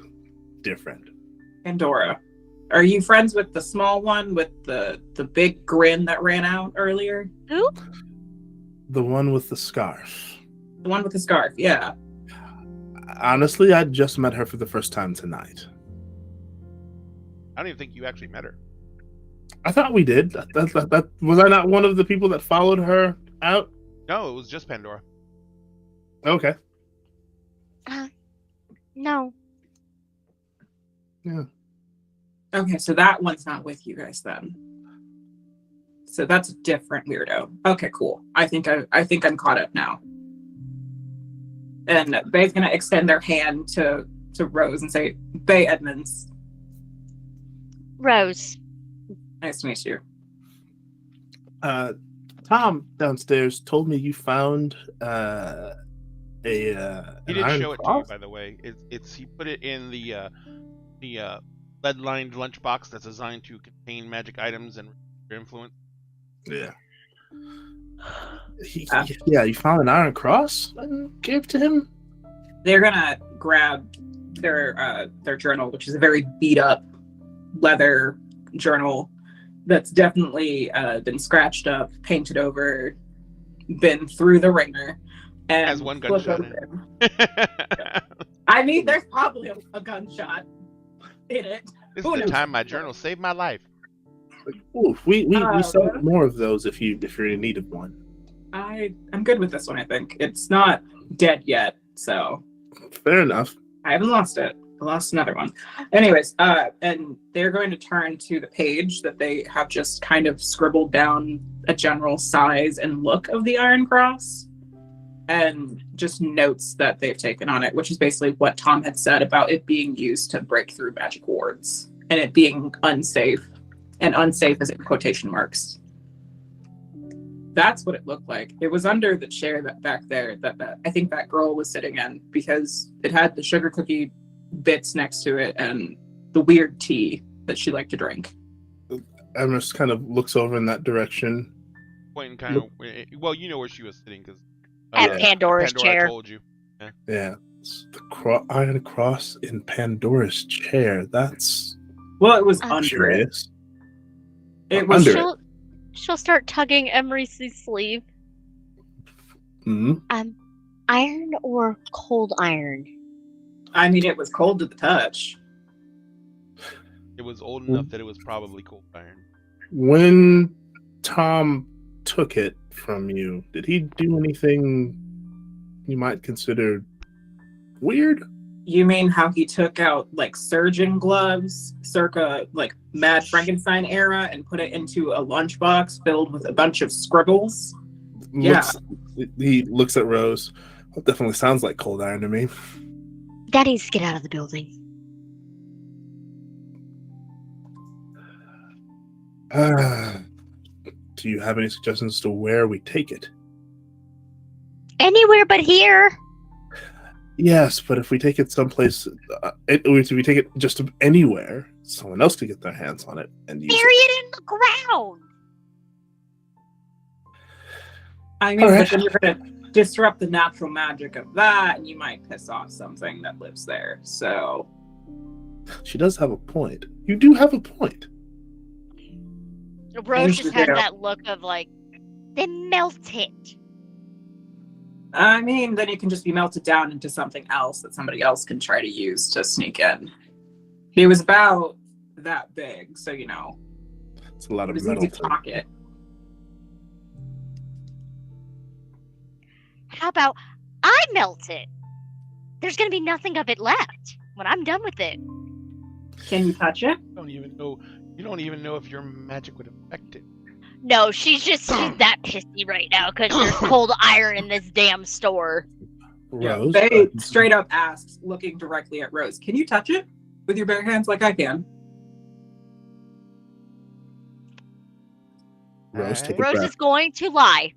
dear friend. Pandora. Are you friends with the small one with the big grin that ran out earlier? Who? The one with the scarf. The one with the scarf, yeah. Honestly, I just met her for the first time tonight. I don't even think you actually met her. I thought we did. That was I not one of the people that followed her out? No, it was just Pandora. Okay. No. Yeah. Okay, so that one's not with you guys then. So that's a different weirdo. Okay, cool. I think I'm caught up now. And Bay's gonna extend their hand to Rose and say, Bay Edmonds, Rose. nice to meet you. Tom downstairs told me you found He did iron show it to you, cross? by the way. It's he put it in the lead-lined lunchbox that's designed to contain magic items and influence. Yeah. You found an iron cross and gave to him? They're gonna grab their journal, which is a very beat up leather journal that's definitely been scratched up, painted over, been through the ringer, and Has one flip gunshot open. I mean, there's probably a gunshot in it. This Who is the knows? time my journal saved my life. Oof, we sell yeah. more of those if you're in need of one. I'm good with this one. I think it's not dead yet, so Fair enough. I haven't lost it. I lost another one. Anyways, and they're going to turn to the page that they have just kind of scribbled down a general size and look of the Iron Cross, and just notes that they've taken on it, which is basically what Tom had said about it being used to break through magic wards and it being unsafe, and unsafe is in quotation marks. That's what it looked like. It was under the chair that back there that I think that girl was sitting in, because it had the sugar cookie bits next to it and the weird tea that she liked to drink. Emrys kind of looks over in that direction. Pointing kind of. Well, you know where she was sitting because At Pandora's Pandora chair. told you. Yeah. It's the iron cross in Pandora's chair. That's Well, it was I'm under it. curious. It was Under it. She'll start tugging Emery's sleeve. Hmm. Iron or cold iron? I mean, it was cold to the touch. It was old enough that it was probably cold iron. When Tom took it from you, did he do anything you might consider weird? You mean how he took out like surgeon gloves circa like Mad Frankenstein era and put it into a lunchbox filled with a bunch of scribbles? Yeah. He looks at Rose. That definitely sounds like cold iron to me. Daddy needs to get out of the building. Do you have any suggestions to where we take it? Anywhere but here. Yes, but if we take it someplace, if we take it just anywhere, someone else could get their hands on it and use Bury it. it in the ground. I mean, All right. but then you're going to disrupt the natural magic of that, and you might piss off something that lives there. So, She does have a point. You do have a point. Rose you just has do. that look of like, then melt it. I mean, then it can just be melted down into something else that somebody else can try to use to sneak in. He was about that big, so you know. It's a lot It of was metal. easy to pocket. How about I melt it? There's gonna be nothing of it left when I'm done with it. Can you touch it? You don't even know if your magic would affect it. No, she's that pissy right now because there's cold iron in this damn store. Rose. They straight up asks, looking directly at Rose, can you touch it with your bare hands like I can? Rose, take it Rose back. is going to lie.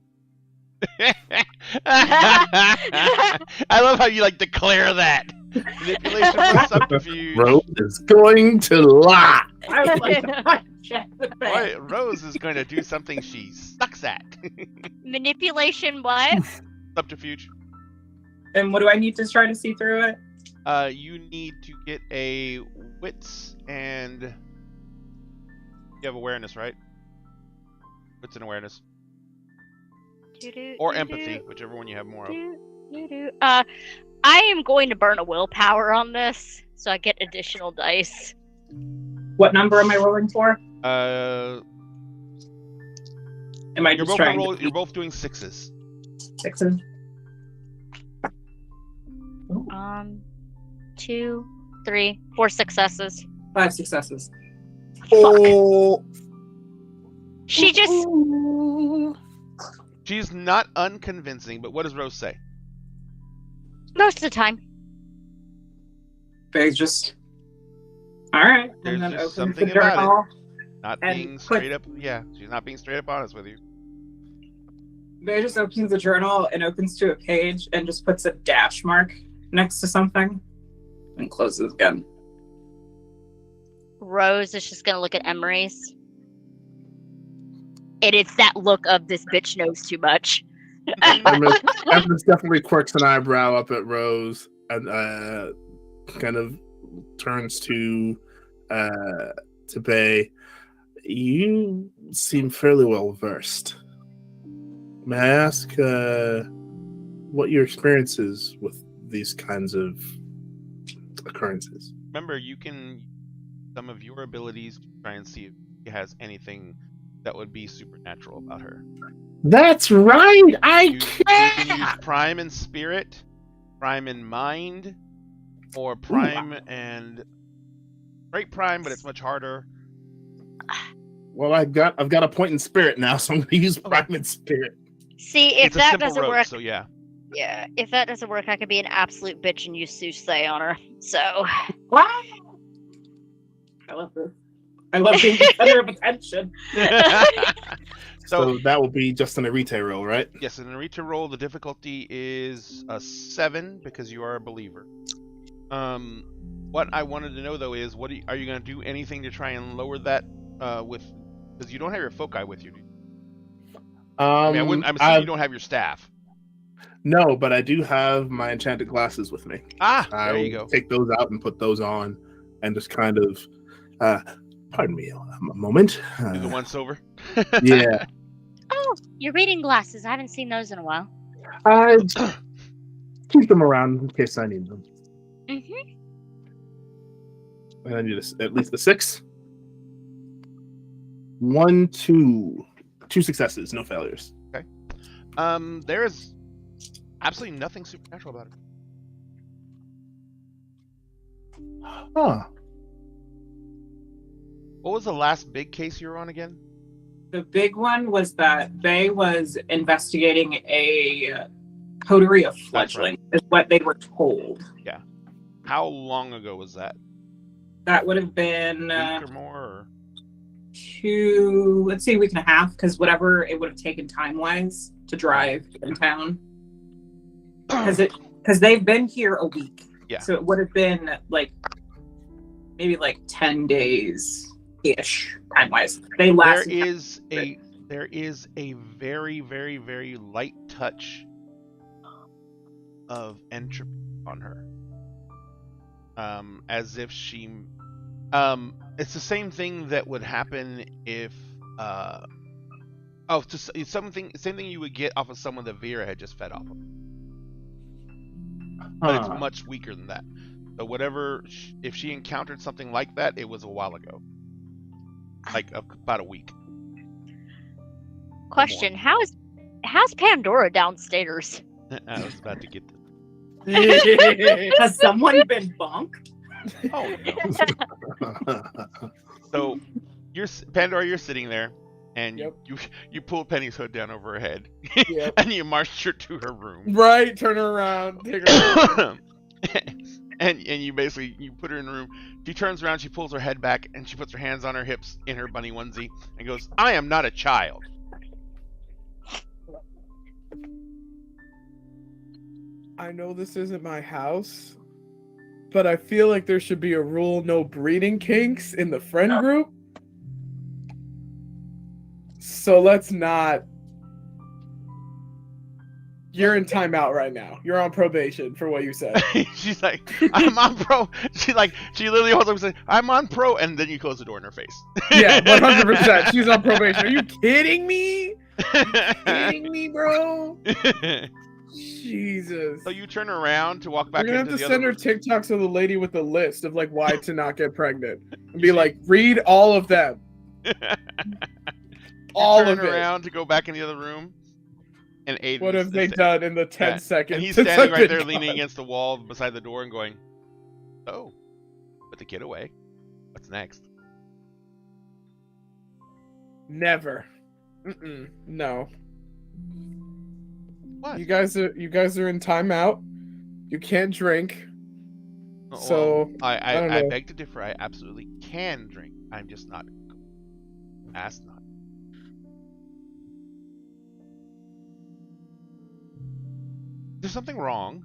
I love how you like declare that. Manipulation plus subterfuge. Rose is going to lie. I would like to punch it in the face. Rose is going to do something she sucks at. Manipulation what? Subterfuge. And what do I need to try to see through it? You need to get a wits and you have awareness, right? Wits and awareness. Or empathy, whichever one you have more of. I am going to burn a willpower on this, so I get additional dice. What number am I rolling for? You're Am I just trying to you're both doing sixes. sixes? 2, 3, 4 successes. 5 successes. Oh. She just She's not unconvincing, but what does Rose say? most of the time. They just alright. There's And then just opens the something about it. journal. Not And being put- straight up. Yeah, she's not being straight up honest with you. They just opens the journal and opens to a page and just puts a dash mark next to something and closes again. Rose is just gonna look at Emery's. And it's that look of this bitch knows too much. Empress definitely quirks an eyebrow up at Rose and kind of turns to Bay. You seem fairly well versed. May I ask what your experience is with these kinds of occurrences? Remember, you can some of your abilities to try and see if she has anything that would be supernatural about her. That's right. You can use Prime and Spirit, Prime and Mind, or Prime and Great Prime, but it's much harder. Well, I've got a point in Spirit now, so I'm going to use Prime and Spirit. See, if It's a that simple doesn't rope, work, so yeah. yeah, if that doesn't work, I could be an absolute bitch and use Soothsay on her. So, Wow! I love this. I love being the center of attention. So that will be just an Arite roll, right? yes, in a reach roll, the difficulty is a 7 because you are a believer. What I wanted to know though is, are you going to do anything to try and lower that with? Because you don't have your foci with you. Do you? I'm assuming you don't have your staff. No, but I do have my enchanted glasses with me. There you go. Take those out and put those on, and just kind of, pardon me, a moment. Do the once over. Yeah. oh, your reading glasses. I haven't seen those in a while. Keep them around in case I need them. Mm-hmm. And I need at least a 6. 1, 2. 2 successes, no failures. Okay. There is absolutely nothing supernatural about it. Huh. What was the last big case you were on again? The big one was that Bay was investigating a coterie of fledglings, is what they were told. Yeah. How long ago was that? That would have been A week or more? Or? a week and a half, because whatever it would have taken time-wise to drive in town. Because they've been here a week. Yeah. So it would have been maybe 10 days-ish time-wise. They lasted. There is a very, very, very light touch of entropy on her. As if she it's the same thing that would happen if same thing you would get off of someone that Vera had just fed off of. but it's Huh. much weaker than that. So whatever, if she encountered something like that, it was a while ago, like about a week. Question: How's Pandora downstairs? I was about to get this. Has someone been bonked? Oh no! So Pandora, you're sitting there, and Yep. you pull Penny's hood down over her head, Yep. and you marched her to her room. Right, turn her around, take her. and you basically you put her in the room. She turns around, she pulls her head back, and she puts her hands on her hips in her bunny onesie, and goes, "I am not a child." I know this isn't my house, but I feel like there should be a rule: no breeding kinks in the friend group. So let's not. You're in timeout right now. You're on probation for what you said. She's like, "I'm on pro." She literally holds up and says, "I'm on pro," and then you close the door in her face. Yeah, 100%. She's on probation. Are you kidding me? Kidding me, bro? Jesus. So you turn around to walk back We're gonna into have to the send other her TikToks of the lady with the list of like why to not get pregnant, and be like, read all of them, all turn of it. around to go back in the other room, and Aiden. What have they done in the 10 Yeah. seconds? And he's since standing I've right been there, leaning gone? against the wall beside the door, and going, "Oh, put the kid away. What's next?" Never. No. What? You guys are in timeout. You can't drink. Well, So I don't I know. beg to differ. I absolutely can drink. I'm just not asked not. There's something wrong.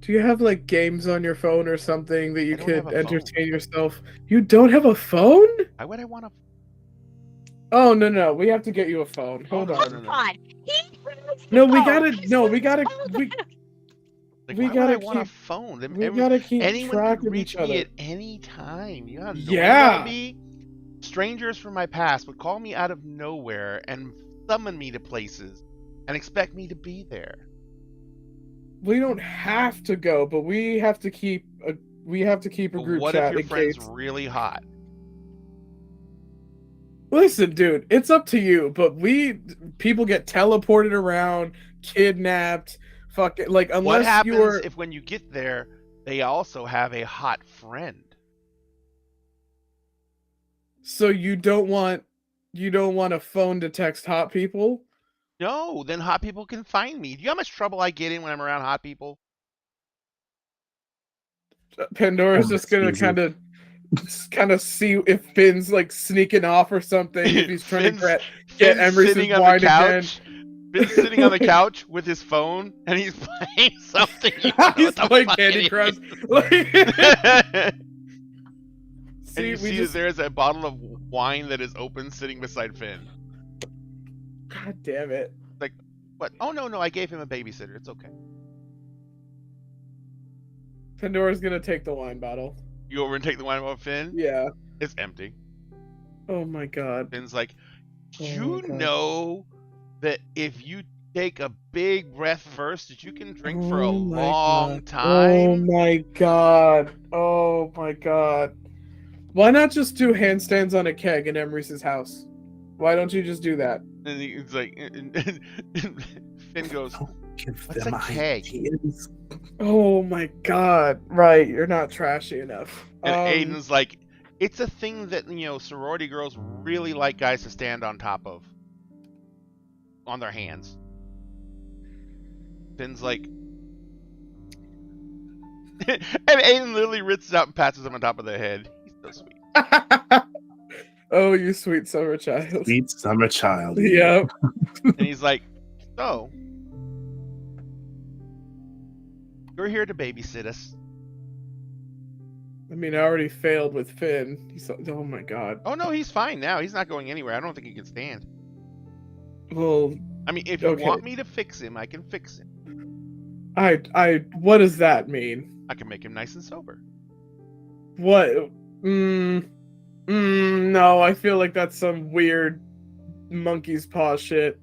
Do you have like games on your phone or something that you I don't have could a phone. entertain yourself? You don't have a phone? Why would I want to? Oh no, we have to get you a phone. Hold no, on. no, no. God, he has No, we the gotta. phone. No, we gotta. Hold We Like, we why would gotta I want a keep- phone? we gotta keep Anyone track could of reach each me other. at any time. You know how annoying Yeah. that would be? Strangers from my past would call me out of nowhere and summon me to places and expect me to be there. We don't have to go, but we have to keep a But group what chat if your in friend's case. really hot? Listen, dude, it's up to you, but people get teleported around, kidnapped, fucking like What unless happens you are if when you get there, they also have a hot friend? so you don't want a phone to text hot people? No, then hot people can find me. Do you know how much trouble I get in when I'm around hot people? Pandora's Oh, just gonna excuse kind of see if Finn's like sneaking off or something, if he's trying to get Finn's Emerson's sitting on the wine again. couch. Finn's sitting on the couch with his phone, and he's playing something. You don't know He's what the playing fuck Candy it Crush. is. Like, And see, you we see just that there's a bottle of wine that is open sitting beside Finn. God damn it. What? Oh, no, I gave him a babysitter. It's okay. Pandora's gonna take the wine bottle. You go over and take the wine off Finn? Yeah. It's empty. Oh my god. Finn's like, Oh you my God. know that if you take a big breath first, that you can drink for a Oh my long God. time? Oh my god. Oh my god. Why not just do handstands on a keg in Emery's house? Why don't you just do that? And he's like, and Finn goes, Give What's them a keg? ideas. Oh my god. Right, you're not trashy enough. and Aiden's like, it's a thing that, sorority girls really like guys to stand on top of. On their hands. Finn's like, and Aiden literally rips it out and passes him on top of the head. He's so sweet. Oh, you sweet summer child. Sweet summer child. Yep. And he's like, so, you're here to babysit us. I mean, I already failed with Finn. Oh my god. Oh no, he's fine now. He's not going anywhere. I don't think he can stand. Well, I mean, if you Okay. want me to fix him, I can fix him. what does that mean? I can make him nice and sober. What? No, I feel like that's some weird monkey's paw shit.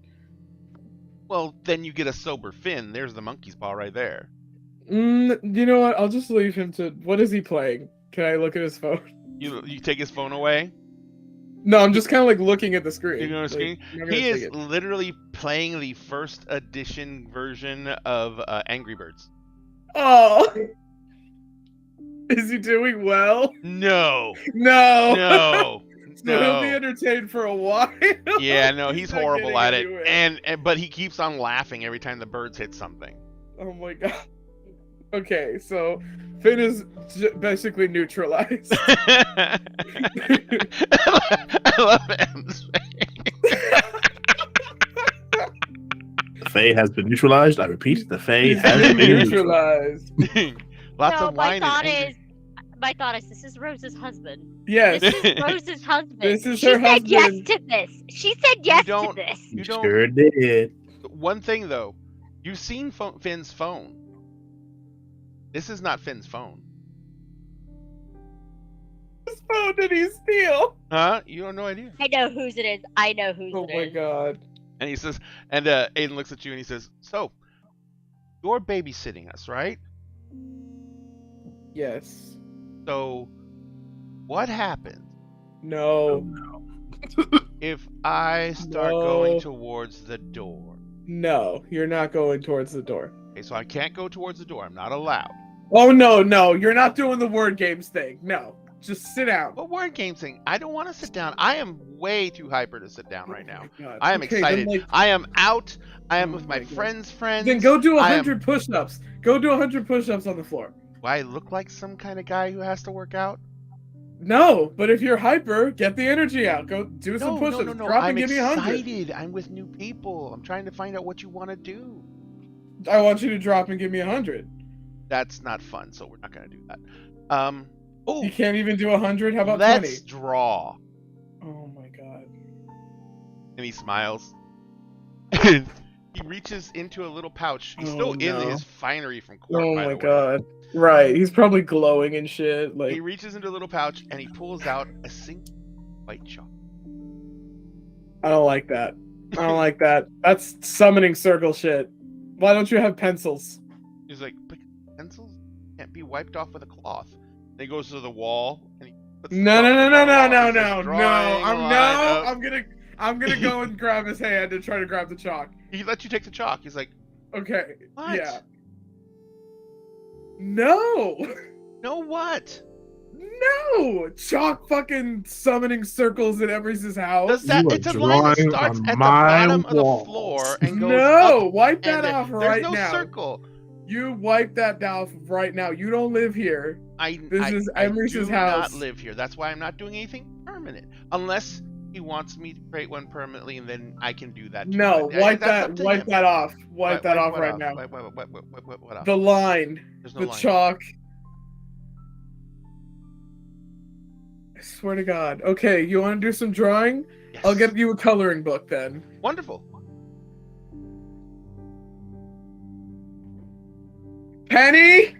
Well, then you get a sober Finn. There's the monkey's paw right there. You know what? I'll just leave him to. What is he playing? Can I look at his phone? You take his phone away. No, I'm just kind of like looking at the screen. You know what Like, screen? I'm not gonna He take is it. literally playing the first edition version of Angry Birds. Oh, is he doing well? No, No. no, So he'll be no. entertained for a while. Yeah, no, he's not horrible getting at it, anywhere. and but he keeps on laughing every time the birds hit something. Oh my god. Okay, so Finn is basically neutralized. I love M's The Fae has been neutralized. I repeat, the Fae He's has been been neutralized. neutralized. Lots No, of my wine. thought and is, my thought is, this is Rose's husband. Yes. This is Rose's husband. This is she her said yes husband. to this. She said yes to don't- this. You You don't- sure did. One thing though, you've seen Finn's phone. This is not Finn's phone, Whose phone did he steal? huh? You have no idea. I know whose it is. I know whose Oh it my is. god. And he says, and Aiden looks at you and he says, "So, you're babysitting us, right? Yes. So, what happens No. if I start No. going towards the door? No. You're not going towards the door. Okay, so I can't go towards the door. I'm not allowed. Oh no, no. You're not doing the word games thing. No. Just sit down. What word game thing? I don't want to sit down. I am way too hyper to sit down right now. Oh my God. I am Okay, excited. Then, like, I am out. I am Oh with my my God. friends. then go do I am- 100 push-ups. Go do 100 push-ups on the floor. Do I look like some kind of guy who has to work out? No, but if you're hyper, get the energy out. Go do some No, push-ups. no, no, no. Drop I'm and give me 100. excited. I'm with new people. I'm trying to find out what you want to do. I want you to drop and give me 100. That's not fun, so we're not going to do that. Oh, You can't even do 100. How about let's 20? draw. Oh my god. And he smiles. He reaches into a little pouch. He's still Oh, in no. his finery from court, Oh by my the way. god. Right. He's probably glowing and shit. He Like, reaches into a little pouch and he pulls out a single white chalk. I don't like that. I don't like that. That's summoning circle shit. Why don't you have pencils? He's like, but pencils can't be wiped off with a cloth. Then he goes to the wall and he puts the No, no, chalk no, on the no, wall. no, He says, no, no. "Drawing I'm line no. up." I'm gonna go and grab his hand and try to grab the chalk. He lets you take the chalk. He's like, Okay. what? Yeah. No. No, what? No. Chalk fucking summoning circles in Emery's house. Does that? You are It's a line that drawing starts on at the my bottom of the walls. floor and goes No, up. wipe that And off there's right no now. circle. You wipe that off right now. You don't live here. This is Emery's do house. not live here. That's why I'm not doing anything permanent. Unless he wants me to create one permanently, and then I can do that. Too. No, But, wipe that's that. up to Wipe him. that off. Wipe that off what right now. What off? The line. There's no The line. chalk. I swear to God. Okay, you want to do some drawing? Yes. I'll get you a coloring book then. Wonderful. Penny,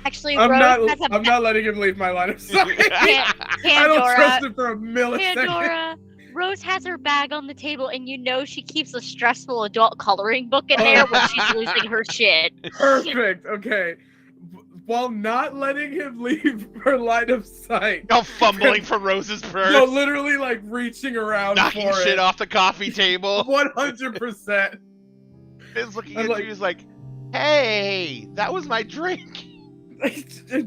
Actually, I'm Rose has a I'm not letting him leave my line of sight. I don't Pandora. trust him for a millisecond. Pandora. Rose has her bag on the table, and you know she keeps a stressful adult coloring book in there when she's losing her shit. Perfect. Okay. While not letting him leave her line of sight. Now fumbling for Rose's purse, No, literally like reaching around knocking for shit it. off the coffee table. 100%. Finn's looking I'm at like- you. He's like, "Hey, that was my drink."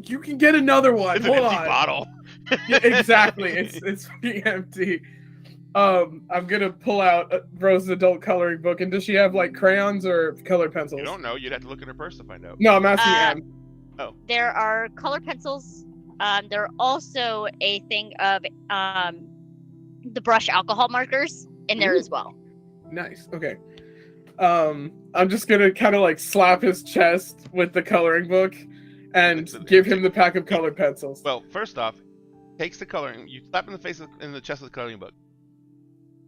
You can get another one. It's an Hold empty on. bottle. Yeah, exactly. It's fucking empty. I'm gonna pull out Rose's adult coloring book. And does she have like crayons or colored pencils? You don't know. You'd have to look in her purse to find out. No, I'm asking Em. There are color pencils. There are also a thing of the brush alcohol markers in there Ooh. as well. Nice. Okay. I'm just gonna kind of like slap his chest with the coloring book and Excellent. give him the pack of colored pencils. Well, first off, takes the coloring. You slap in the face in the chest of the coloring book.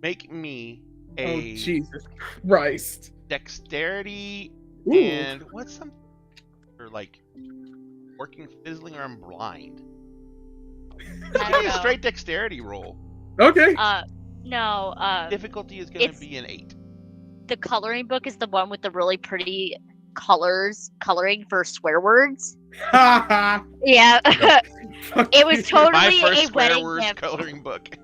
Make me Oh a Jesus Christ! dexterity Ooh. and what's some or like working fizzling or I'm blind. I Give don't me a know. straight dexterity roll. Okay. No. Difficulty is going to it's- be an 8. the coloring book is the one with the really pretty coloring for swear words. Yeah. It was My totally first a swear wedding words gift. coloring book.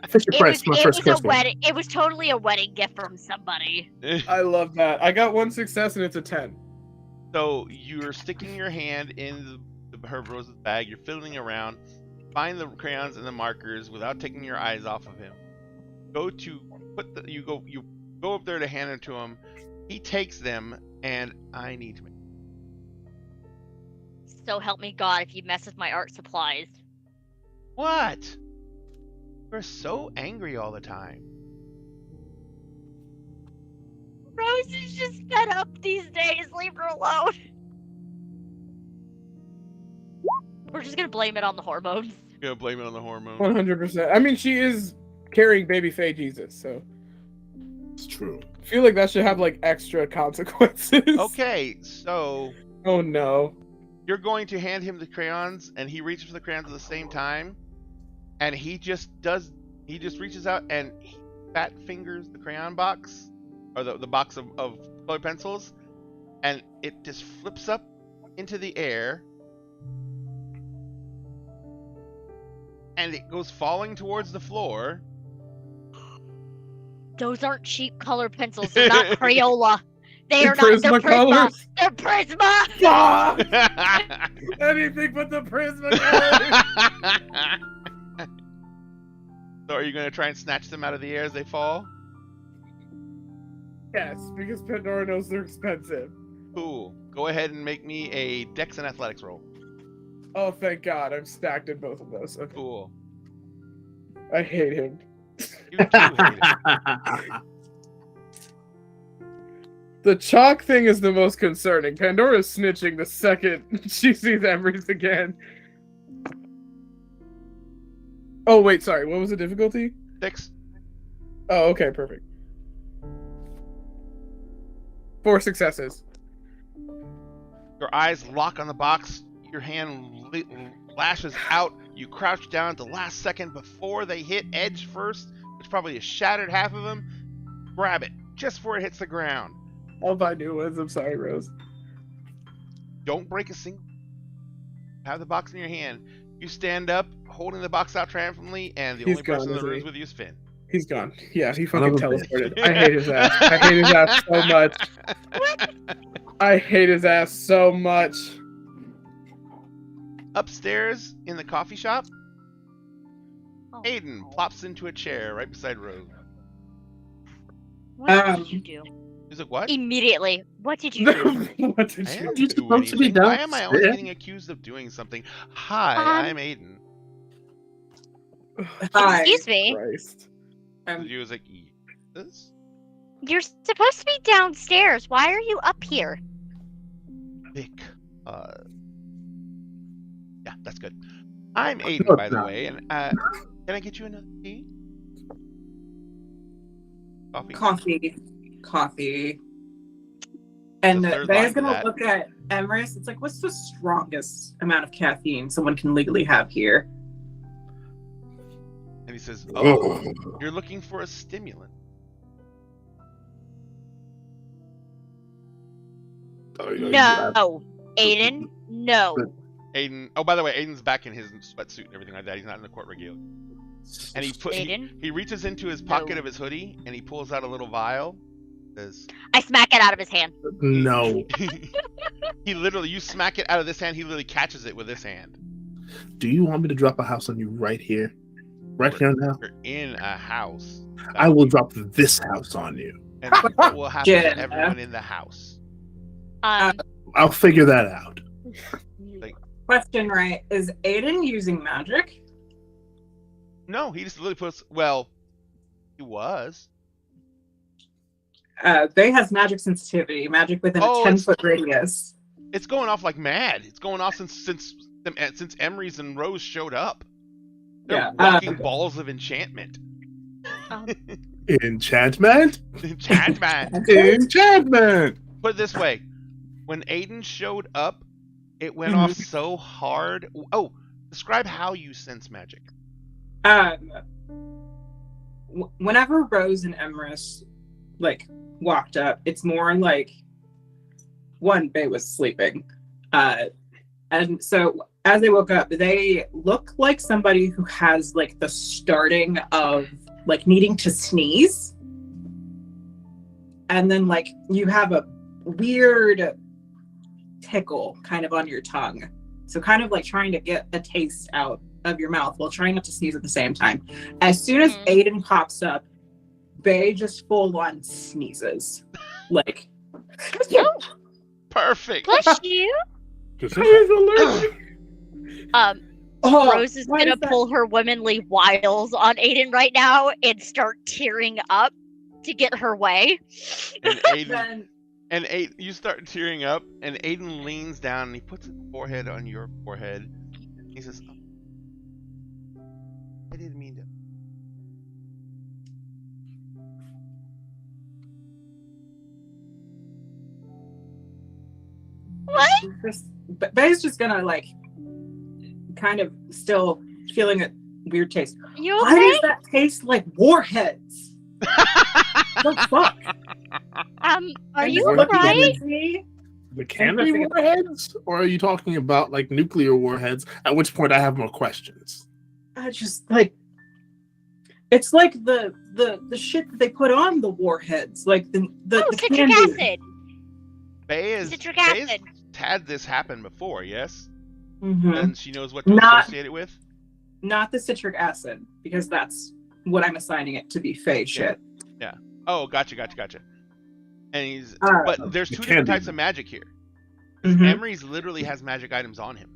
Fisher It Price, was my first a Christmas. wedding. It was totally a wedding gift from somebody. I love that. I got 1 success and it's a 10. So you're sticking your hand in her Rose's bag. You're fiddling around. Find the crayons and the markers without taking your eyes off of him. You go up there to hand them to him. He takes them, and I need to make. So help me God if you mess with my art supplies. What? You're so angry all the time. Rose is just fed up these days. Leave her alone. We're just gonna blame it on the hormones. You're gonna blame it on the hormones. 100%. I mean, she is carrying baby Faye Jesus, so It's true. I feel like that should have like extra consequences. Okay, so Oh no. you're going to hand him the crayons, and he reaches for the crayons at the same time, and he just reaches out and he fat fingers the crayon box, or the box of colored pencils, and it just flips up into the air, and it goes falling towards the floor. Those aren't cheap color pencils. They're not Crayola. They are Prisma not. They're Prisma. colors. They're Prisma. Fuck! Anything but the Prisma colors. So are you going to try and snatch them out of the air as they fall? Yes, because Pandora knows they're expensive. Cool. Go ahead and make me a Dex and Athletics roll. Oh, thank God. I'm stacked in both of those. Okay. Cool. I hate him. You do hate it. The chalk thing is the most concerning. Pandora's snitching the second she sees Emerys again. Oh, wait, sorry. What was the difficulty? 6. Oh, okay, perfect. 4 successes. Your eyes lock on the box. Your hand lashes out. You crouch down at the last second before they hit edge first, which probably has shattered half of them. Grab it just before it hits the ground. I'll buy new ones. I'm sorry, Rose. Don't break a single. Have the box in your hand. You stand up, holding the box out triumphantly, and the He's only person gone, in the isn't room he? is with you is Finn. He's gone. Yeah, he Son of fucking a bitch. teleported. I hate his ass. I hate his ass so much. I hate his ass so much. Upstairs in the coffee shop, Oh, Aiden plops into a chair right beside Rose. what did you do? He's like, what? Immediately. What did you do? What did I you didn't You're do supposed to be anything. Why am I always downstairs. getting accused of doing something? Hi, I'm Aiden. Hi. Excuse me. Christ. He was like, yes? You're supposed to be downstairs. Why are you up here? Vic. Yeah, that's good. I'm Aiden, No, by it's the not. way, and can I get you another tea? Coffee. Coffee. And The third Bear's line to gonna that. look at Emerys. It's like, what's the strongest amount of caffeine someone can legally have here? And he says, oh, you're looking for a stimulant. No. Aiden, no. Aiden. Oh, by the way, Aiden's back in his sweatsuit and everything like that. He's not in the court regular. And Aiden? he reaches into his pocket No. of his hoodie and he pulls out a little vial. Says, I smack it out of his hand. No. he literally, you smack it out of this hand. He literally catches it with this hand. Do you want me to drop a house on you right here? Right here now? You're in a house. I will drop this house on you. And what will happen to Yeah. everyone in the house? I'll figure that out. Question, right? Is Aiden using magic? No, he just literally puts. Well, he was. Bay has magic sensitivity, magic within Oh, a 10-foot radius. It's going off like mad. It's going off since Emerys and Rose showed up. They're Yeah, walking balls of enchantment. Enchantment? Enchantment. Enchantment! Put it this way: when Aiden showed up, it went off so hard. Oh, describe how you sense magic. Whenever Rose and Emerys like walked up, it's more like one, Bay was sleeping. And so as they woke up, they look like somebody who has like the starting of like needing to sneeze. And then like you have a weird tickle kind of on your tongue. So kind of like trying to get a taste out of your mouth while trying not to sneeze at the same time. As soon as Aiden pops up, Bay just full on sneezes. Like, Perfect. Bless you. Rose is gonna pull her womanly wiles on Aiden right now and start tearing up to get her way. And Aiden, you start tearing up, and Aiden leans down and he puts his forehead on your forehead. He says, oh, I didn't mean to. What? Bay's just gonna like kind of still feeling a weird taste. You okay? Why does that taste like warheads? What the fuck? Are you looking at alright? The candy warheads? Or are you talking about like nuclear warheads? At which point I have more questions. I just like it's like the shit that they put on the warheads, like the citric candy. acid. Citric acid. Had this happen before, yes? Mm-hmm. And she knows what to associate it with? Not the citric acid, because that's what I'm assigning it to be Fae shit. Yeah. Oh, gotcha. And he's but there's two different types of magic here. Mm-hmm. Emery's literally has magic items on him.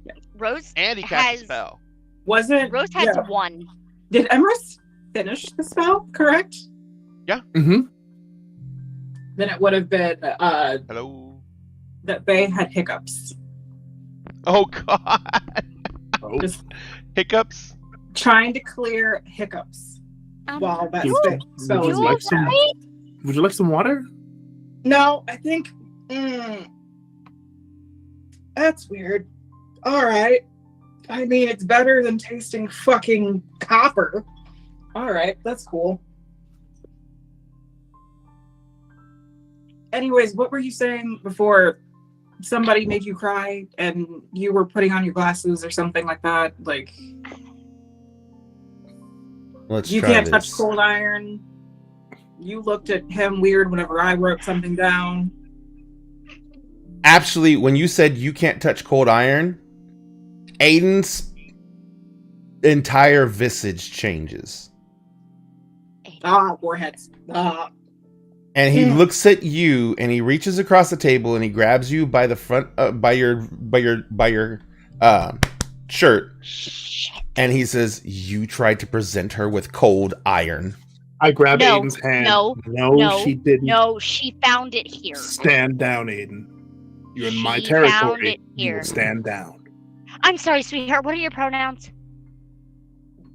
Yeah. Rose And he casts a spell. Rose has one. Did Emerald finish the spell, correct? Yeah. Mm-hmm. Then it would have been Hello. that Bay had hiccups. Oh god. Oh. Just Hiccups? trying to clear hiccups while that spell would was you like some? Would you like some water? No, I think that's weird. All right. I mean, it's better than tasting fucking copper. All right, that's cool. Anyways, what were you saying before somebody made you cry and you were putting on your glasses or something like that? Like, you can't touch cold iron. You looked at him weird whenever I wrote something down. Actually, when you said you can't touch cold iron, Aiden's entire visage changes. Warheads. And he looks at you, and he reaches across the table, and he grabs you by the front, by your shirt, and he says, "You tried to present her with cold iron." I grabbed Aiden's hand. No, she didn't. No, she found it here. Stand down, Aiden. You're in my She territory. found it You will here. stand down. I'm sorry, sweetheart. What are your pronouns?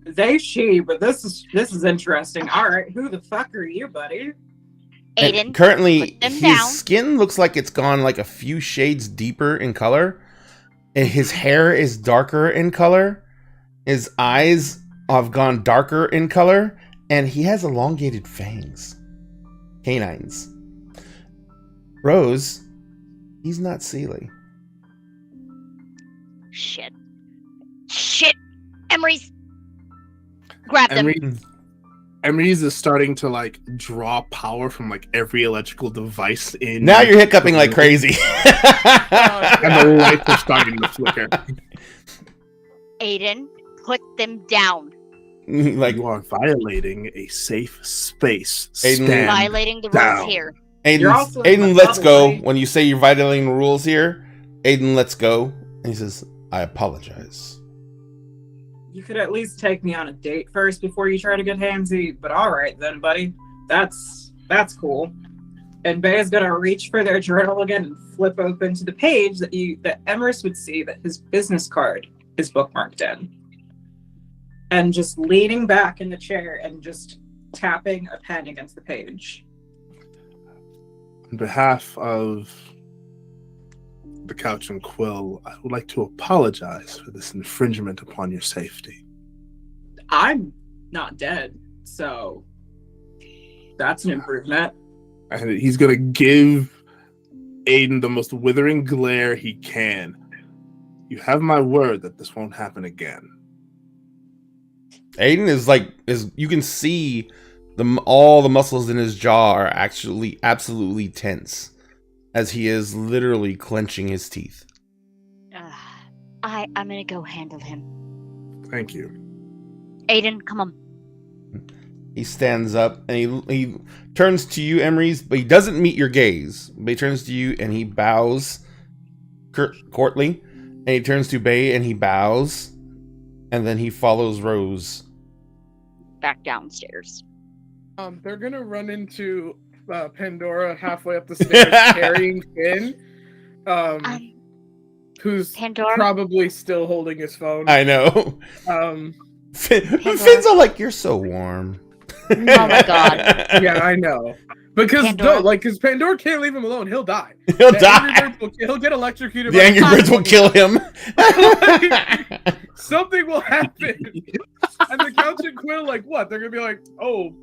They, she, but this is interesting. All right, who the fuck are you, buddy? And Aiden. currently, put them his down. skin looks like it's gone like a few shades deeper in color, and his hair is darker in color. His eyes have gone darker in color, and he has elongated fangs, canines. Rose, he's not Sealy. Shit. Emery's. Grab them. Emery's is starting to like draw power from like every electrical device in. Now you're hiccuping like crazy. And the lights are starting to flicker. Aiden, put them down. Like, you are violating a safe space. Aiden- Stand Violating the down. rules here. Aiden lets go. When you say you're violating the rules here, Aiden lets go, and he says, "I apologize." You could at least take me on a date first before you try to get handsy, but all right then, buddy. That's cool. And Bay is gonna reach for their journal again and flip open to the page that Emerald would see that his business card is bookmarked in. And just leaning back in the chair and just tapping a pen against the page. On behalf of the Couch and Quill, I would like to apologize for this infringement upon your safety. I'm not dead, so That's an improvement. And he's gonna give Aiden the most withering glare he can. You have my word that this won't happen again. Aiden is you can see all the muscles in his jaw are actually absolutely tense as he is literally clenching his teeth. I'm gonna go handle him. Thank you. Aiden, come on. He stands up and he turns to you, Emery's, but he doesn't meet your gaze. But he turns to you and he bows courtly, and he turns to Bay and he bows, and then he follows Rose Back downstairs. They're gonna run into Pandora halfway up the stairs carrying Finn, who's Pandora? probably still holding his phone. I know. Finn's all like, "You're so warm." Oh my god. Yeah, I know. Because Pandora? because Pandora can't leave him alone. He'll die. He'll The die. Angry Birds he'll get electrocuted. The by Angry Birds will kill him. Something will happen. And the Count and Quill, like, what? They're gonna be like, oh,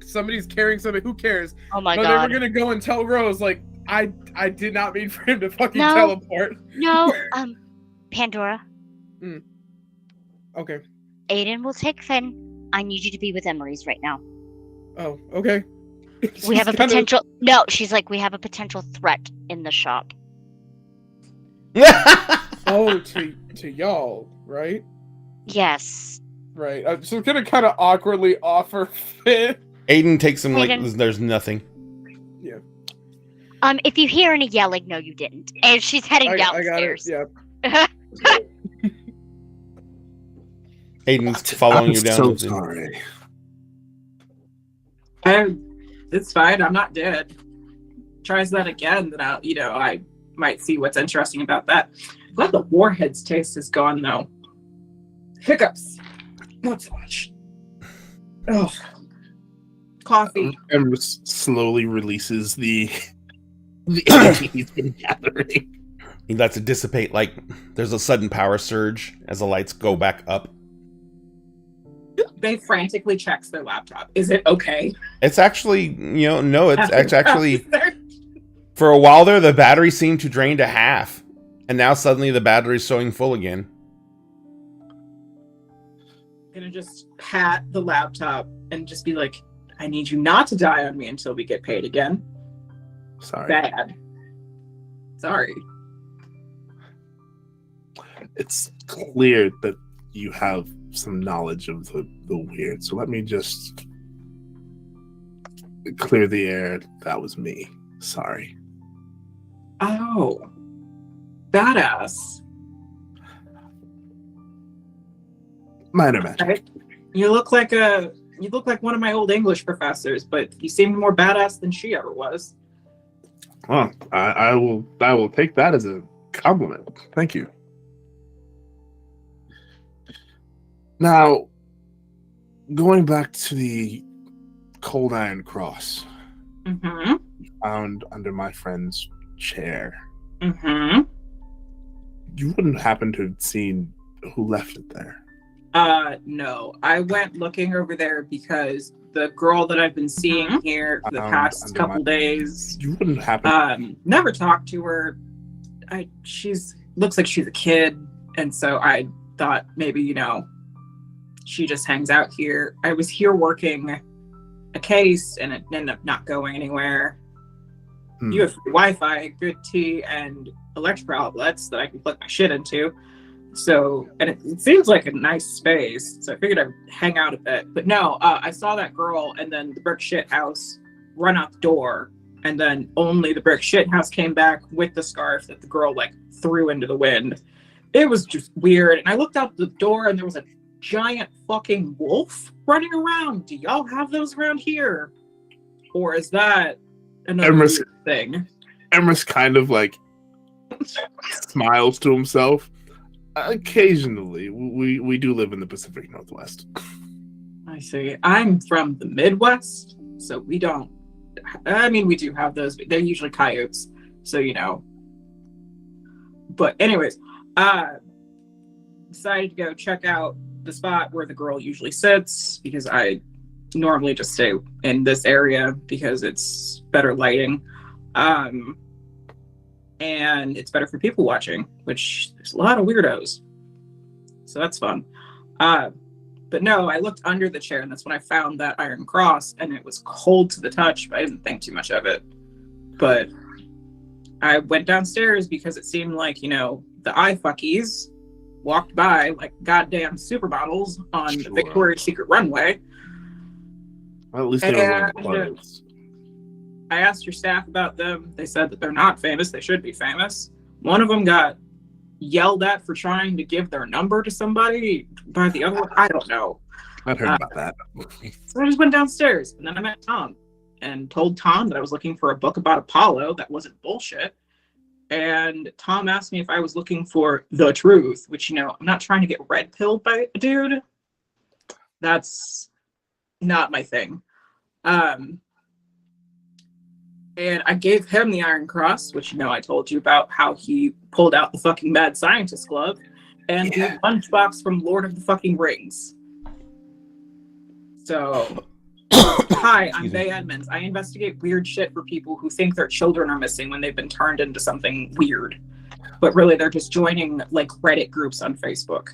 somebody's carrying somebody. Who cares? Oh my But god. they were gonna go and tell Rose, like, I did not mean for him to fucking No. teleport. No, Pandora. Okay. Aiden will take Finn. I need you to be with Emery's right now. Oh, okay. We have a She's kinda- potential. No, she's like, we have a potential threat in the shop. Oh, to y'all, right? Yes. Right. I'm just gonna kind of awkwardly offer Finn. Aiden takes him like Aiden. there's nothing. If you hear any yelling, no, you didn't. And she's heading I got it. downstairs. Yeah. Aiden's following I'm you down. so sorry. It's fine. I'm not dead. Tries that again, then I might see what's interesting about that. Glad the warhead's taste is gone though. Hiccups. Not so much. Oh. Coffee. Ember slowly releases the energy he's been gathering. He lets it dissipate like there's a sudden power surge as the lights go back up. They frantically checks their laptop. Is it okay? It's actually, no, it's actually, They're for a while there, the battery seemed to drain to half. And now suddenly the battery's showing full again. gonna just pat the laptop and just be like, I need you not to die on me until we get paid again. Sorry. Bad. Sorry. It's clear that you have some knowledge of the weird, so let me just clear the air. That was me. Sorry. Oh. Badass. Minor magic. Right? You look like one of my old English professors, but you seemed more badass than she ever was. Well, I will take that as a compliment. Thank you. Now, going back to the Cold Iron Cross, Mm-hmm. found under my friend's chair. Mm-hmm. You wouldn't happen to have seen who left it there? No. I went looking over there because the girl that I've been seeing here for the past under couple my- days, You wouldn't happen. never talked to her. She's looks like she's a kid, and so I thought maybe, she just hangs out here. I was here working a case and it ended up not going anywhere. You have free Wi-Fi, good tea, and electrical outlets that I can plug my shit into. So, and it seems like a nice space. So I figured I'd hang out a bit. But no, I saw that girl and then the brick shit house run out the door. And then only the brick shit house came back with the scarf that the girl threw into the wind. It was just weird. And I looked out the door and there was a giant fucking wolf running around. Do y'all have those around here? Or is that another Emerson- weird thing? Emrys kind of smiles to himself. Occasionally, we do live in the Pacific Northwest. I see. I'm from the Midwest, so we don't. I mean, we do have those, but they're usually coyotes, so But anyways, decided to go check out the spot where the girl usually sits because I normally just stay in this area because it's better lighting. And it's better for people watching, which there's a lot of weirdos. So that's fun. But no, I looked under the chair, and that's when I found that iron cross, and it was cold to the touch, but I didn't think too much of it. But I went downstairs because it seemed like, the eye fuckies walked by like goddamn supermodels on the Victoria's Secret runway. Well, at least they were wearing clothes. I asked your staff about them. They said that they're not famous. They should be famous. One of them got yelled at for trying to give their number to somebody by the other one. I don't know. I've heard about that. So I just went downstairs, and then I met Tom and told Tom that I was looking for a book about Apollo that wasn't bullshit. And Tom asked me if I was looking for the truth, which, I'm not trying to get red pilled by a dude. That's not my thing. And I gave him the Iron Cross, which, I told you about how he pulled out the fucking Mad Scientist glove and the lunchbox from Lord of the fucking Rings. So, hi, I'm Bay Edmonds. I investigate weird shit for people who think their children are missing when they've been turned into something weird. But really, they're just joining, like, Reddit groups on Facebook.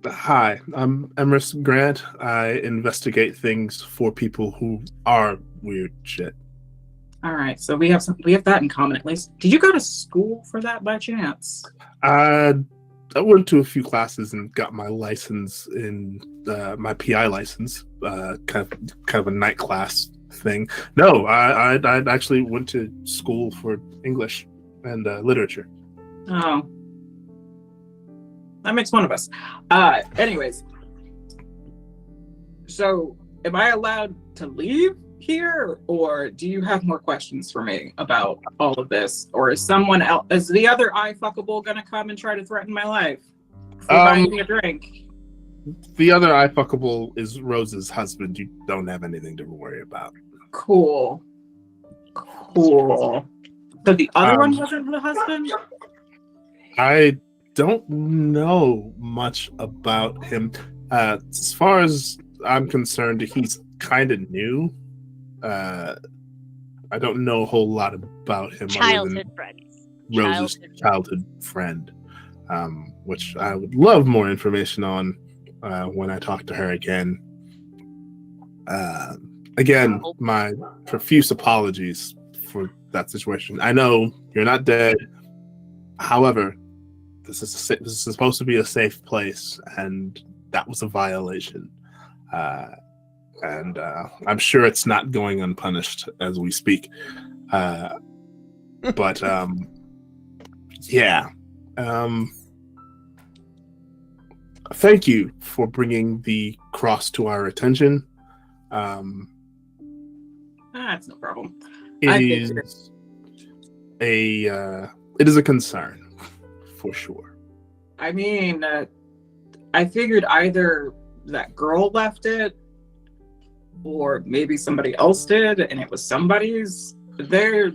Hi, I'm Emerald Grant. I investigate things for people who are weird shit. All right, so we have that in common at least. Did you go to school for that by chance? I went to a few classes and got my license in my PI license, kind of a night class thing. No, I actually went to school for English and literature. Oh, that makes one of us. Anyways, so am I allowed to leave here, or do you have more questions for me about all of this, or is someone else, is the other eye fuckable gonna come and try to threaten my life for buying me a drink? The other eye fuckable is Rose's husband. You don't have anything to worry about. Cool. So the other one wasn't the husband? I don't know much about him. As far as I'm concerned, he's kind of new. I don't know a whole lot about him. Childhood friends. Rose's childhood friend, which I would love more information on when I talk to her again. Again, my profuse apologies for that situation. I know you're not dead. However, this is supposed to be a safe place, and that was a violation. And I'm sure it's not going unpunished as we speak. But yeah. Thank you for bringing the cross to our attention. That's no problem. It is a concern for sure. I mean, I figured either that girl left it, or maybe somebody else did, and it was somebody's. They're,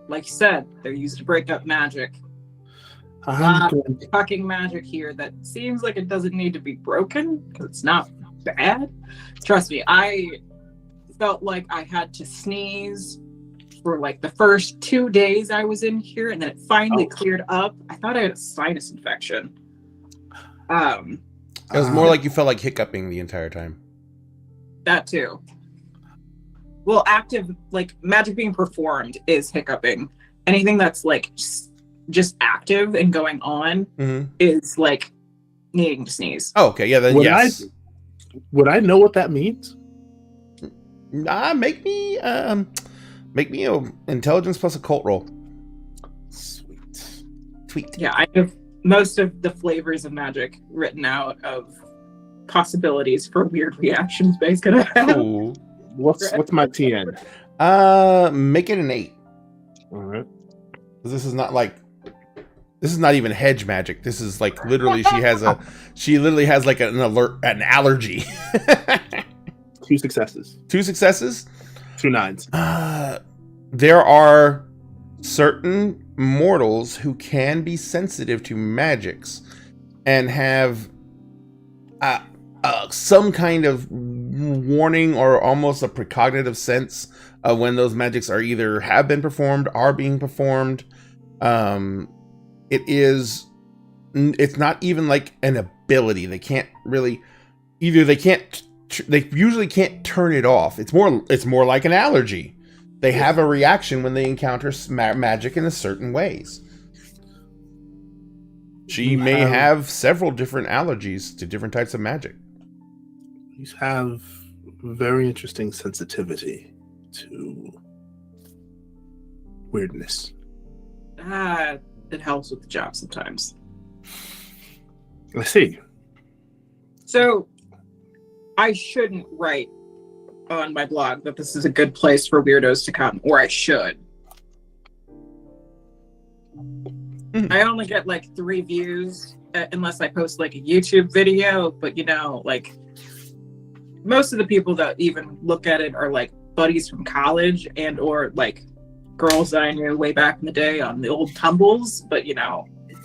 like you said, they're used to break up magic. Fucking magic here that seems like it doesn't need to be broken because it's not bad. Trust me, I felt like I had to sneeze for like the first 2 days I was in here, and then it finally cleared up. I thought I had a sinus infection. It was more like you felt like hiccuping the entire time. That too. Well, active, like magic being performed is hiccuping. Anything that's like just active and going on is like needing to sneeze. Oh, okay. Yeah, then yes. Would I know what that means? Make me a intelligence plus occult roll. Sweet. Yeah, I have most of the flavors of magic written out of possibilities for weird reactions Bay's gonna have. Cool. What's my TN? Make it an 8. All right. This is not even hedge magic. This is like literally she literally has like an allergy. 2 successes. 2 successes? 2 9s. There are certain mortals who can be sensitive to magics and have some kind of warning or almost a precognitive sense of when those magics are either have been performed, are being performed. It's not even like an ability. They can't really they usually can't turn it off. It's more like an allergy. They have a reaction when they encounter magic in a certain ways. She may have several different allergies to different types of magic. You have very interesting sensitivity to weirdness. It helps with the job sometimes. I see. So, I shouldn't write on my blog that this is a good place for weirdos to come, or I should. I only get like 3 views unless I post like a YouTube video, but like most of the people that even look at it are like buddies from college and or like girls that I knew way back in the day on the old tumbles, but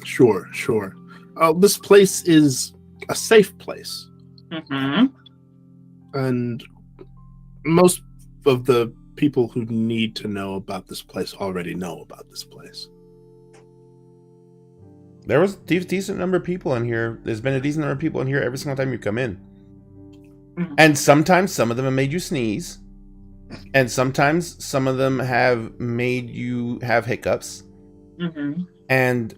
Sure. This place is a safe place. Mm-hmm. And most of the people who need to know about this place already know about this place. There was a decent number of people in here. There's been a decent number of people in here every single time you come in. Mm-hmm. And sometimes some of them have made you sneeze. And sometimes some of them have made you have hiccups. Mm-hmm. And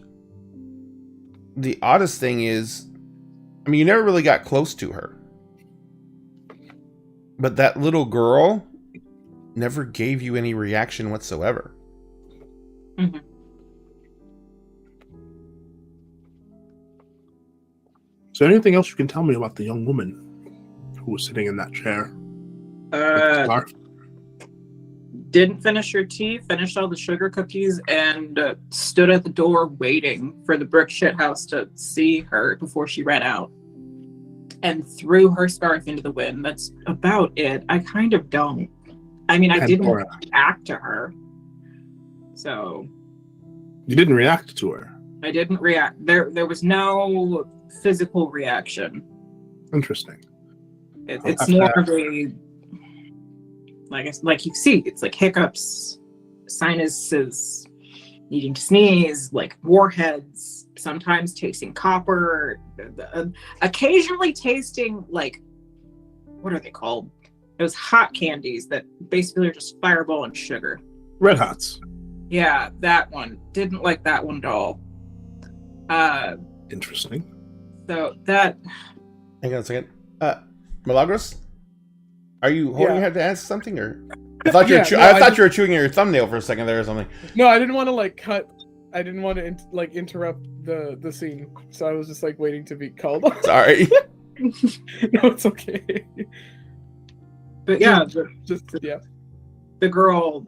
the oddest thing is, you never really got close to her. But that little girl never gave you any reaction whatsoever. Mm-hmm. Is there anything else you can tell me about the young woman who was sitting in that chair? Didn't finish her tea, finished all the sugar cookies, and stood at the door waiting for the brick shit house to see her before she ran out. And threw her scarf into the wind. That's about it. I kind of don't. I didn't react to her. So. You didn't react to her? I didn't react. There was no physical reaction. Interesting. It's more of a, like you see, it's like hiccups, sinuses, needing to sneeze, like warheads, sometimes tasting copper, occasionally tasting like, what are they called? Those hot candies that basically are just Fireball and sugar. Red Hots. Yeah, that one. Didn't like that one at all. Interesting. So that. Hang on a second. Milagros? Are you holding your head to ask something, or? I thought you were chewing your thumbnail for a second there or something. No, I didn't want to cut. I didn't want to interrupt the scene, so I was just waiting to be called on. Sorry. No, it's okay. But yeah, the girl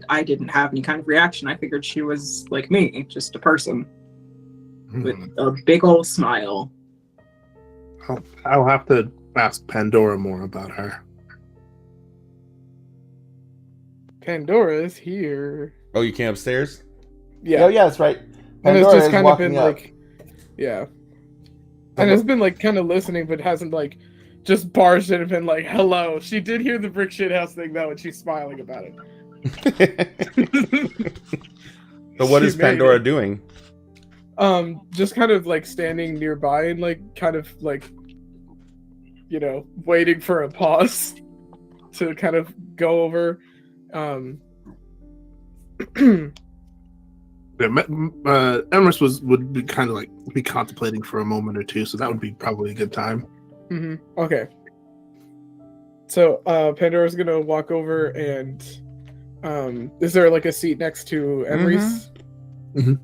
I didn't have any kind of reaction. I figured she was like me, just a person with a big old smile. I'll have to ask Pandora more about her. Pandora's here. Oh, you came upstairs? Yeah. Oh, yeah, that's right. And Pandora it's just kind of been up. yeah. And it's been kind of listening, but hasn't just barged in and been hello. She did hear the brick shit house thing though, and she's smiling about it. So what is Pandora doing? Just kind of standing nearby and waiting for a pause to kind of go over. Emrys would be kind of be contemplating for a moment or two, so that would be probably a good time. Mm-hmm. Okay. So Pandora's gonna walk over and is there a seat next to Emrys? Mm-hmm.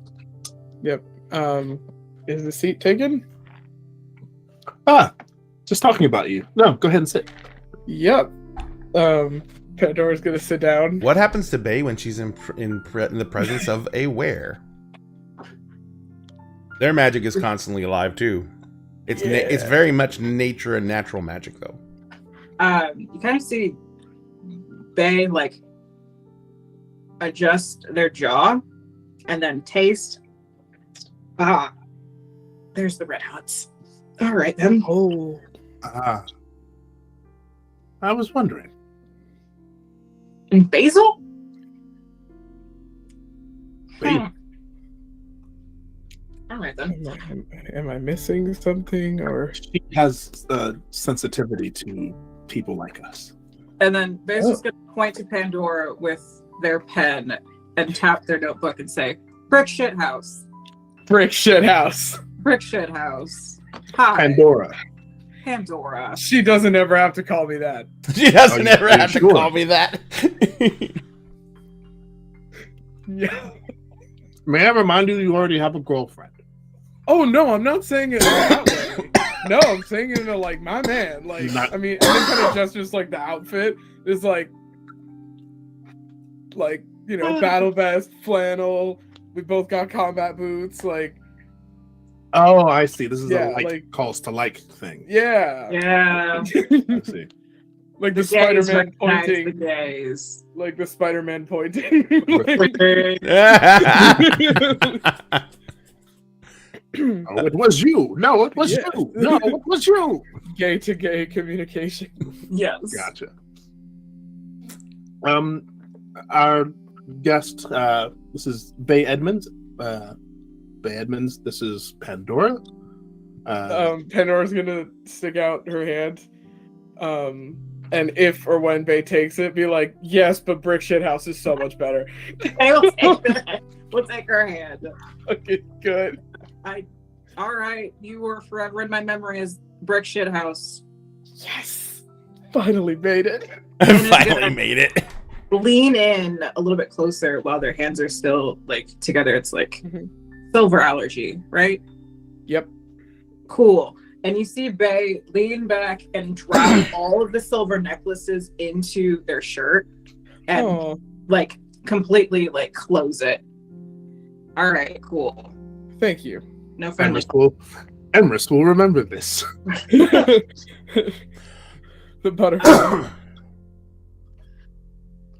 Yep. Is the seat taken? Just talking about you. No, go ahead and sit. Yep. Pandora's gonna sit down. What happens to Bay when she's in the presence of a were? Their magic is constantly alive too. It's very much nature and natural magic though. You kind of see Bay adjust their jaw and then taste. There's the Red Hots. All right then. Oh, Ah, I was wondering. And Basil? Basil. All right then. Am I missing something, or? She has a sensitivity to people like us. And then Basil's going to point to Pandora with their pen and tap their notebook and say, "Brick shit house. Brick shit house. Brick shit house. Hi, Pandora. Pandora." She doesn't ever have to call me that. She doesn't ever are you have to sure? call me that. Yeah. May I remind you, you already have a girlfriend. Oh no, I'm not saying it that way. No, I'm saying it in a, like, my man. Like, I mean, and then kind of gestures like the outfit is like, you know, battle vest, flannel. We both got combat boots. Like, Oh, I see. This is Yeah, a like, like- calls to like thing. yeah, Yeah. I see. like the Gays Spider-Man recognize the pointing, gays. like the Spider-Man pointing. Oh, it was you. No, it was Yeah. you. No, it was you. Gay to gay communication. Yes. Gotcha. Our guest, this is Bay Edmonds. Bay Edmonds. This is Pandora. Pandora's gonna stick out her hand. And if or when Bay takes it, be like, yes, but Brick Shit House is so much better. Okay, we'll take that. We'll take her hand. Okay, good. All right, you were forever in my memory as Brick Shit House. Yes, finally made it. I finally made it. Lean in a little bit closer while their hands are still like together. It's like Mhm. silver allergy, right? Yep. Cool. And you see Bay lean back and drop all of the silver necklaces into their shirt and Oh, like completely like close it. All right, cool. thank you. No friendly. Emrys will remember this. The butterfly.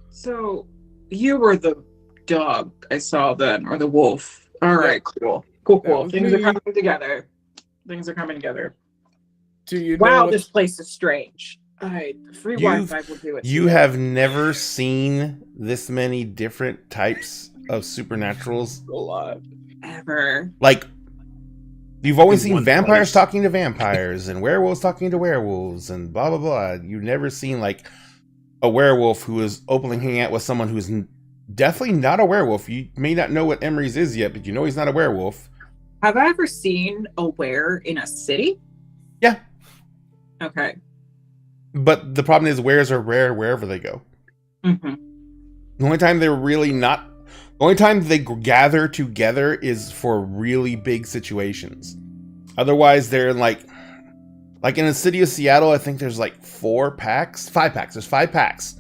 So you were the dog I saw then, or the wolf. All right, cool. Cool, That cool. was Things are me. coming together. Things are coming together. Do you know Wow, what- this place is strange. Free Wi-Fi will do it. You have never seen this many different types of supernaturals. a lot? Ever. Like, you've always In seen one vampires place. talking to vampires and werewolves talking to werewolves and blah blah blah. You've never seen like a werewolf who is openly hanging out with someone who's definitely not a werewolf. You may not know what Emery's is yet, but you know he's not a werewolf. Have I ever seen a were in a city? Yeah. Okay. But the problem is wares are rare wherever they go. Mm-hmm. The only time they're really not, the only time they gather together is for really big situations. Otherwise, they're like in the city of Seattle, I think there's like 5 packs. There's 5 packs.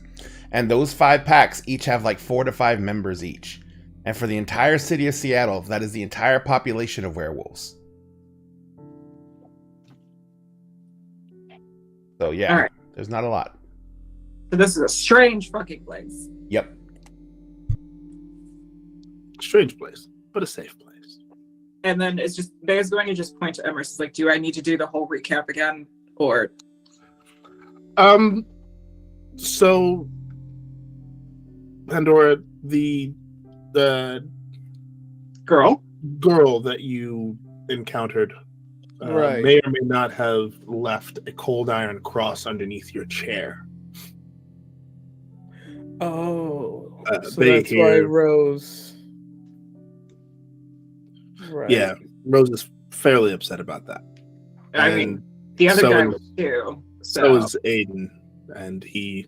And those 5 packs each have like 4 to 5 members each. And for the entire city of Seattle, that is the entire population of werewolves. So yeah, All right. there's not a lot. So this is a strange fucking place. Yep. Strange place, but a safe place. And then it's just Bear's going to just point to Emerson. It's like, do I need to do the whole recap again? Or So Pandora, the girl? girl that you encountered Right. may or may not have left a cold iron cross underneath your chair. Oh, so they that's why hear- Rose. Right. Yeah, Rose is fairly upset about that. I And mean, the other so guy is- was too. So is Aiden, and he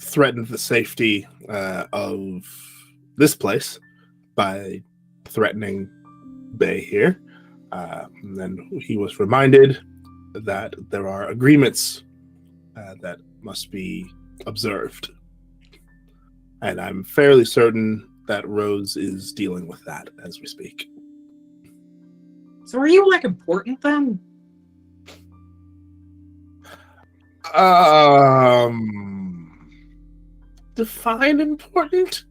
threatened the safety of this place by threatening Bay here. And then he was reminded that there are agreements that must be observed. And I'm fairly certain that Rose is dealing with that as we speak. So are you like important then? Define important?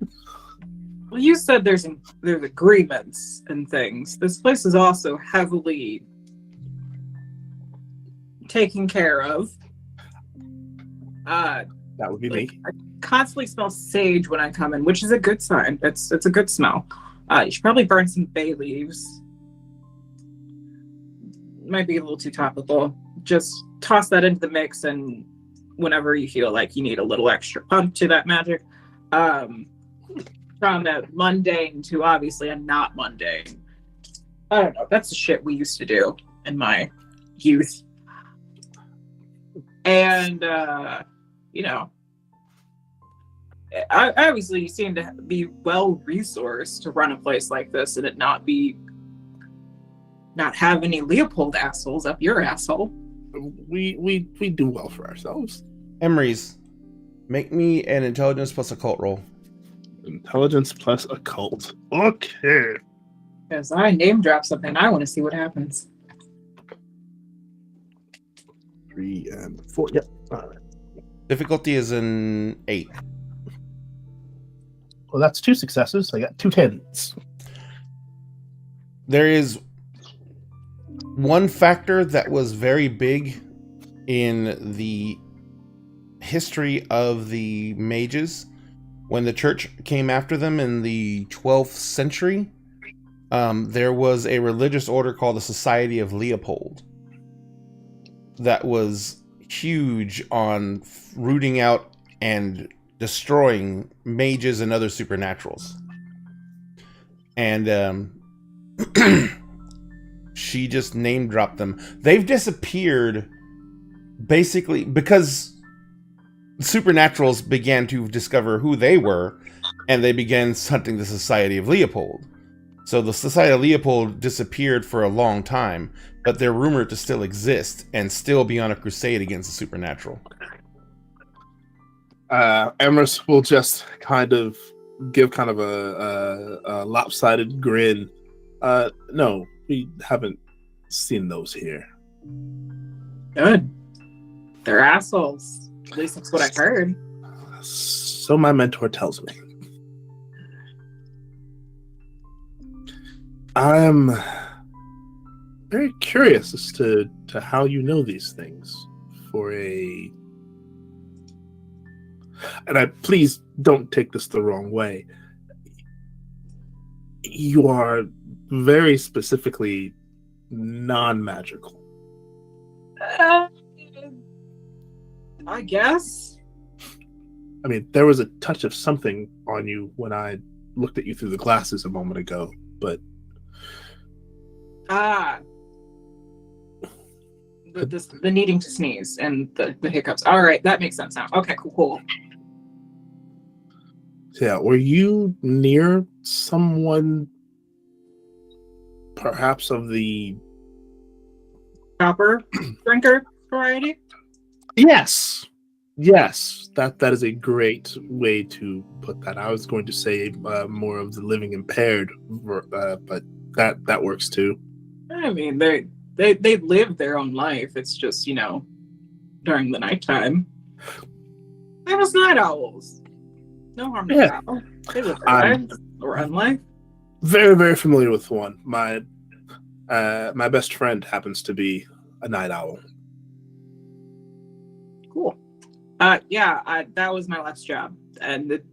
Well, you said there's agreements and things. This place is also heavily taken care of. That would be me. I constantly smell sage when I come in, which is a good sign. It's a good smell. You should probably burn some bay leaves. Might be a little too topical. Just toss that into the mix, and whenever you feel like you need a little extra pump to that magic, from a mundane to obviously a not mundane. I don't know. That's the shit we used to do in my youth. And, you know, I obviously seem to be well-resourced to run a place like this and it not have any Leopold assholes up your asshole. We do well for ourselves. Emery's, make me an intelligence plus occult roll. Intelligence plus occult. Okay. Because I name drop something, I want to see what happens. 3 and 4. Yep. All right. Difficulty is an 8. Well, that's 2 successes. I got 2 10s. There is one factor that was very big in the history of the mages when the church came after them in the 12th century. There was a religious order called the Society of Leopold that was huge on rooting out and destroying mages and other supernaturals. And she just name dropped them. They've disappeared basically because supernaturals began to discover who they were, and they began hunting the Society of Leopold. So the Society of Leopold disappeared for a long time, but they're rumored to still exist and still be on a crusade against the supernatural. Emrys will just kind of give kind of a lopsided grin. No, we haven't seen those here. Good. They're assholes. At least that's what I heard. So my mentor tells me. I'm very curious as to how you know these things. And please don't take this the wrong way. You are very specifically non-magical. I guess. I mean, there was a touch of something on you when I looked at you through the glasses a moment ago, but the needing to sneeze and the hiccups. All right, that makes sense now. Okay, cool. Yeah, were you near someone perhaps of the Copper drinker variety? Yes, that is a great way to put that. I was going to say more of the living impaired, but that works too. I mean, they live their own life. It's just, during the nighttime. They was night owls. No harm to foul. They live their lives, their own life. Very, very familiar with one. My best friend happens to be a night owl. Cool. That was my last job, and it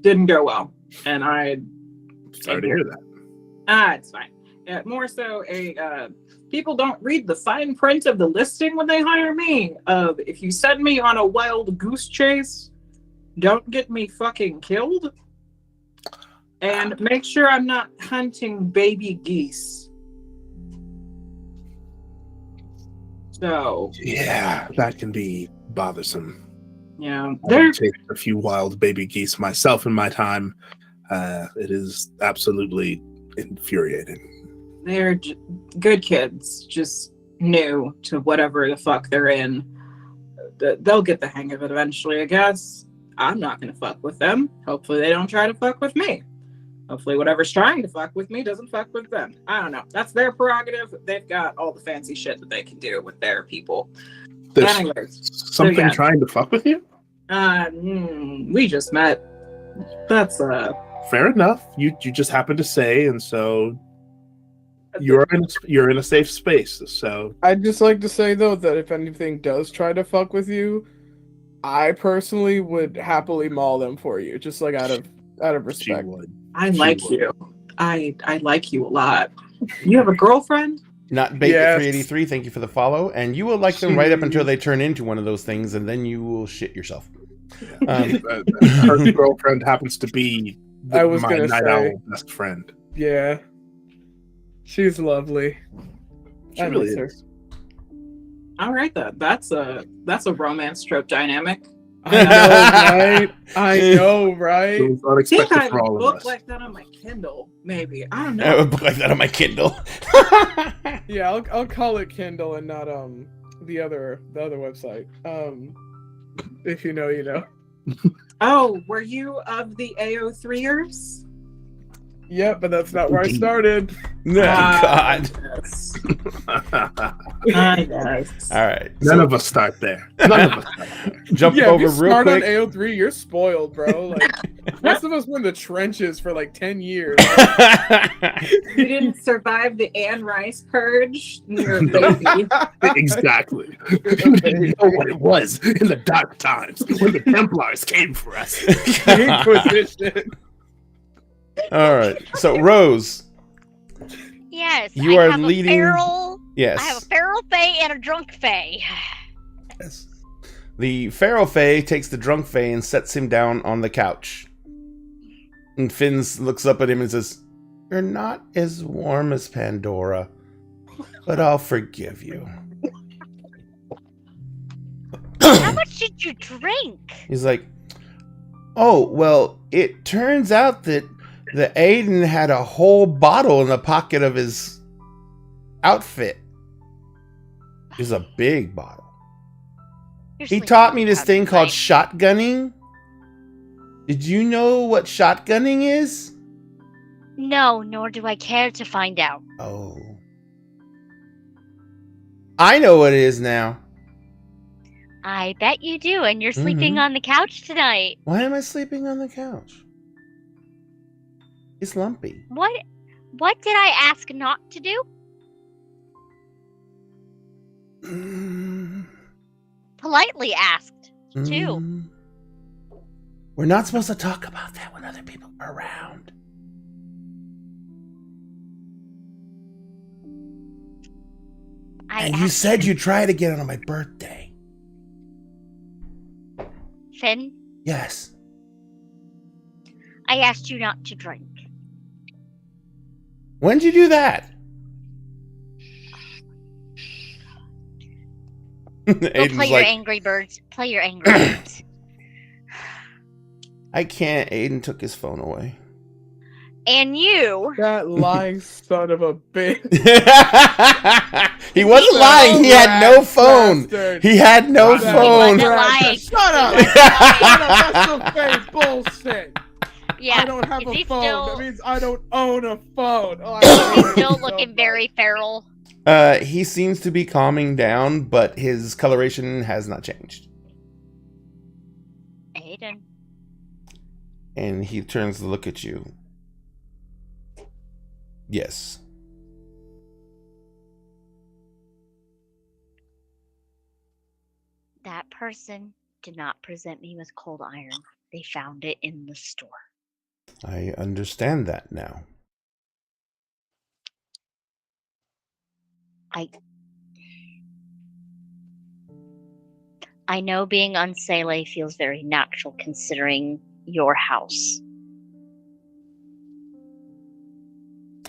didn't go well. And Sorry to hear that. It's fine. More so, people don't read the fine print of the listing when they hire me. If you send me on a wild goose chase, don't get me fucking killed, and make sure I'm not hunting baby geese. So yeah, that can be bothersome. Yeah, I've chased a few wild baby geese myself in my time. It is absolutely infuriating. They're good kids, just new to whatever the fuck they're in. They'll get the hang of it eventually, I guess. I'm not going to fuck with them. Hopefully they don't try to fuck with me. Hopefully whatever's trying to fuck with me doesn't fuck with them. I don't know. That's their prerogative. They've got all the fancy shit that they can do with their people. There's Anyways, something trying to fuck with you? We just met. That's fair enough. You just happened to say, and so you're in a safe space. So I'd just like to say though that if anything does try to fuck with you, I personally would happily maul them for you, just like out of she respect. would. I She like would. you. I like you a lot. You have a girlfriend? Not bait Yes. 383. Thank you for the follow, and you will like them right up until Jeez. they turn into one of those things, and then you will shit yourself. Her girlfriend happens to be I was my gonna night say. owl best friend. Yeah, she's lovely. She I really miss her. is. All right, then. That's a romance trope dynamic. I know, right? I know, It right? was I think unexpected I for all of look us. like that on my Kindle, maybe. I don't I know. would put like that on my Kindle. Yeah, I'll call it Kindle and not the other website. If you know, you know. Oh, were you of the AO3ers? Yep, but that's not where I started. Oh, God. Yes. None Yes. All right. of us start there. None of us start there. Jump Yeah, if over you real start on quick. AO3, you're spoiled, bro. Like, most of us were in the trenches for like 10 years. You didn't survive the Anne Rice purge? You're a baby. Exactly. You didn't know what it was in the dark times when the Templars came for us. Inquisition. All right. So, Rose, Yes, You I are have leading- A feral, yes. I have a feral fae and a drunk fae. Yes. The Pharaoh Fae takes the drunk Fae and sets him down on the couch. And Finn looks up at him and says, "You're not as warm as Pandora, but I'll forgive you." How much did you drink? He's like, "Oh, well, it turns out that the Aiden had a whole bottle in the pocket of his outfit. It's a big bottle. You're He sleeping taught on me the this couch thing called tonight. shotgunning. Did you know what shotgunning is?" No, nor do I care to find out. Oh. I know what it is now. I bet you do, and you're sleeping on the couch tonight. Why am I sleeping on the couch? It's lumpy. What did I ask not to do? Mm, Politely asked, too. mm. We're not supposed to talk about that when other people are around. And you said you'd try it again on my birthday. Finn, Yes. I asked you not to drink. When'd you do that? Go Aiden's play your like, Angry Birds. Play your Angry Birds. I can't. Aiden took his phone away. And you, That lying son of a bitch. He wasn't lying. He had no phone. Bastard. He had no He phone. wasn't lying. Shut up! He Shut up! That's some fake bullshit. yeah, I don't have is a he phone. still- That means I don't own a phone. Oh, I he's hate still it so looking much. very feral. He seems to be calming down, but his coloration has not changed. Aiden, And he turns to look at you. Yes. that person did not present me with cold iron. They found it in the store. I understand that now. I know being unsale feels very natural considering your house.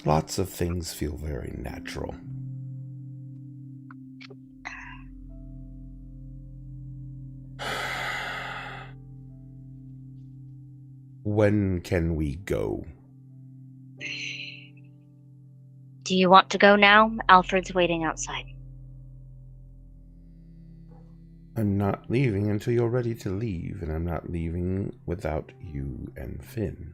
Lots of things feel very natural. When can we go? Do you want to go now? Alfred's waiting outside. I'm not leaving until you're ready to leave, and I'm not leaving without you and Finn.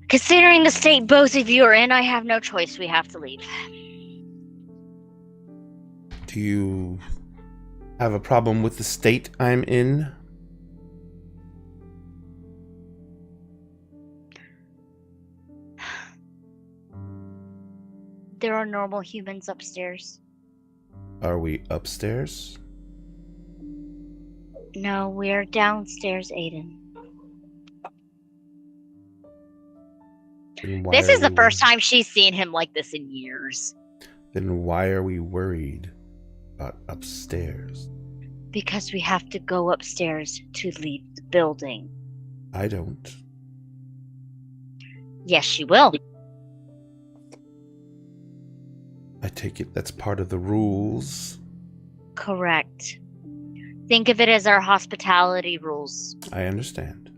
Considering the state both of you are in, I have no choice. We have to leave. Do you have a problem with the state I'm in? There are normal humans upstairs. Are we upstairs? No, we're downstairs, Aiden. Then why This are is the we- first time she's seen him like this in years. Then why are we worried about upstairs? Because we have to go upstairs to leave the building. I don't. Yes, she will. I take it that's part of the rules. Correct. Think of it as our hospitality rules. I understand.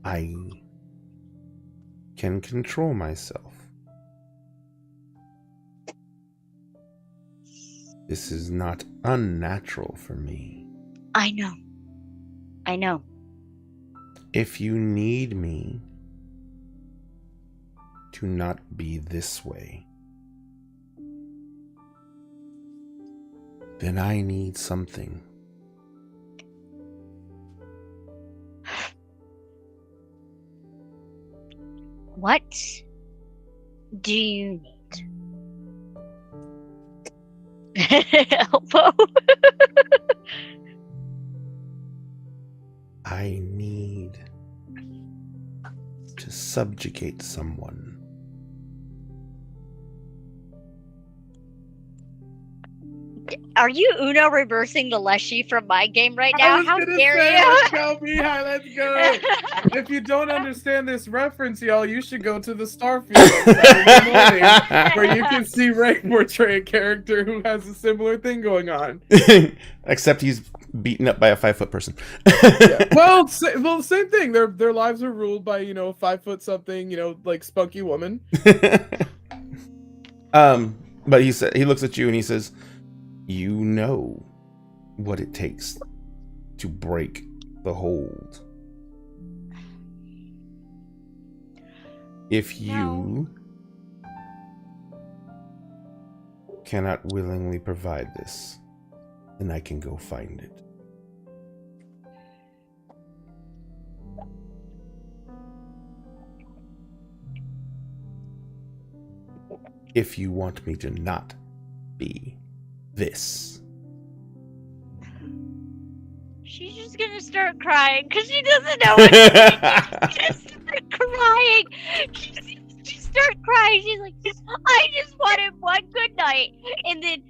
I can control myself. This is not unnatural for me. I know. I know. If you need me to not be this way, then I need something. What do you need? Elbow. I need to subjugate someone. Are you Uno reversing the Leshy from my game right now? I was How gonna dare say, you? let's go, Mihai, let's go. If you don't understand this reference, y'all, you should go to the Starfield on Saturday morning, where you can see Ray portray a character who has a similar thing going on. Except he's beaten up by a 5-foot person. Yeah. Well, same thing. Their lives are ruled by 5 foot something, like spunky woman. But he looks at you and he says, "You know what it takes to break the hold. If you cannot willingly provide this, then I can go find it." If you want me to not be this. She's just gonna start crying because she doesn't know what to do. She's gonna start crying. She start crying. She's like, I just wanted one good night, and then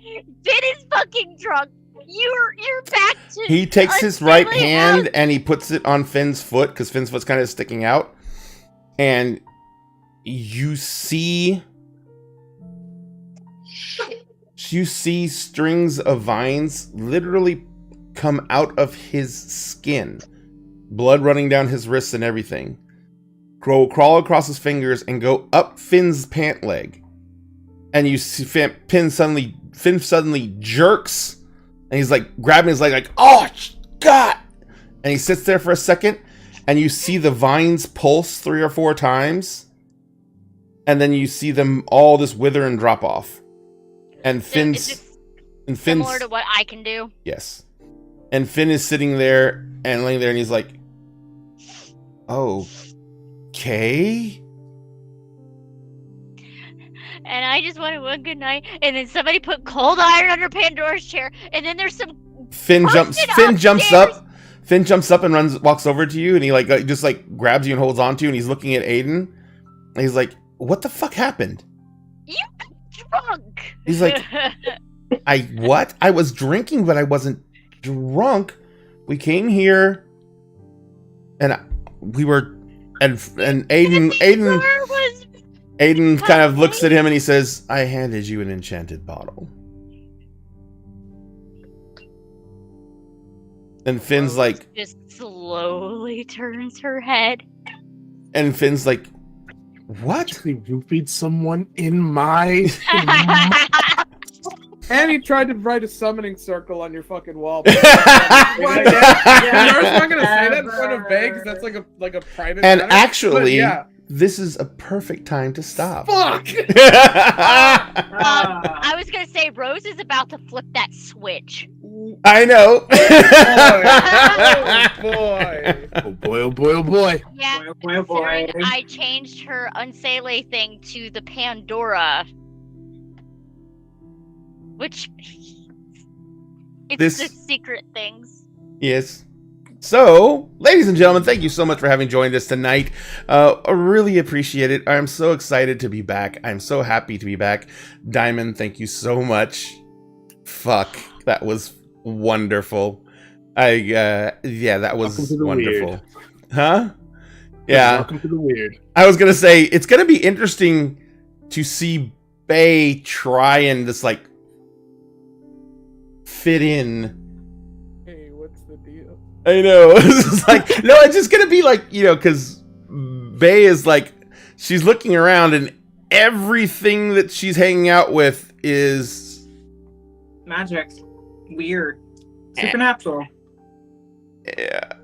Finn is fucking drunk. You're back to. He takes his right unfriendly hand house. and he puts it on Finn's foot because Finn's foot's kind of sticking out, and you see strings of vines literally come out of his skin, blood running down his wrists and everything, crawl across his fingers and go up Finn's pant leg, and you see Finn suddenly jerks, and he's like grabbing his leg like, oh god, and he sits there for a second, and you see the vines pulse 3 or 4 times, and then you see them all just wither and drop off. And Finn's Similar to what I can do. yes. And Finn is sitting there and laying there and he's like, okay. And I just wanted one good night, and then somebody put cold iron under Pandora's chair, and then there's some Finn jumps upstairs. up and walks over to you, and he just grabs you and holds on to you, and he's looking at Aiden. And he's like, what the fuck happened? You drunk. He's like, what? I was drinking, but I wasn't drunk. We came here, and we were, and Aiden kind of looks at him and he says, I handed you an enchanted bottle. And Finn's like, just slowly turns her head. and Finn's like, what? Actually roofied someone in my. And he tried to write a summoning circle on your fucking wall. Yeah. I was not gonna say that in front of Bay because that's like a private. And matter. actually, But yeah. this is a perfect time to stop. Fuck. I was gonna say Rose is about to flip that switch. I know. boy. Oh boy, oh boy, oh boy. Yeah, Boy, boy, oh boy. considering I changed her Unsele thing to the Pandora, which it's This- the secret things. Yes. So, ladies and gentlemen, thank you so much for having joined us tonight. I really appreciate it. I'm so excited to be back. I'm so happy to be back. Diamond, thank you so much. Fuck, that was wonderful. Yeah, that was Welcome to the wonderful. weird. Huh? Yeah. Welcome to the weird. I was gonna say it's gonna be interesting to see Bay try and just like fit in. Hey, what's the deal? I know. It's just like no, it's just gonna be like, you know, because Bay is like she's looking around and everything that she's hanging out with is Magic. Weird. Supernatural.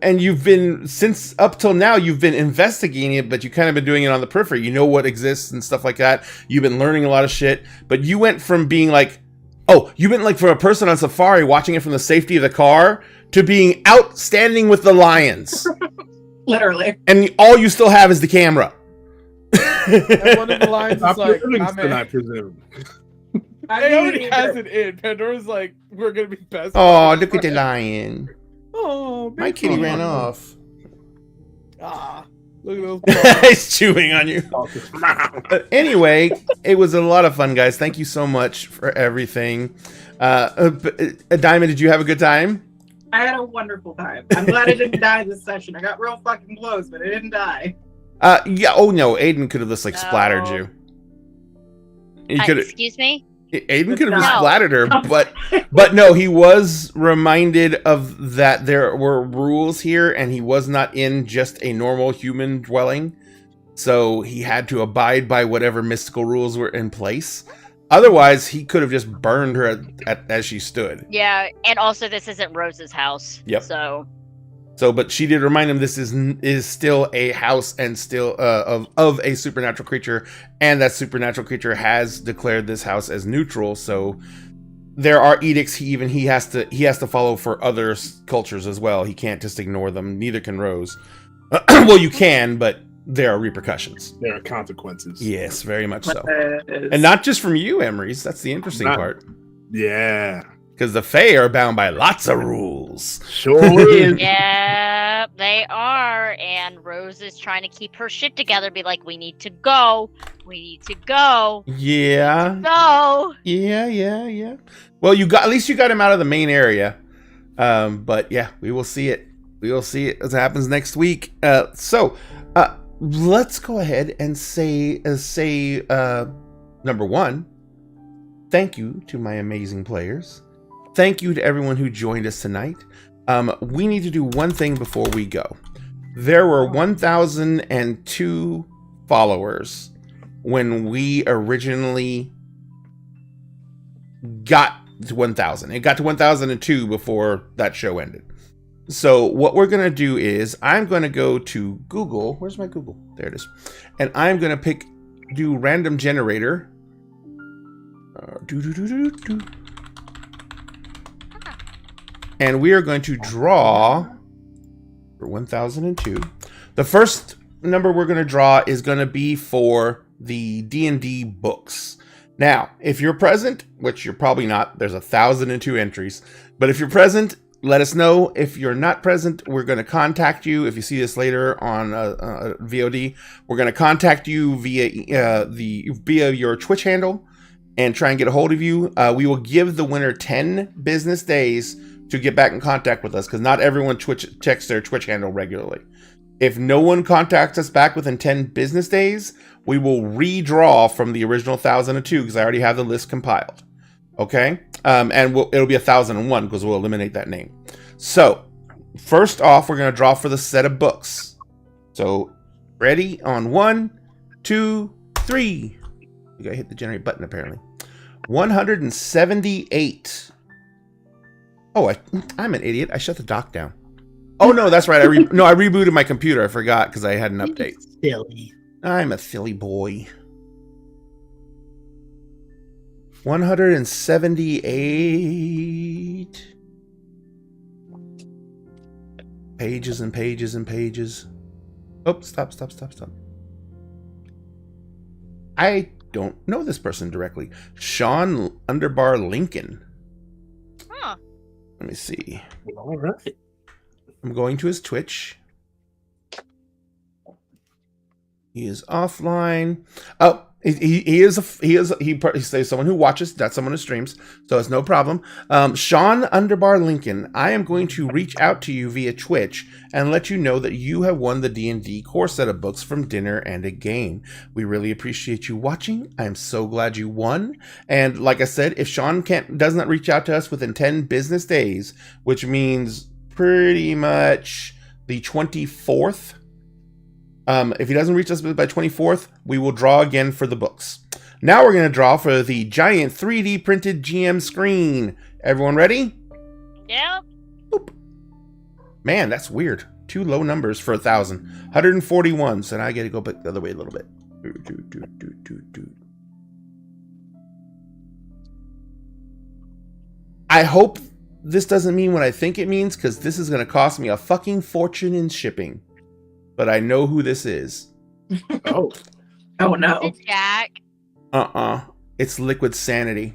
and you've been since up till now you've been investigating it, but you kind of been doing it on the periphery. You know what exists and stuff like that. You've been learning a lot of shit, but you went from being like, oh, you went like from a person on safari watching it from the safety of the car to being out standing with the lions, Literally. and all you still have is the camera. And one of the lines is Stop like, Livingston, I I'm presume. It already has it in. Pandora's like, we're gonna be best. Oh, friends. look at the lion. Oh, My kitty baby. ran off. Ah, look at those. paws. He's chewing on you. Anyway, it was a lot of fun, guys. Thank you so much for everything. Diamond, did you have a good time? I had a wonderful time. I'm glad I didn't die this session. I got real fucking close, but I didn't die. Yeah. Oh no, Aiden could have just like splattered No. you. He could. Excuse me? Aiden could have No. splattered her, but no, he was reminded of that there were rules here, and he was not in just a normal human dwelling, so he had to abide by whatever mystical rules were in place. Otherwise, he could have just burned her as she stood. Yeah, and also this isn't Rose's house. Yep. So But she did remind him this is still a house and still of a supernatural creature, and that supernatural creature has declared this house as neutral. So there are edicts he has to follow for other cultures as well. He can't just ignore them. Neither can Rose. Well, you can, but there are repercussions. There are consequences. Yes, very much so, And and not just from you, Emery's. That's the interesting Not- part, Yeah. because the Fae are bound by lots of rules. Sure is. yeah, they are. And Rose is trying to keep her shit together. Be like, we need to go. We need to go. Yeah. Go. Yeah. Well, at least you got him out of the main area. But yeah, we will see it. We will see it as it happens next week. So let's go ahead and say number one, thank you to my amazing players. Thank you to everyone who joined us tonight. We need to do one thing before we go. There were 1,002 followers when we originally got to 1,000. It got to 1,002 before that show ended. So what we're going to do is I'm going to go to Google. Where's my Google? There it is. And I'm going to do random generator. And we are going to draw for 1,002. The first number we're going to draw is going to be for the D&D books. Now, if you're present, which you're probably not, there's 1,002 entries. But if you're present, let us know. If you're not present, we're going to contact you. If you see this later on VOD, we're going to contact you via your Twitch handle and try and get a hold of you. We will give the winner 10 business days to get back in contact with us, because not everyone checks their Twitch handle regularly. If no one contacts us back within 10 business days, we will redraw from the original 1,002, because I already have the list compiled. Okay? And it'll be 1,001, because we'll eliminate that name. So, first off, we're going to draw for the set of books. So, ready on 1, 2, 3. You gotta hit the generate button, apparently. 178. Oh, I'm an idiot. I shut the dock down. Oh, no, that's right. I rebooted my computer. I forgot because I had an update. Silly. I'm a silly boy. 178. Pages and pages and pages. Oh, stop. I don't know this person directly. Sean _ Lincoln. Huh. Let me see. All right. I'm going to his Twitch. He is offline. Oh, he's someone who watches. That's someone who streams. So it's no problem. Sean _ Lincoln. I am going to reach out to you via Twitch and let you know that you have won the D&D core set of books from Dinner and a Game. We really appreciate you watching. I am so glad you won. And like I said, if Sean does not reach out to us within 10 business days, which means pretty much the 24th. If he doesn't reach us by 24th, we will draw again for the books. Now we're going to draw for the giant 3D printed GM screen. Everyone ready? Yeah. Boop. Man, that's weird. 2 low numbers for 1,000. 141. So now I got to go back the other way a little bit. I hope this doesn't mean what I think it means, because this is going to cost me a fucking fortune in shipping. But I know who this is. Oh. Oh no. It's Jack. It's Liquid Sanity.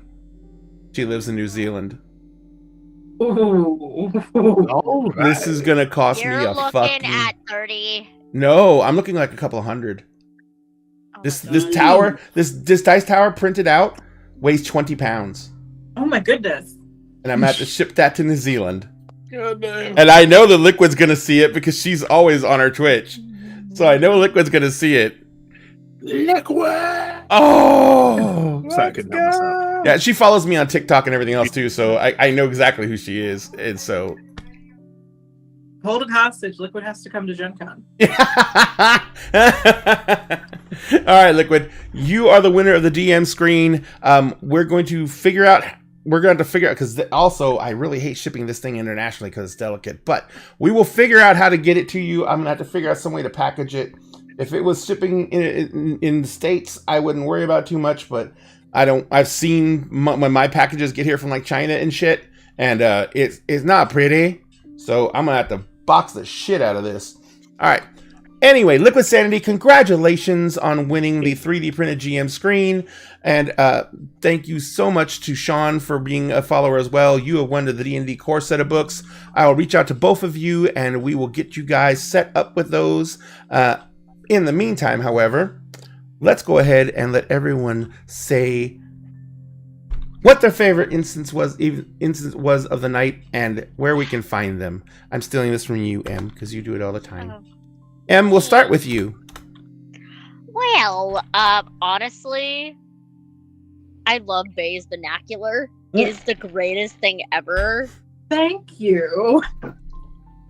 She lives in New Zealand. Ooh. All right. This is gonna cost You're me a looking fucking. at 30. No, I'm looking like a couple hundred. Oh This my this God. tower, this dice tower printed out weighs 20 pounds, Oh my goodness. and I'm gonna have to ship that to New Zealand. God damn. And I know that Liquid's gonna see it because she's always on her Twitch, so I know Liquid's gonna see it. Liquid. Oh, Sorry, I couldn't help myself. yeah, she follows me on TikTok and everything else too, so I know exactly who she is, and so. Hold it hostage. Liquid has to come to Gen Con. All right, Liquid, you are the winner of the DM screen. We're going to figure out. We're going to have to figure out, because also I really hate shipping this thing internationally because it's delicate. But we will figure out how to get it to you. I'm gonna have to figure out some way to package it. If it was shipping in the States, I wouldn't worry about it too much. But I don't. I've seen when my packages get here from like China and shit, and it's not pretty. So I'm gonna have to box the shit out of this. All right. Anyway, Liquid Sanity, congratulations on winning the 3D printed GM screen. And thank you so much to Sean for being a follower as well. You have won the D&D core set of books. I will reach out to both of you, and we will get you guys set up with those. In the meantime, however, let's go ahead and let everyone say what their favorite instance was of the night and where we can find them. I'm stealing this from you, Em, because you do it all the time. Oh. Em, we'll start with you. Well, honestly, I love Bay's vernacular. It is the greatest thing ever. Thank you.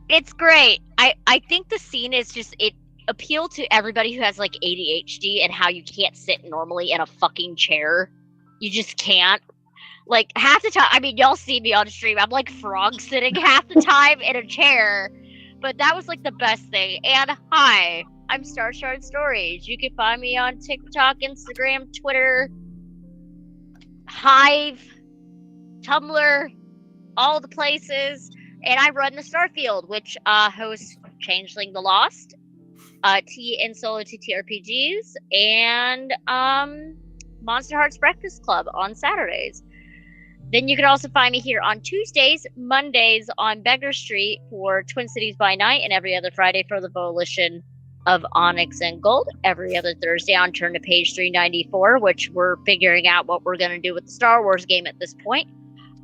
It's great. I think the scene is just, it appealed to everybody who has like ADHD and how you can't sit normally in a fucking chair. You just can't. Like half the time, I mean, y'all see me on stream. I'm like frog sitting half the time in a chair. But that was like the best thing. And hi, I'm Star Shard Stories. You can find me on TikTok, Instagram, Twitter, Hive, Tumblr, all the places. And I run the Starfield, which hosts Changeling the Lost, T and Solo TTRPGs, and Monster Hearts Breakfast Club on Saturdays. Then you can also find me here on Tuesdays, Mondays on Beggar Street for Twin Cities by Night, and every other Friday for the Volition of Onyx and Gold. Every other Thursday on Turn to Page 394, which we're figuring out what we're going to do with the Star Wars game at this point.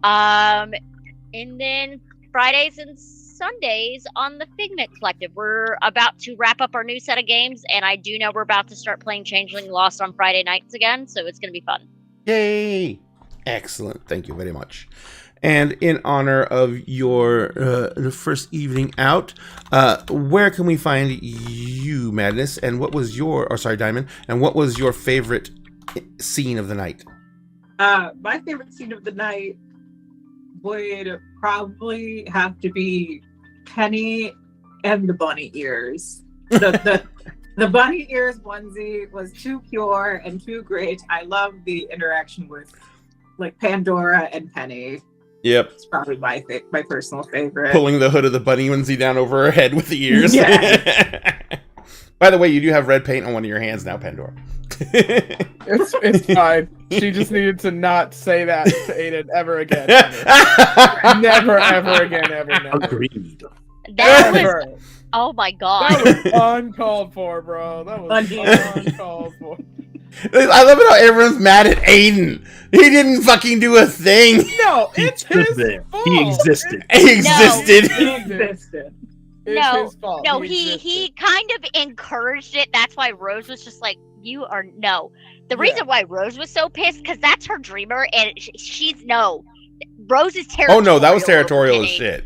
And then Fridays and Sundays on the Figment Collective. We're about to wrap up our new set of games, and I do know we're about to start playing Changeling Lost on Friday nights again, so it's going to be fun. Yay! Excellent. Thank you very much. And in honor of your first evening out, where can we find you, Madness? And what was Diamond? And what was your favorite scene of the night? My favorite scene of the night would probably have to be Penny and the bunny ears. The bunny ears onesie was too pure and too great. I love the interaction with like Pandora and Penny. Yep. It's probably my personal favorite. Pulling the hood of the bunny onesie down over her head with the ears. Yeah. By the way, you do have red paint on one of your hands now, Pandora. It's fine. She just needed to not say that to Aiden ever again. Never, ever again, ever, never. Agreed. That was. Ever. Oh my That god. was uncalled for, bro. That was uncalled for. I love it how everyone's mad at Aiden. He didn't fucking do a thing. No, He it's stood his there. fault. He existed. He existed. He existed. It's No, his fault. No, he kind of encouraged it. That's why Rose was just like, "You are no." The reason why Rose was so pissed because that's her dreamer, and she's no. Rose is territorial. Oh no, that was territorial over as Jenny. shit.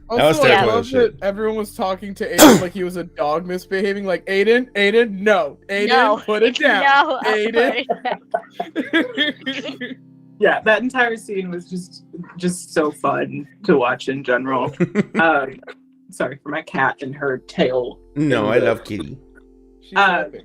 Also, That was I territorial love shit. that everyone was talking to Aiden like he was a dog misbehaving. Like, Aiden, no. Aiden, No, put it down. No, I'll Aiden. put it down. Yeah, that entire scene was just so fun to watch in general. Sorry for my cat and her tail. No, I love Kitty. She's happy.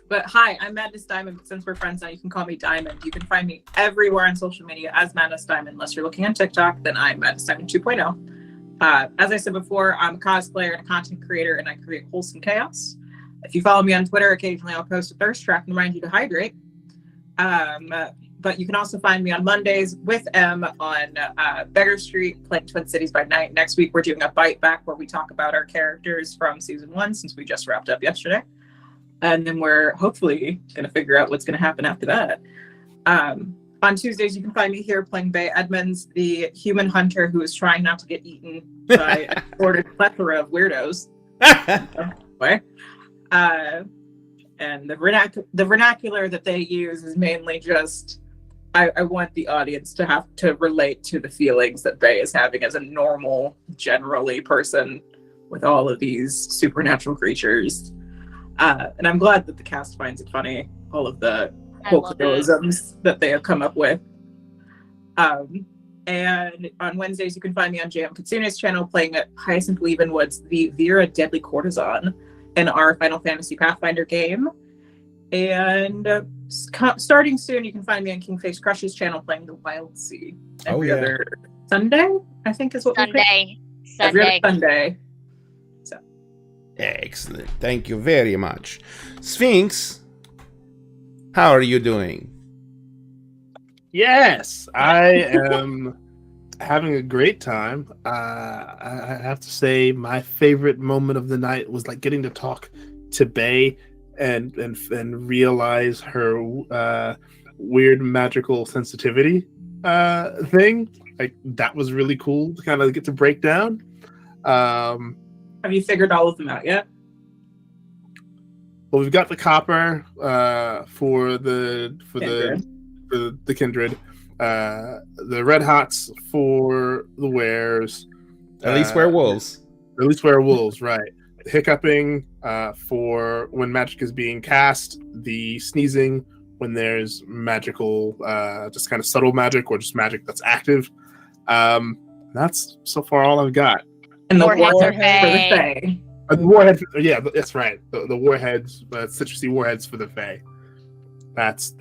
But hi, I'm Madness Diamond. But since we're friends now, you can call me Diamond. You can find me everywhere on social media as Madness Diamond. Unless you're looking on TikTok, then I'm Madness Diamond 2.0. As I said before, I'm a cosplayer and a content creator, and I create wholesome chaos. If you follow me on Twitter, occasionally I'll post a thirst trap and remind you to hydrate. But you can also find me on Mondays with M on Beggar Street, playing Twin Cities by Night. Next week, we're doing a bite back where we talk about our characters from season 1, since we just wrapped up yesterday. And then we're hopefully going to figure out what's going to happen after that. On Tuesdays, you can find me here playing Bay Edmonds, the human hunter who is trying not to get eaten by a ordered plethora of weirdos. Way. And the vernacular that they use is mainly just, I want the audience to have to relate to the feelings that Bay is having as a normal, generally person with all of these supernatural creatures. And I'm glad that the cast finds it funny, all of the colloquialisms that they have come up with. And on Wednesdays, you can find me on JM Katsune's channel playing at Hyacinth Leavenwood's The Vera Deadly Courtesan in our Final Fantasy Pathfinder game. And starting soon, you can find me on Kingface Crush's channel playing The Wild Sea every other Sunday, I think is what we pick. Every other Sunday. So. Excellent. Thank you very much. Sphinx, how are you doing? Yes, I am having a great time. I have to say my favorite moment of the night was like getting to talk to Bay and realize her weird magical sensitivity thing. Like that was really cool to kind of get to break down. Have you figured all of them out yet? Well, we've got the copper for the kindred, the red hots for the wares, At least werewolves. At least werewolves, right? Hiccuping for when magic is being cast, the sneezing when there's magical, just kind of subtle magic or just magic that's active. That's so far all I've got. And the Warheads warhead are for the Fae. Fae. The warhead, yeah, that's right. The warheads, citrusy warheads for the Fae. That's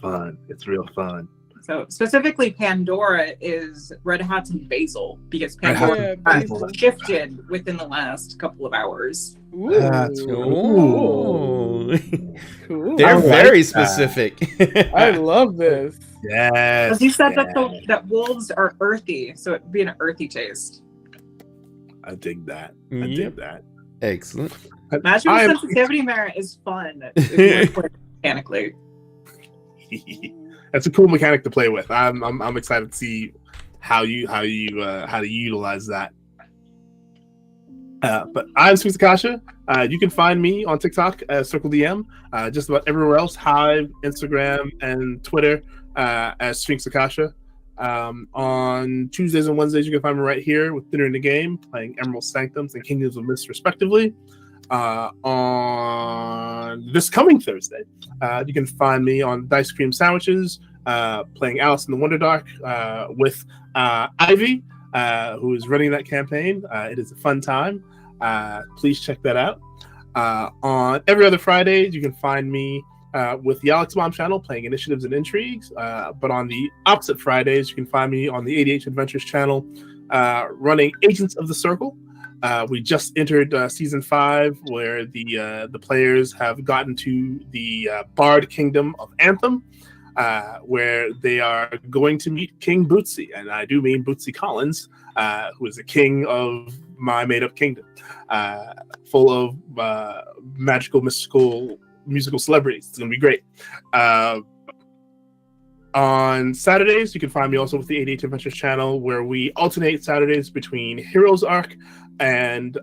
fun. It's real fun. So specifically, Pandora is red hots and basil because Red hot Pandora and has basil. shifted within the last couple of hours. Ooh. That's Ooh. Cool. They're I like very that. specific. I love this. Yes. Because you said yes. that wolves are earthy, so it'd be an earthy taste. I dig that. I Yep. dig that. Excellent. Magical I am- sensitivity merit is fun. If you play mechanically. That's a cool mechanic to play with. I'm excited to see how you utilize that. But I'm Sphinx Akasha. You can find me on TikTok as Circle DM. Just about everywhere else, Hive, Instagram, and Twitter as Sphinx Akasha. On Tuesdays and Wednesdays, you can find me right here with Dinner in the Game, playing Emerald Sanctums and Kingdoms of Mist, respectively. On this coming Thursday, you can find me on Dice Cream Sandwiches, playing Alice in the Wonderdark with Ivy, who is running that campaign. It is a fun time. Please check that out. On every other Friday, you can find me with the Alex Bomb channel playing Initiatives and Intrigues. But on the opposite Fridays, you can find me on the ADH Adventures channel running Agents of the Circle. We just entered season 5, where the players have gotten to the Bard Kingdom of Anthem, where they are going to meet King Bootsy, and I do mean Bootsy Collins, who is the king of my made-up kingdom, full of magical, mystical, musical celebrities. It's going to be great. On Saturdays, you can find me also with the ADH Adventures channel, where we alternate Saturdays between Heroes Arc and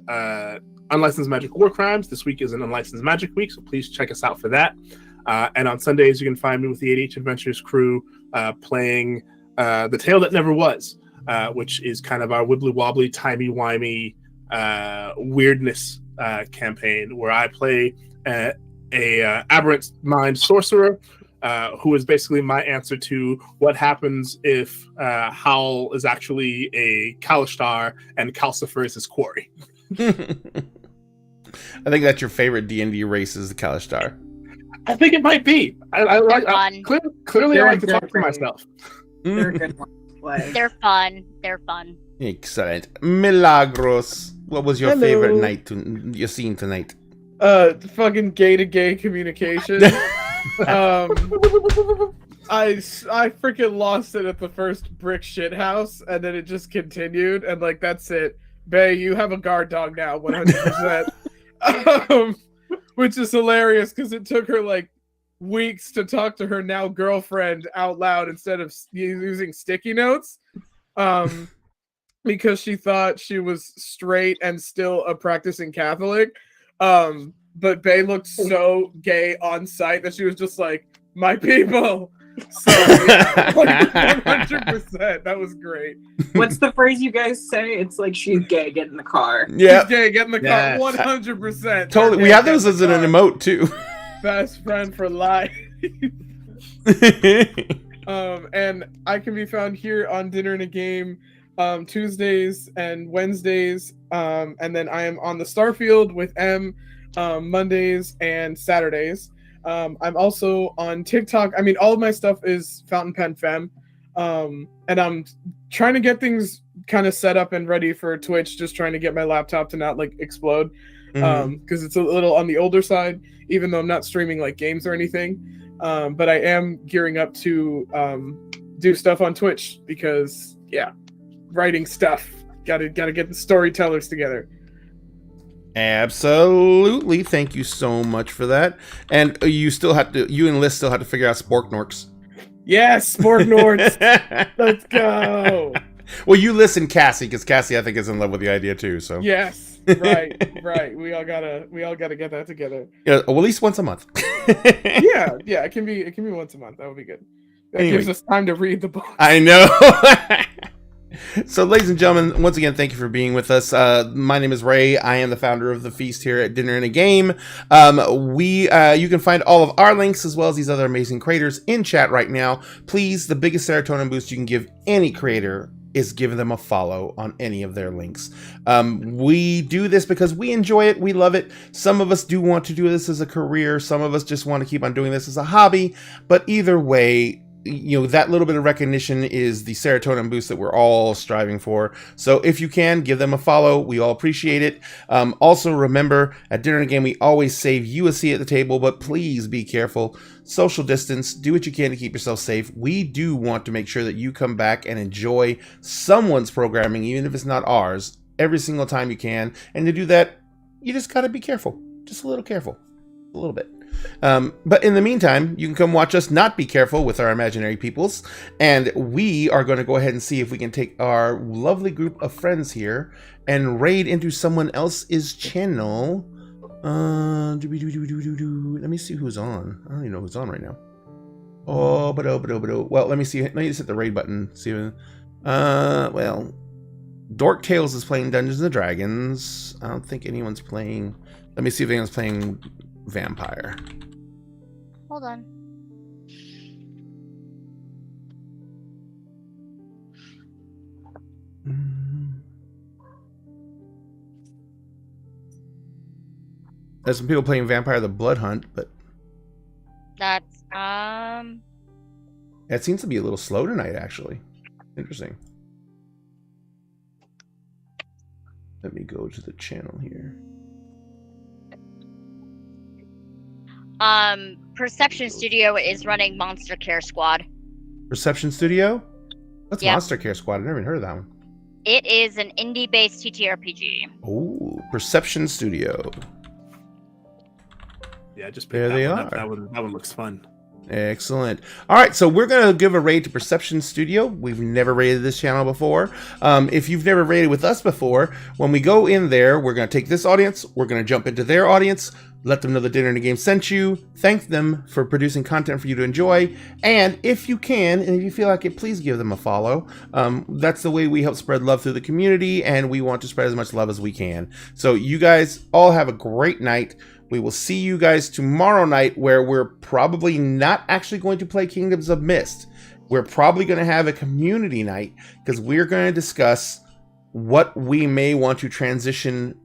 Unlicensed Magic War Crimes. This week is an Unlicensed Magic week, so please check us out for that. And on Sundays, you can find me with the ADH Adventures crew playing The Tale That Never Was, which is kind of our wibbly-wobbly, timey-wimey weirdness campaign, where I play a aberrant mind sorcerer who is basically my answer to what happens if Howl is actually a Kalishtar and Calcifer is his quarry. I think that's your favorite D&D race is the Kalishtar. I think it might be. Clearly, I like to talk for myself. They're a good one to play. They're fun. They're fun. Excellent. Milagros, what was your Hello. favorite night you're seeing tonight? Fucking gay-to-gay communication. I freaking lost it at the first brick shit house, and then it just continued, and like that's it. Bay, you have a guard dog now, 100%. Which is hilarious because it took her like weeks to talk to her now girlfriend out loud instead of using sticky notes, because she thought she was straight and still a practicing Catholic. But Bay looked so gay on sight that she was just like, "My people." So yeah, like 100%. That was great. What's the phrase you guys say? It's like, she's gay, get in the car. Yeah, She's gay, get in the car. Yes. 100%. totally. We have those as an emote too. Best friend for life. And I can be found here on Dinner and a Game Tuesdays and Wednesdays, and then I am on the Starfield with M Mondays and Saturdays. I'm also on TikTok. I mean, all of my stuff is Fountain Pen Femme, and I'm trying to get things kind of set up and ready for Twitch, just trying to get my laptop to not like explode, because it's a little on the older side, even though I'm not streaming like games or anything. But I am gearing up to do stuff on Twitch because, yeah, writing stuff. Gotta get the storytellers together. Absolutely. Thank you so much for that. And you and Liz still have to figure out Sporknorks. Yes, Sporknorks. Let's go. Well, you listen, Cassie, because Cassie, I think, is in love with the idea too. So Yes, right. We all gotta get that together. yeah, well, at least once a month. Yeah. It can be once a month. That would be good. That Anyway. gives us time to read the book. I know. So, ladies and gentlemen, once again, thank you for being with us. My name is Ray. I am the founder of the Feast here at Dinner and a Game. You can find all of our links as well as these other amazing creators in chat right now. Please, the biggest serotonin boost you can give any creator is give them a follow on any of their links. We do this because we enjoy it. We love it. Some of us do want to do this as a career. Some of us just want to keep on doing this as a hobby. But either way, you know, that little bit of recognition is the serotonin boost that we're all striving for. So if you can, give them a follow. We all appreciate it. Also, remember, at Dinner and Game, we always save you a seat at the table, but please be careful. Social distance. Do what you can to keep yourself safe. We do want to make sure that you come back and enjoy someone's programming, even if it's not ours, every single time you can. And to do that, you just got to be careful. Just a little careful. A little bit. But in the meantime, you can come watch us not be careful with our imaginary peoples, and we are going to go ahead and see if we can take our lovely group of friends here and raid into someone else's channel. Let me see who's on. I don't even know who's on right now. Well, let me see. Let me just hit the raid button. See. Well, Dork Tales is playing Dungeons and Dragons. I don't think anyone's playing. Let me see if anyone's playing Vampire. Hold on. There's some people playing Vampire the Blood Hunt, but It seems to be a little slow tonight, actually. Interesting. Let me go to the channel here. Perception Studio is running Monster Care Squad. Perception Studio? What's Yep. Monster Care Squad? I've never even heard of that one. It is an indie-based TTRPG. Oh, Perception Studio. Yeah, just There pick they that one up. are. That one looks fun. Excellent. All right, so we're going to give a raid to Perception Studio. We've never raided this channel before. If you've never raided with us before, when we go in there, we're going to take this audience, we're going to jump into their audience, let them know the Dinner and a Game sent you, thank them for producing content for you to enjoy, and if you can, and if you feel like it, please give them a follow. That's the way we help spread love through the community, and we want to spread as much love as we can. So you guys all have a great night. We will see you guys tomorrow night, where we're probably not actually going to play Kingdoms of Mist. We're probably going to have a community night, because we're going to discuss what we may want to transition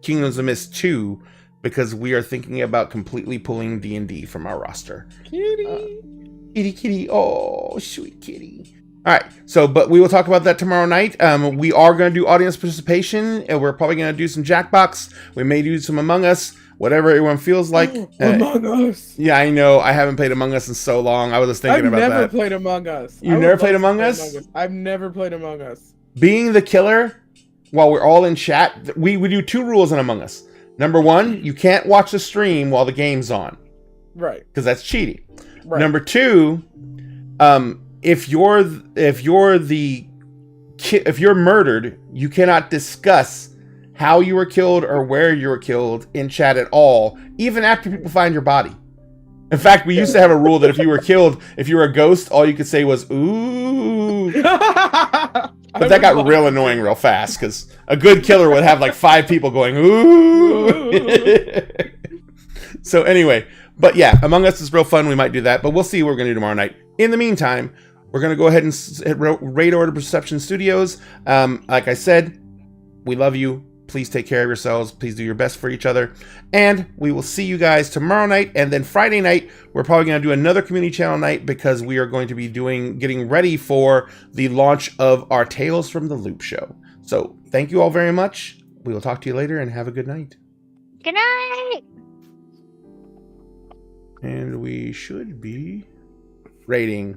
Kingdoms of Mist to, because we are thinking about completely pulling D&D from our roster. Kitty. Kitty, oh, sweet kitty. All right, but we will talk about that tomorrow night. We are going to do audience participation, and we're probably going to do some Jackbox. We may do some Among Us, whatever everyone feels like. Among Us. Yeah, I know. I haven't played Among Us in so long. I was just thinking about that. I've never played Among Us. You never played Among Us? I've never played Among Us. Being the killer, while we're all in chat, we do 2 rules in Among Us. Number 1, you can't watch the stream while the game's on. Right. Because that's cheating. Right. Number 2, if you're murdered, you cannot discuss how you were killed or where you were killed in chat at all, even after people find your body. In fact, we used to have a rule that if you were killed, if you were a ghost, all you could say was "ooh." But that got real annoying real fast, because a good killer would have like 5 people going "ooh." So anyway, but yeah, Among Us is real fun. We might do that, but we'll see what we're going to do tomorrow night. In the meantime, we're going to go ahead and hit raid order Perception Studios. Like I said, we love you. Please take care of yourselves. Please do your best for each other. And we will see you guys tomorrow night. And then Friday night, we're probably going to do another community channel night, because we are going to be getting ready for the launch of our Tales from the Loop show. So thank you all very much. We will talk to you later, and have a good night. Good night. And we should be rating